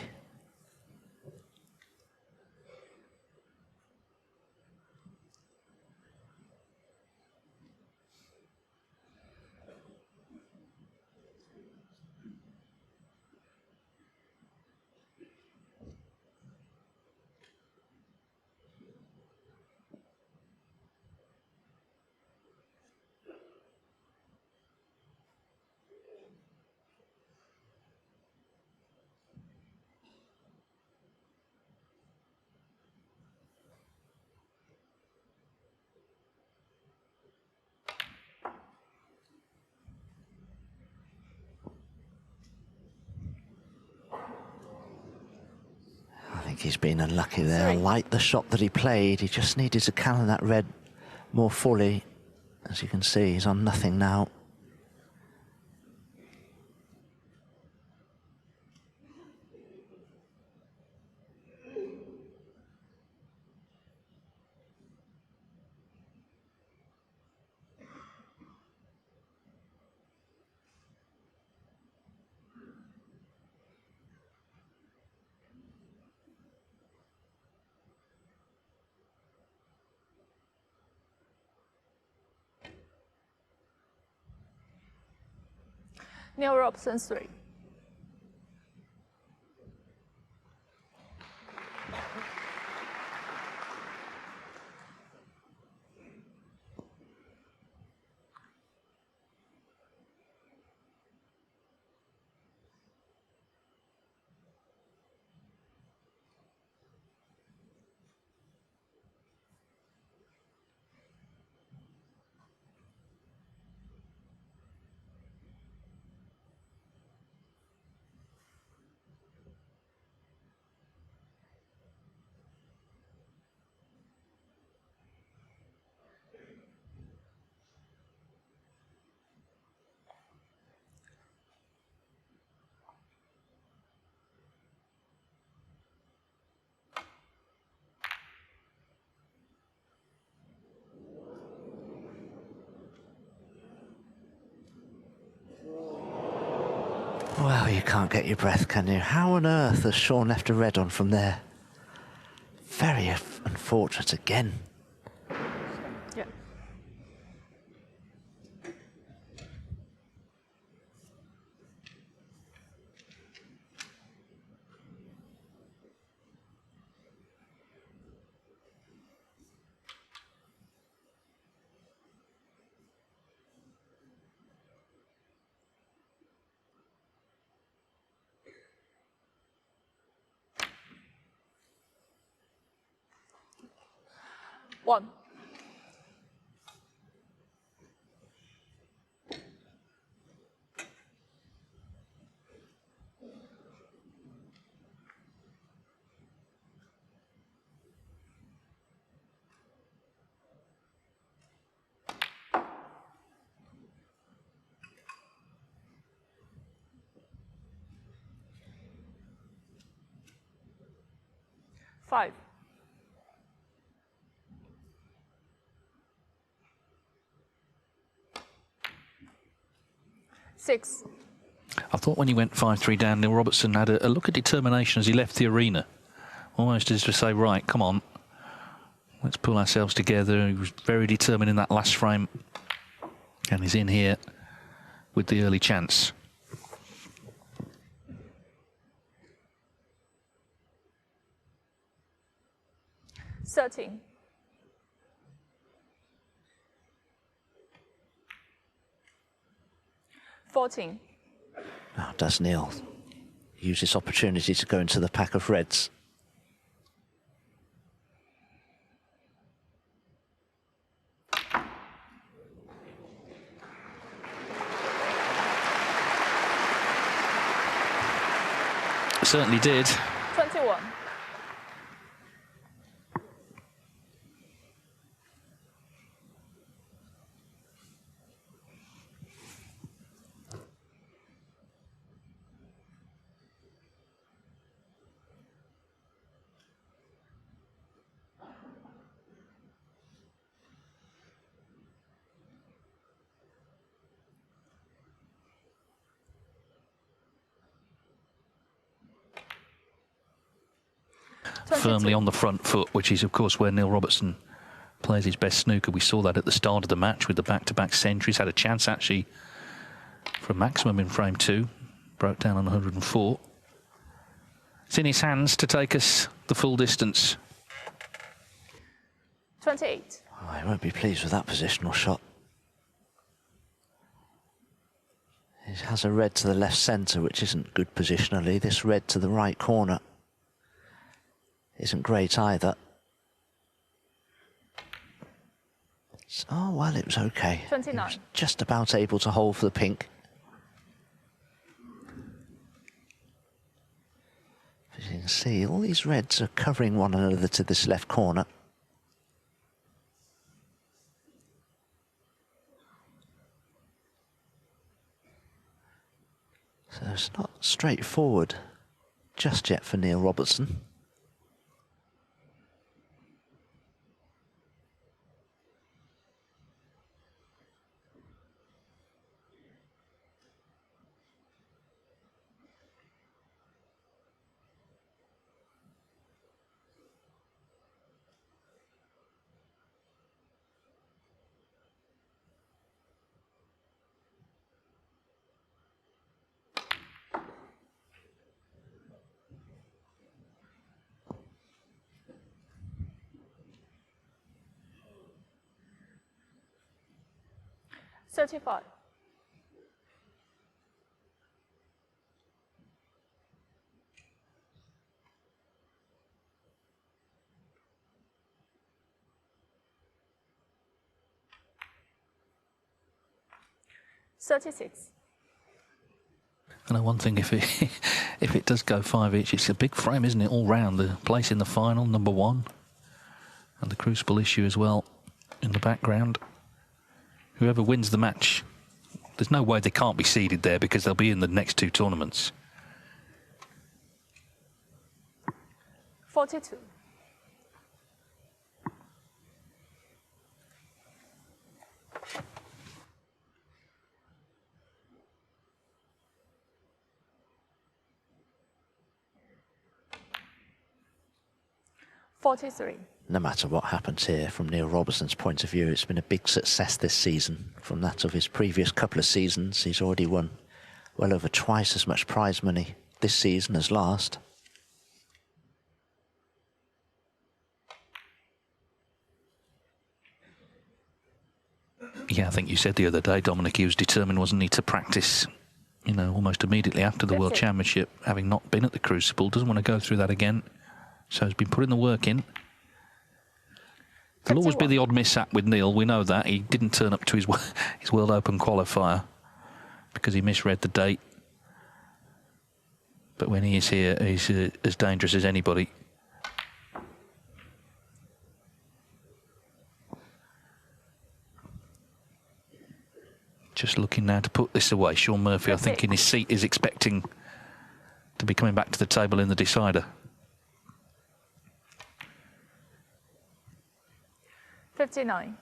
He's been unlucky there. I like the shot that he played. He just needed to counter that red more fully. As you can see, he's on nothing now. Neil Robertson 3. Well, you can't get your breath, can you? How on earth has Shaun left a red on from there? Very unfortunate again. Yeah. One. Five. Six. I thought when he went 5-3 down, Neil Robertson had a look of determination as he left the arena. Almost as to say, right, come on, let's pull ourselves together. He was very determined in that last frame. And he's in here with the early chance. Thirteen. 14. Now, does Neil use this opportunity to go into the pack of reds? Certainly did. 21. Firmly on the front foot, which is, of course, where Neil Robertson plays his best snooker. We saw that at the start of the match with the back-to-back centuries. Had a chance, actually, for a maximum in frame 2. Broke down on 104. It's in his hands to take us the full distance. 28. Oh, he won't be pleased with that positional shot. He has a red to the left centre, which isn't good positionally. This red to the right corner isn't great either. Oh, well, it was okay. 29. He was just about able to hold for the pink. As you can see, all these reds are covering one another to this left corner. So it's not straightforward just yet for Neil Robertson. 35. I know one thing, if it does go 5 each, it's a big frame, isn't it, all round. The place in the final, #1, and the Crucible issue as well in the background. Whoever wins the match, there's no way they can't be seeded there because they'll be in the next 2 tournaments. 42. No matter what happens here, from Neil Robertson's point of view, it's been a big success this season. From that of his previous couple of seasons, he's already won well over twice as much prize money this season as last. Yeah, I think you said the other day, Dominic, he was determined, wasn't he, to practice, you know, almost immediately after the World Championship, having not been at the Crucible. Doesn't want to go through that again. So he's been putting the work in. There'll always be the odd mishap with Neil, we know that. He didn't turn up to his World Open qualifier because he misread the date. But when he is here, he's as dangerous as anybody. Just looking now to put this away. Shaun Murphy, I think, in his seat is expecting to be coming back to the table in the decider. 59.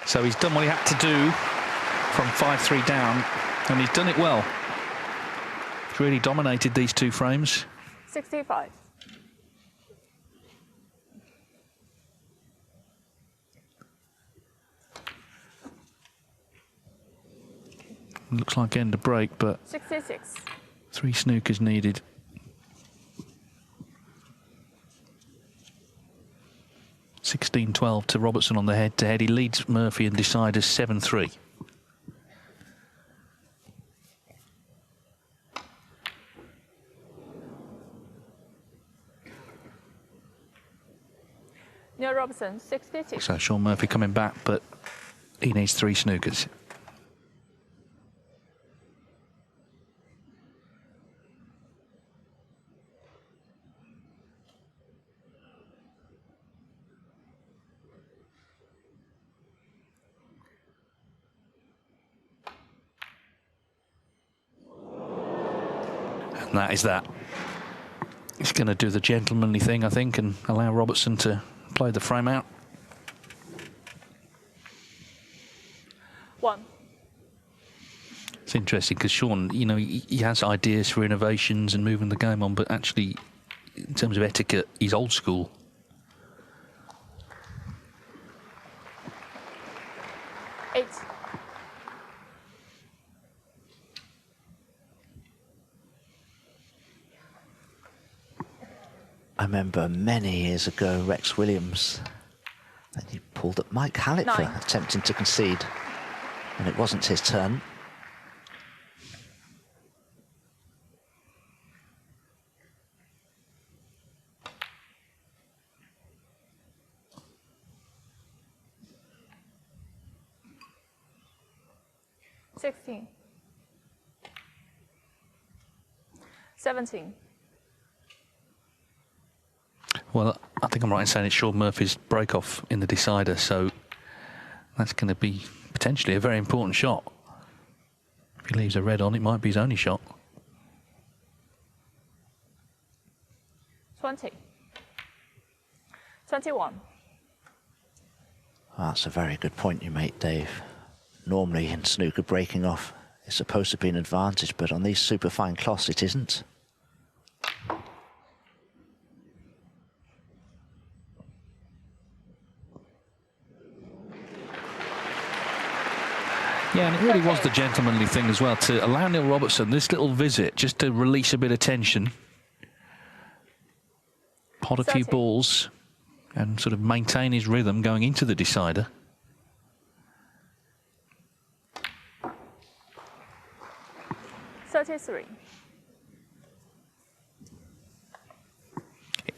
So he's done what he had to do from 5-3 down, and he's done it well. He's really dominated these 2 frames. 65. Looks like end of break, but 66. 3 snookers needed. (16-12) to Robertson on the head-to-head. He leads Murphy and deciders 7-3. Neil Robertson, 66. So Shaun Murphy coming back, but he needs 3 snookers. And that is that. He's going to do the gentlemanly thing, I think, and allow Robertson to play the frame out. 1. It's interesting because Shaun, you know, he has ideas for innovations and moving the game on, but actually, in terms of etiquette, he's old school. 8. I remember many years ago, Rex Williams, and he pulled up Mike Hallett for attempting to concede, and it wasn't his turn. $16. 17. Well, I think I'm right in saying it's Shaun Murphy's break-off in the decider, so that's going to be potentially a very important shot. If he leaves a red on, it might be his only shot. 20. 21. Well, that's a very good point you make, Dave. Normally in snooker, breaking off is supposed to be an advantage, but on these superfine cloths it isn't. Yeah, and it really was the gentlemanly thing as well to allow Neil Robertson this little visit just to release a bit of tension, pot a few balls, and sort of maintain his rhythm going into the decider.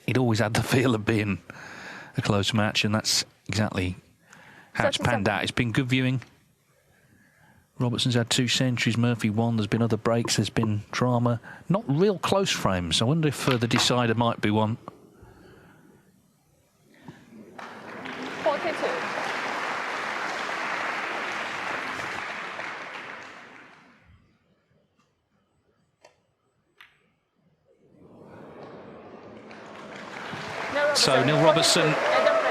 It always had the feel of being a close match, and that's exactly how it's panned out. It's been good viewing. Robertson's had 2 centuries, Murphy 1. There's been other breaks, there's been drama. Not real close frames. I wonder if the decider might be one. 42. So Neil Robertson,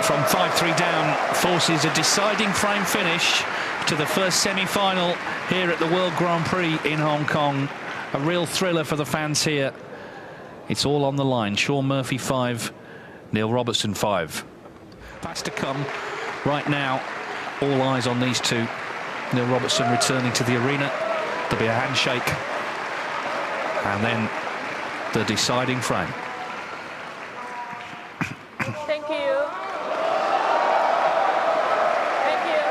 from 5-3 down, forces a deciding frame finish to the first semi-final here at the World Grand Prix in Hong Kong. A real thriller for the fans here. It's all on the line. Shaun Murphy 5, Neil Robertson 5. That's to come right now. All eyes on these two. Neil Robertson returning to the arena. There'll be a handshake. And then the deciding frame. Thank you. Thank you.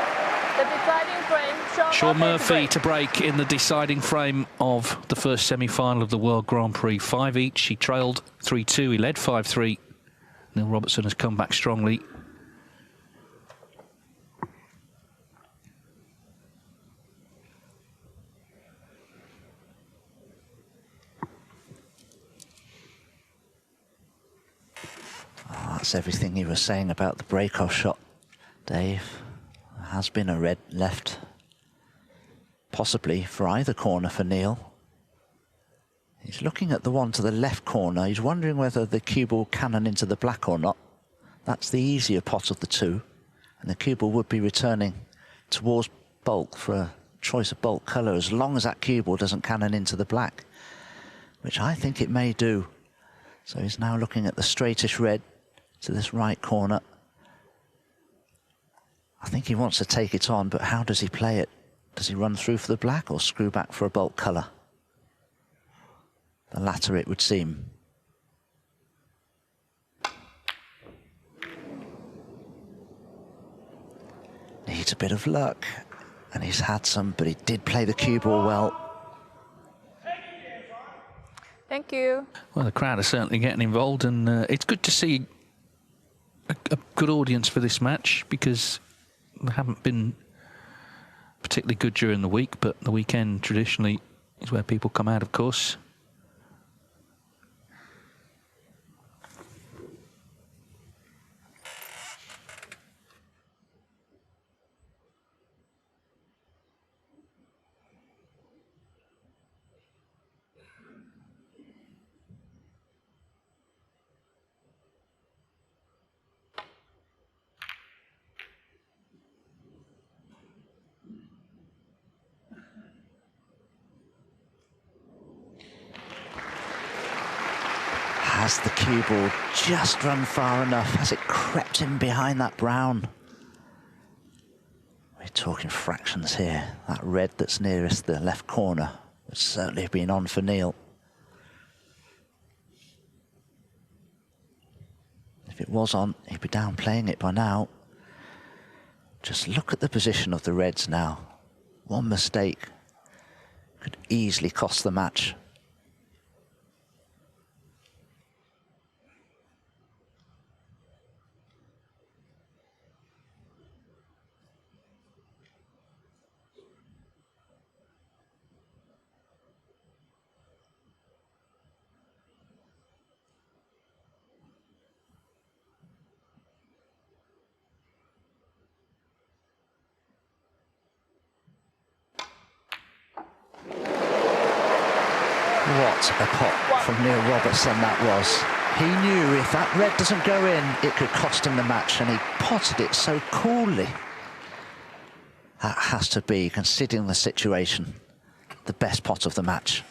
The deciding frame. Shaun Murphy to break in the deciding frame of the first semi-final of the World Grand Prix. 5 each. He trailed 3-2. He led 5-3. Neil Robertson has come back strongly. That's everything he was saying about the break-off shot, Dave. There has been a red left, possibly for either corner for Neil. He's looking at the one to the left corner. He's wondering whether the cue ball cannon into the black or not. That's the easier pot of the two. And the cue ball would be returning towards bulk for a choice of bulk colour, as long as that cue ball doesn't cannon into the black, which I think it may do. So he's now looking at the straightish red to this right corner. I think he wants to take it on, but how does he play it? Does he run through for the black or screw back for a bulk colour? The latter, it would seem. Needs a bit of luck, and he's had some, but he did play the cue ball well. Thank you. Well, the crowd are certainly getting involved, and it's good to see a good audience for this match, because they haven't been particularly good during the week, but the weekend traditionally is where people come out, of course. Has the cue ball just run far enough? Has it crept in behind that brown? We're talking fractions here. That red that's nearest the left corner would certainly have been on for Neil. If it was on, he'd be downplaying it by now. Just look at the position of the reds now. One mistake could easily cost the match. What a pot from Neil Robertson that was. He knew if that red doesn't go in, it could cost him the match, and he potted it so coolly. That has to be, considering the situation, the best pot of the match.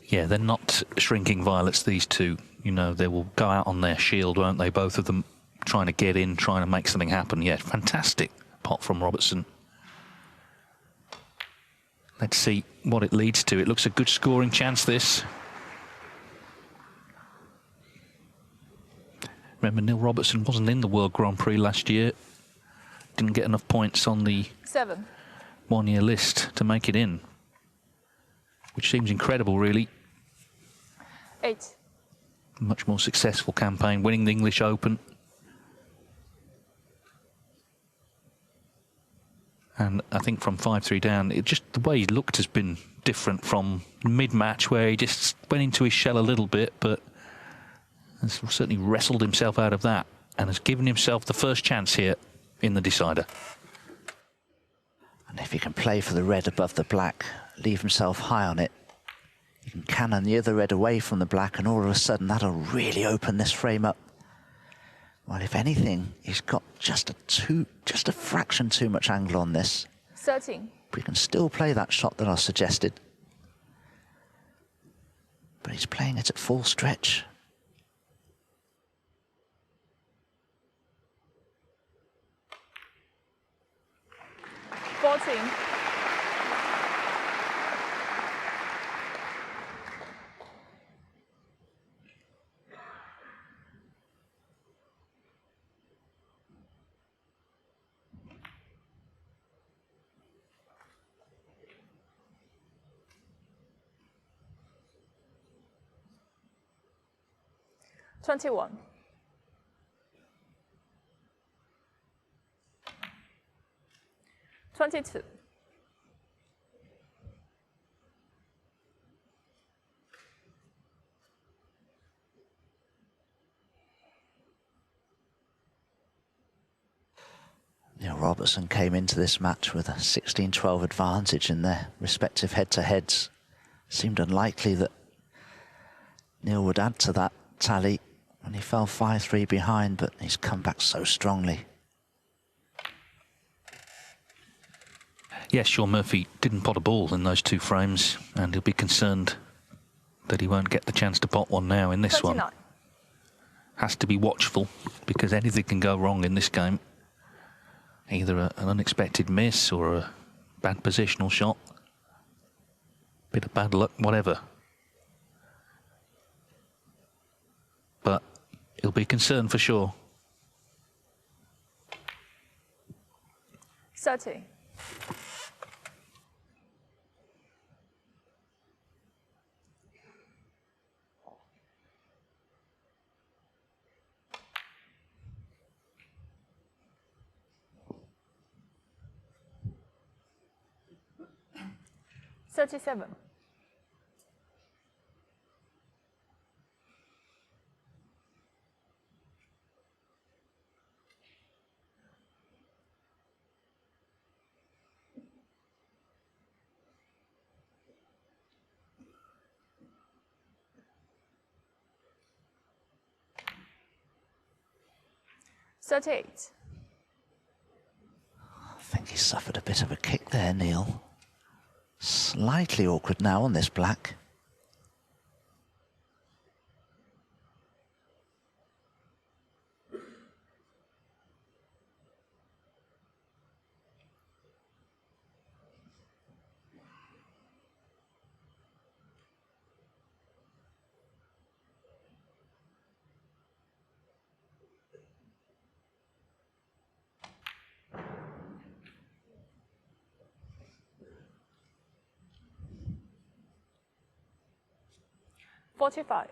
Yeah, they're not shrinking violets, these two. You know, they will go out on their shield, won't they? Both of them trying to get in, trying to make something happen. Yeah, fantastic pot from Robertson. Let's see what it leads to. It looks a good scoring chance, this. Remember, Neil Robertson wasn't in the World Grand Prix last year. Didn't get enough points on the 7. one-year list to make it in, which seems incredible, really. 8. Much more successful campaign, winning the English Open. And I think from 5-3 down, it just the way he looked has been different from mid-match, where he just went into his shell a little bit, but has certainly wrestled himself out of that and has given himself the first chance here in the decider. And if he can play for the red above the black, leave himself high on it, he can cannon the other red away from the black, and all of a sudden that'll really open this frame up. Well, if anything, he's got just a fraction too much angle on this. 13. But he can still play that shot that I suggested. But he's playing it at full stretch. $21. $22. Neil Robertson came into this match with a 16-12 advantage in their respective head-to-heads. Seemed unlikely that Neil would add to that tally when he fell 5-3 behind, but he's come back so strongly. Yes, Shaun Murphy didn't pot a ball in those two frames, and he'll be concerned that he won't get the chance to pot one now in this 29. one. Has to be watchful, because anything can go wrong in this game. Either an unexpected miss or a bad positional shot. Bit of bad luck, whatever. But he'll be concerned for sure. 30. $37. $38. I think he suffered a bit of a kick there, Neil. Slightly awkward now on this black. $45.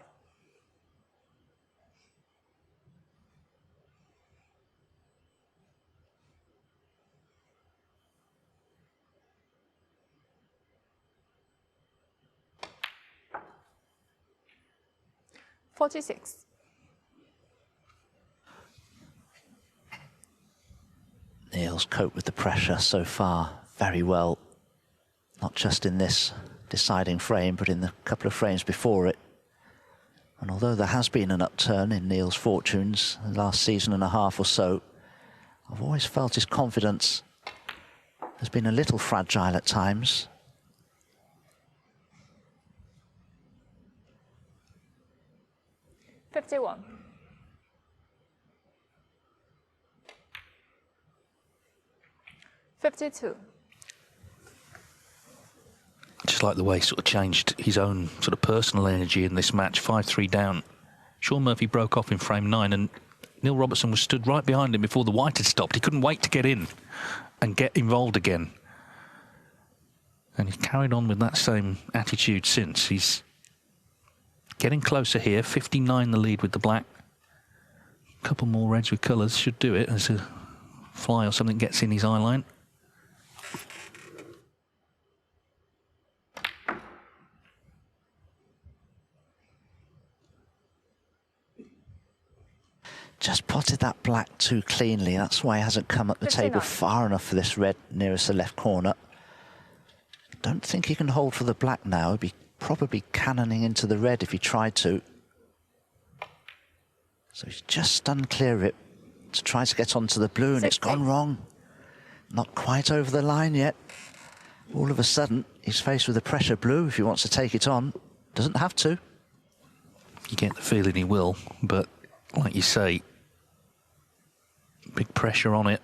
$46. Neil's coped with the pressure so far very well, not just in this deciding frame, but in the couple of frames before it. And although there has been an upturn in Neil's fortunes the last season and a half or so, I've always felt his confidence has been a little fragile at times. $51. $52. just like the way he sort of changed his own sort of personal energy in this match. 5-3 down. Shaun Murphy broke off in frame 9 and Neil Robertson was stood right behind him before the white had stopped. He couldn't wait to get in and get involved again. And he's carried on with that same attitude since. He's getting closer here. 59 the lead with the black. A couple more reds with colours should do it as a fly or something gets in his eye line. Just potted that black too cleanly. That's why he hasn't come up the table far enough for this red nearest the left corner. Don't think he can hold for the black now. He'd be probably cannoning into the red if he tried to. So he's just stunned clear of it to try to get onto the blue, and it's gone wrong. Not quite over the line yet. All of a sudden, he's faced with a pressure blue if he wants to take it on. Doesn't have to. You get the feeling he will, but like you say, big pressure on it.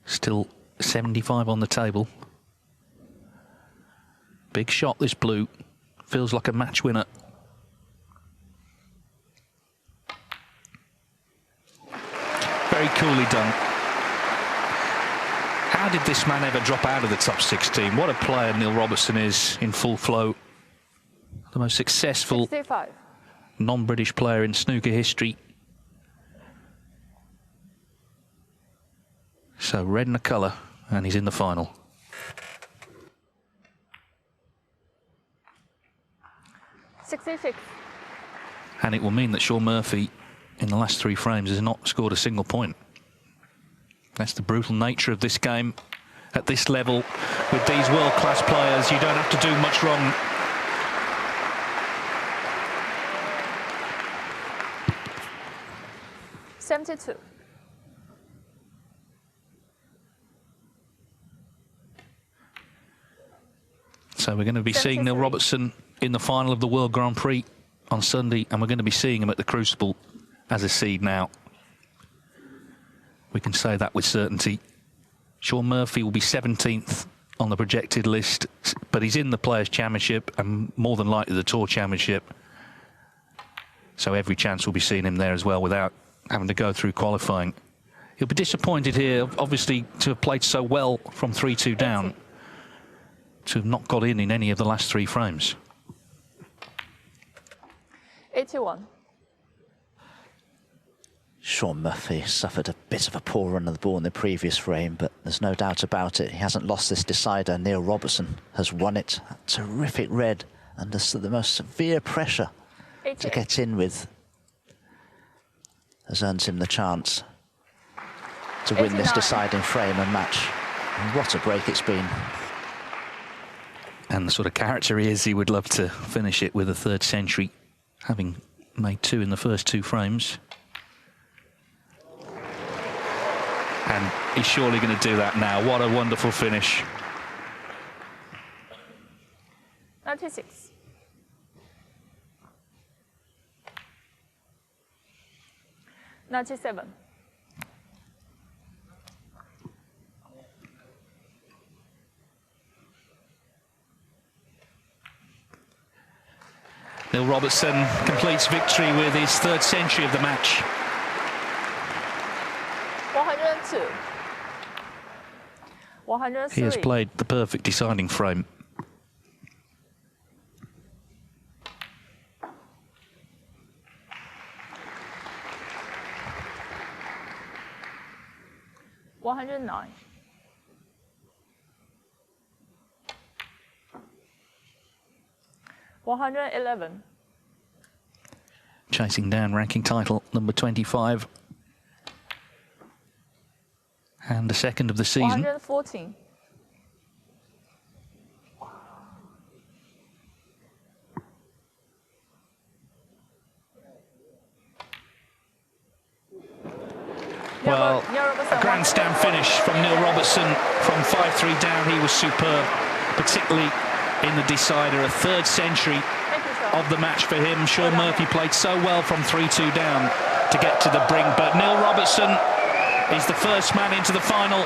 Still 75 on the table. Big shot, this blue. Feels like a match winner. Very coolly done. How did this man ever drop out of the top 16? What a player Neil Robertson is in full flow. The most successful non-British player in snooker history. So red and a colour, and he's in the final. And it will mean that Shaun Murphy, in the last 3 frames, has not scored a single point. That's the brutal nature of this game. At this level, with these world-class players, you don't have to do much wrong. So we're going to be seeing Neil Robertson in the final of the World Grand Prix on Sunday, and we're going to be seeing him at the Crucible as a seed now. We can say that with certainty. Shaun Murphy will be 17th on the projected list, but he's in the Players' Championship and more than likely the Tour Championship. So every chance we'll be seeing him there as well without having to go through qualifying. He'll be disappointed here, obviously, to have played so well from 3-2 down, to have not got in any of the last 3 frames. 81. Shaun Murphy suffered a bit of a poor run of the ball in the previous frame, but there's no doubt about it. He hasn't lost this decider. Neil Robertson has won it. A terrific red under the most severe pressure to get in with has earned him the chance to win this deciding frame and match. And what a break it's been. And the sort of character he is, he would love to finish it with a 3rd century, having made 2 in the first 2 frames. And he's surely going to do that now. What a wonderful finish. 96. $97. Neil Robertson completes victory with his 3rd century of the match. 102. 103. He has played the perfect deciding frame. $109. 111. Chasing down ranking title number 25. And the 2nd of the season. 114. Well, a grandstand finish from Neil Robertson from 5-3 down. He was superb, particularly in the decider. A 3rd century of the match for him. Shaun Murphy played so well from 3-2 down. to get to the brink. But Neil Robertson is the first man into the final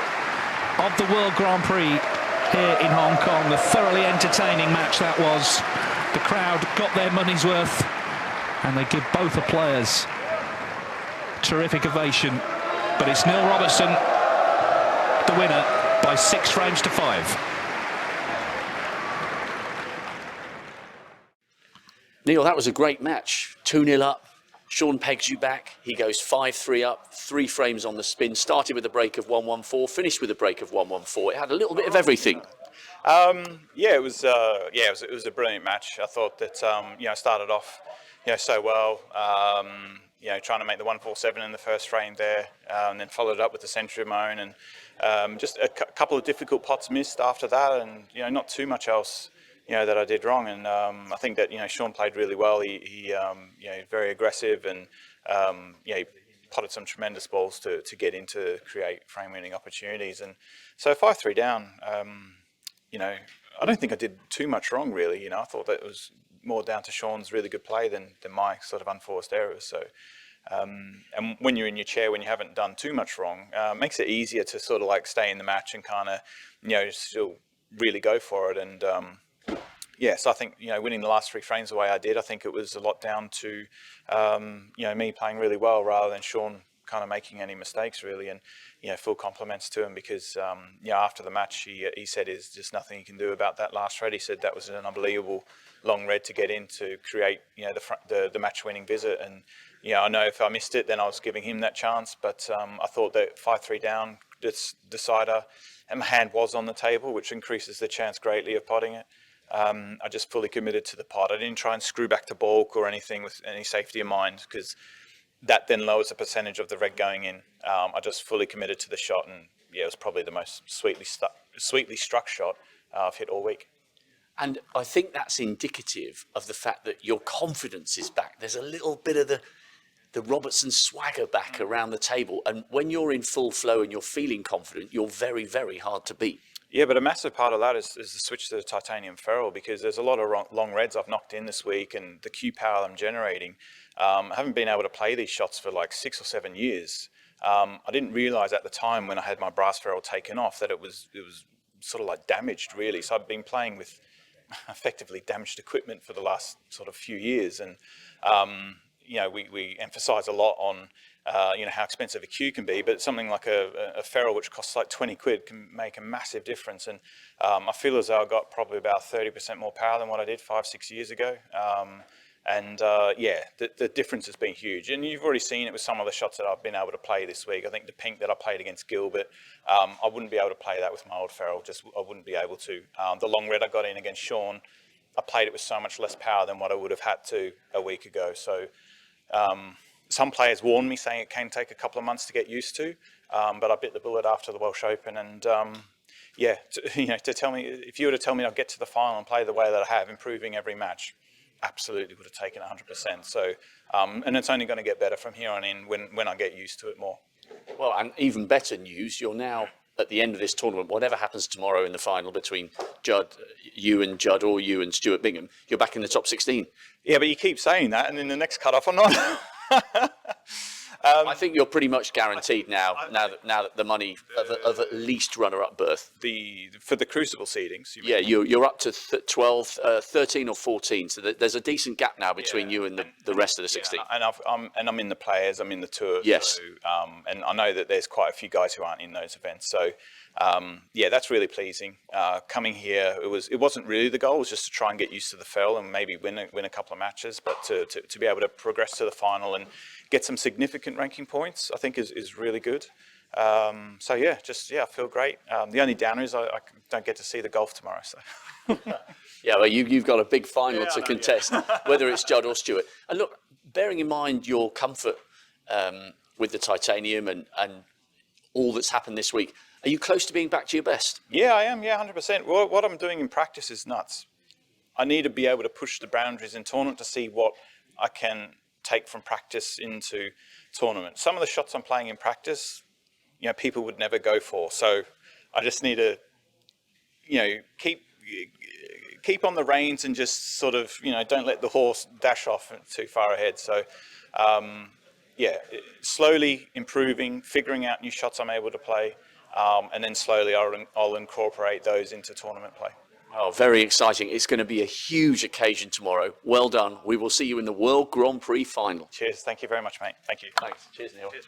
of the World Grand Prix here in Hong Kong. A thoroughly entertaining match that was. The crowd got their money's worth, and they give both the players terrific ovation. But it's Neil Robertson, the winner, by 6 frames to 5. Neil, that was a great match. 2-0 up. Shaun pegs you back. He goes 5-3 up, 3 frames on the spin. Started with a break of 114, finished with a break of 114. It had a little bit of everything. It was a brilliant match. I thought that started off so well. Trying to make the 147 in the first frame there, and then followed up with the century of my own, and just a couple of difficult pots missed after that, and not too much else that I did wrong. And I think that Shaun played really well. He very aggressive, and he potted some tremendous balls to get into create frame winning opportunities. And so 5-3 down. I don't think I did too much wrong really. I thought that it was more down to Shaun's really good play than my sort of unforced errors. So, and when you're in your chair, when you haven't done too much wrong, it makes it easier to sort of like stay in the match and kind of, still really go for it. And so I think, winning the last 3 frames the way I did, I think it was a lot down to, me playing really well rather than Shaun kind of making any mistakes really. And, full compliments to him because, after the match, he said there's just nothing he can do about that last red. He said that was an unbelievable long red to get in to create, the match-winning visit. And, I know if I missed it, then I was giving him that chance. But I thought that 5-3 down, decider, and my hand was on the table, which increases the chance greatly of potting it. I just fully committed to the pot. I didn't try and screw back to balk or anything with any safety in mind because that then lowers the percentage of the red going in. I just fully committed to the shot, and it was probably the most sweetly struck shot I've hit all week. And I think that's indicative of the fact that your confidence is back. There's a little bit of the Robertson swagger back around the table. And when you're in full flow and you're feeling confident, you're very, very hard to beat. Yeah, but a massive part of that is the switch to the titanium ferrule, because there's a lot of long reds I've knocked in this week, and the Q power I'm generating. I haven't been able to play these shots for like 6 or 7 years. I didn't realise at the time when I had my brass ferrule taken off that it was sort of like damaged really. So I've been playing with effectively damaged equipment for the last sort of few years, and we emphasise a lot on how expensive a Q can be, but something like a ferrule which costs like 20 quid can make a massive difference. And I feel as though I got probably about 30% more power than what I did 5-6 years ago. The difference has been huge, and you've already seen it with some of the shots that I've been able to play this week. I think the pink that I played against Gilbert, I wouldn't be able to play that with my old ferrule. I wouldn't be able to. The long red I got in against Shaun, I played it with so much less power than what I would have had to a week ago. So some players warned me saying it can take a couple of months to get used to, but I bit the bullet after the Welsh Open. And to tell me, if you were to tell me I'd get to the final and play the way that I have, improving every match, absolutely would have taken 100%. So, and it's only going to get better from here on in when I get used to it more. Well, and even better news, you're now at the end of this tournament, whatever happens tomorrow in the final between you and Judd, or you and Stuart Bingham, you're back in the top 16. Yeah, but you keep saying that, and in the next cut-off, I'm not. I think you're pretty much guaranteed now that the money of at least runner-up berth. For the Crucible seedings. Yeah, you're up to 12, 13 or 14. So there's a decent gap now between you and the rest of the 16. Yeah, and I'm in the players. I'm in the tour. Yes. So, and I know that there's quite a few guys who aren't in those events. So that's really pleasing. Coming here, it wasn't really the goal. It was just to try and get used to the fell and maybe win a couple of matches, but to be able to progress to the final and get some significant ranking points, I think is really good. I feel great. The only downer is I don't get to see the golf tomorrow. So. Yeah, well, you've got a big final to contest, whether it's Judd or Stuart. And look, bearing in mind your comfort with the titanium and all that's happened this week, are you close to being back to your best? Yeah, I am. Yeah, 100%. What I'm doing in practice is nuts. I need to be able to push the boundaries in tournament to see what I can take from practice into tournament. Some of the shots I'm playing in practice, people would never go for. So I just need to, keep on the reins and just sort of, don't let the horse dash off too far ahead. So, slowly improving, figuring out new shots I'm able to play, and then slowly I'll incorporate those into tournament play. Oh, very exciting. It's going to be a huge occasion tomorrow. Well done. We will see you in the World Grand Prix final. Cheers. Thank you very much, mate. Thank you. Thanks. Cheers, Neil. Cheers,